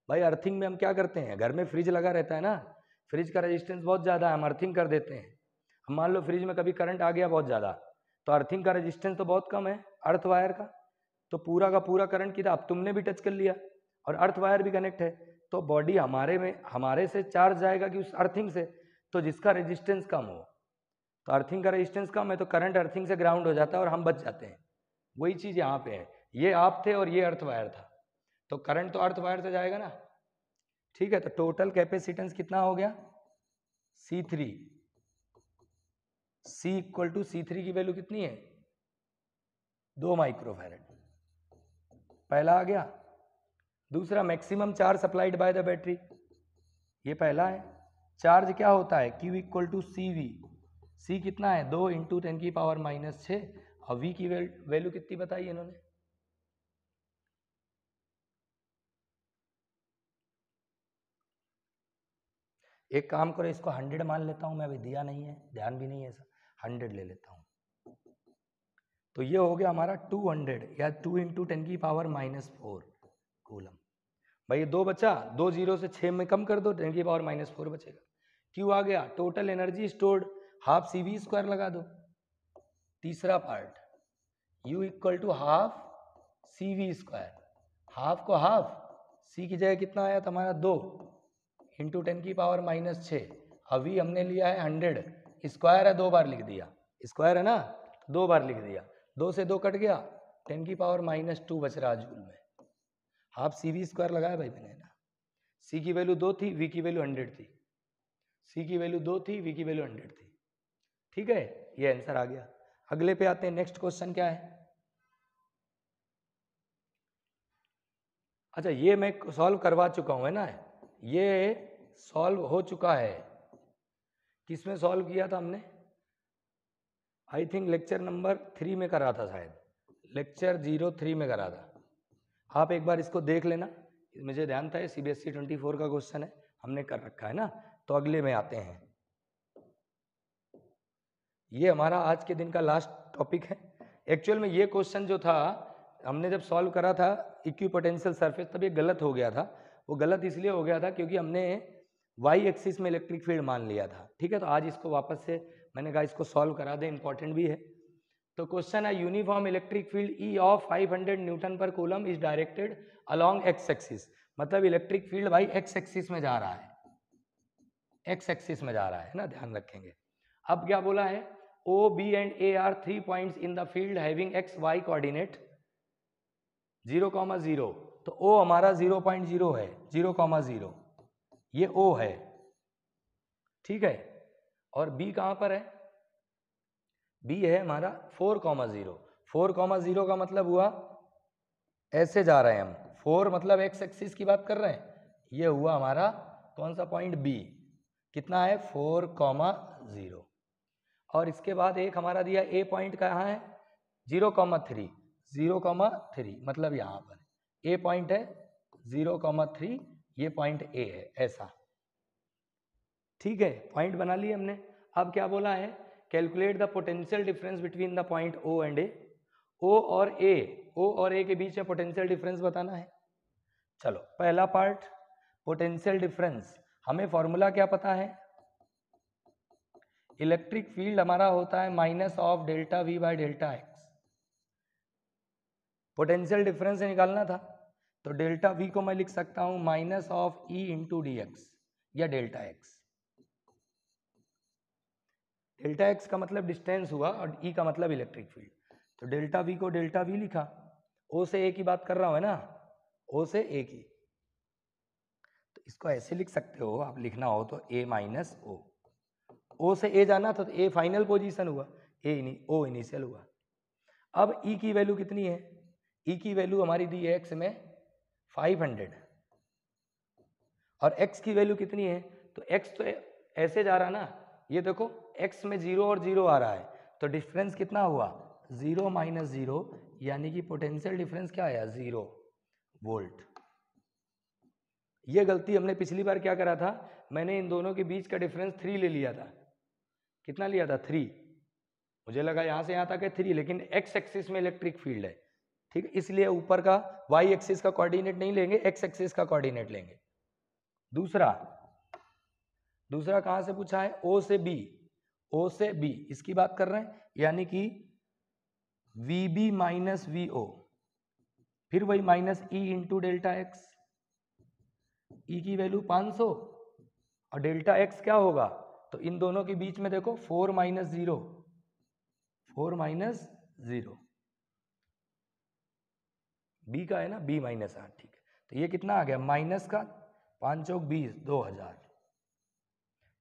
भाई अर्थिंग में हम क्या करते हैं, घर में फ्रिज लगा रहता है ना, फ्रिज का रेजिस्टेंस बहुत ज़्यादा है, हम अर्थिंग कर देते हैं। हम मान लो फ्रिज में कभी करंट आ गया बहुत ज़्यादा, तो अर्थिंग का रेजिस्टेंस तो बहुत कम है अर्थ वायर का, तो पूरा का पूरा करंट किधर? अब तुमने भी टच कर लिया और अर्थ वायर भी कनेक्ट है, तो बॉडी हमारे से चार्ज जाएगा कि उस अर्थिंग से, तो जिसका रेजिस्टेंस कम हो। तो अर्थिंग का रेजिस्टेंस कम है तो करंट अर्थिंग से ग्राउंड हो जाता है और हम बच जाते हैं। वही चीज यहाँ पे है, ये आप थे और ये अर्थ वायर था, तो करंट तो अर्थ वायर से जाएगा ना। ठीक है, तो टोटल कैपेसिटेंस कितना हो गया? C3। C equal to C3 की वैल्यू कितनी है? 2 माइक्रोफैरेड। पहला आ गया। दूसरा maximum charge supplied by the battery, ये पहला है। चार्ज क्या होता है? Q equal to CV। C कितना है? 2 इंटू 10 की पावर -6 और V की वैल्यू कितनी बताई इन्होंने? एक काम करो, इसको 100 मान लेता हूं मैं, अभी दिया नहीं है, ध्यान भी नहीं है ऐसा, 100 ले लेता हूं। तो ये हो गया हमारा 200 या 2 इंटू 10 की पावर -4 कूलम। भाई ये 2 बचा, 2 जीरो से 6 में कम कर दो, 10 की पावर -4 बचेगा। क्यू आ गया, total energy stored half CV² लगा दो। तीसरा part U equal to half CV², half को हाफ, C की जगह कितना आया था हमारा? 2 इंटू 10 की पावर -6, अभी हमने लिया है 100, स्क्वायर है 2 बार लिख दिया, स्क्वायर है ना 2 बार लिख दिया, 2 से 2 कट गया, 10 की पावर -2 बच रहा जूल में। हाफ CV² लगाया भाई मैंने ना। C की वैल्यू 2 थी, V की वैल्यू 100 थी। C की वैल्यू 2 थी, V की वैल्यू 100 थी। ठीक है, ये आंसर आ गया। अगले पे आते हैं, नेक्स्ट क्वेश्चन क्या है? अच्छा ये मैं सॉल्व करवा चुका हूं है ना, ये सॉल्व हो चुका है। किसमें सॉल्व किया था हमने? आई थिंक लेक्चर नंबर 3 में करा था, शायद लेक्चर 03 में करा था। आप एक बार इसको देख लेना, मुझे ध्यान था CBSE 24 का क्वेश्चन है, हमने कर रखा है ना। तो अगले में आते हैं, ये हमारा आज के दिन का लास्ट टॉपिक है। एक्चुअल में ये क्वेश्चन जो था हमने जब सॉल्व करा था इक्विपोटेंशियल सरफेस तब ये गलत हो गया था। वो गलत इसलिए हो गया था क्योंकि हमने वाई एक्सिस में इलेक्ट्रिक फील्ड मान लिया था। ठीक है, तो आज इसको वापस से मैंने कहा इसको सॉल्व करा दे, इंपॉर्टेंट भी है। तो क्वेश्चन है uniform electric field E of 500 newton पर coulomb is directed along X axis. मतलब इलेक्ट्रिक फील्ड भाई एक्स एक्सिस में जा रहा है, एक्स एक्सिस में जा रहा है ना, ध्यान रखेंगे। अब क्या बोला है, O, B and A are 3 points in the field having x, y coordinate 0,0। तो O हमारा 0.0 है, 0,0 ये O है, ठीक है। और B कहाँ पर है, B है हमारा 4,0। 4,0 का मतलब हुआ ऐसे जा रहे हैं हम, 4 मतलब x एक्सिस की बात कर रहे हैं। ये हुआ हमारा कौन सा पॉइंट B, कितना है 4,0। और इसके बाद एक हमारा दिया A पॉइंट कहाँ है 0,3, 0,3 मतलब यहाँ पर A पॉइंट है 0,3, ये पॉइंट A है, ऐसा। ठीक है, पॉइंट बना लिए हमने। अब क्या बोला है, calculate the potential difference between the point O and A। O और A के बीच में पोटेंशियल डिफरेंस बताना है। चलो पहला पार्ट पोटेंशियल डिफरेंस, हमें फॉर्मूला क्या पता है, इलेक्ट्रिक फील्ड हमारा होता है minus of delta V by delta x. Potential difference निकालना था तो डेल्टा V को मैं लिख सकता हूं minus of E into D x या डेल्टा एक्स। डेल्टा एक्स का मतलब डिस्टेंस हुआ और E का मतलब इलेक्ट्रिक फील्ड। तो डेल्टा V को डेल्टा V लिखा, O से A की बात कर रहा हूं है ना, O से A की। तो इसको ऐसे लिख सकते हो आप, लिखना हो तो A माइनस O। O से A जाना था तो A फाइनल पोजीशन हुआ, O इनिशियल हुआ। अब E की वैल्यू कितनी है, E की वैल्यू हमारी दी है x में 500 और x की वैल्यू कितनी है, तो x तो ऐसे जा रहा ना, ये देखो x में 0 और 0 आ रहा है, तो डिफरेंस कितना हुआ 0 माइनस 0, यानी कि पोटेंशियल डिफरेंस क्या आया 0 वोल्ट। ये गलती हमने पिछली बार क्या करा था, मैंने इन दोनों के बीच का डिफरेंस 3 ले लिया था। कितना लिया था 3, मुझे लगा यहां से यहां तक है 3, लेकिन x एक्सिस में इलेक्ट्रिक फील्ड है, ठीक है, इसलिए ऊपर का y एक्सिस का कोऑर्डिनेट नहीं लेंगे, x एक्सिस का कोऑर्डिनेट लेंगे। दूसरा कहां से पूछा है, O से B इसकी बात कर रहे हैं, यानी कि VB माइनस VO, फिर वही minus E into delta x. E की वैल्यू 500 और डेल्टा एक्स क्या होगा, तो इन दोनों के बीच में देखो 4 माइनस 0, 4 माइनस 0 B का है ना, B माइनस 8, ठीक है। तो ये कितना आ गया माइनस का 5 चौक 20, 2000,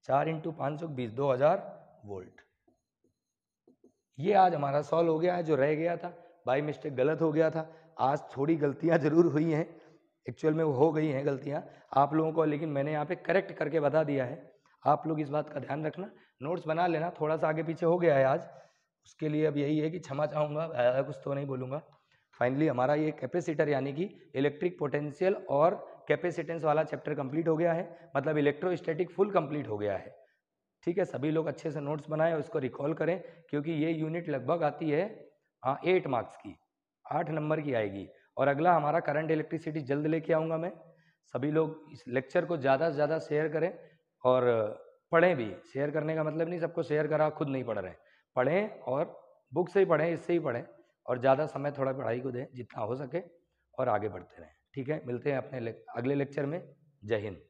4 इंटू 5 चौक 20, 2000 वोल्ट। ये आज हमारा सॉल्व हो गया है, जो रह गया था बाय मिस्टेक गलत हो गया था। आज थोड़ी गलतियां जरूर हुई हैं, एक्चुअल में वो हो गई हैं गलतियां आप लोगों को, लेकिन मैंने यहाँ पे करेक्ट करके बता दिया है। आप लोग इस बात का ध्यान रखना, नोट्स बना लेना, थोड़ा सा आगे पीछे हो गया है आज, उसके लिए अब यही है कि क्षमा चाहूँगा, कुछ तो नहीं बोलूँगा। फाइनली हमारा ये कैपेसिटर यानी कि इलेक्ट्रिक पोटेंशियल और कैपेसिटेंस वाला चैप्टर कंप्लीट हो गया है, मतलब इलेक्ट्रोस्टैटिक फुल कंप्लीट हो गया है। ठीक है, सभी लोग अच्छे से नोट्स बनाएं और इसको रिकॉल करें, क्योंकि ये यूनिट लगभग आती है 8 मार्क्स की, 8 नंबर की आएगी। और अगला हमारा करंट इलेक्ट्रिसिटी जल्द लेके आऊँगा मैं। सभी लोग इस लेक्चर को ज़्यादा से ज़्यादा शेयर करें और पढ़ें भी। शेयर करने का मतलब नहीं सबको शेयर करा खुद नहीं पढ़ रहे, पढ़ें और बुक से ही पढ़ें, इससे ही पढ़ें, और ज़्यादा समय थोड़ा पढ़ाई को दें जितना हो सके, और आगे बढ़ते रहें। ठीक है, मिलते हैं अपने अगले लेक्चर में। जय हिंद।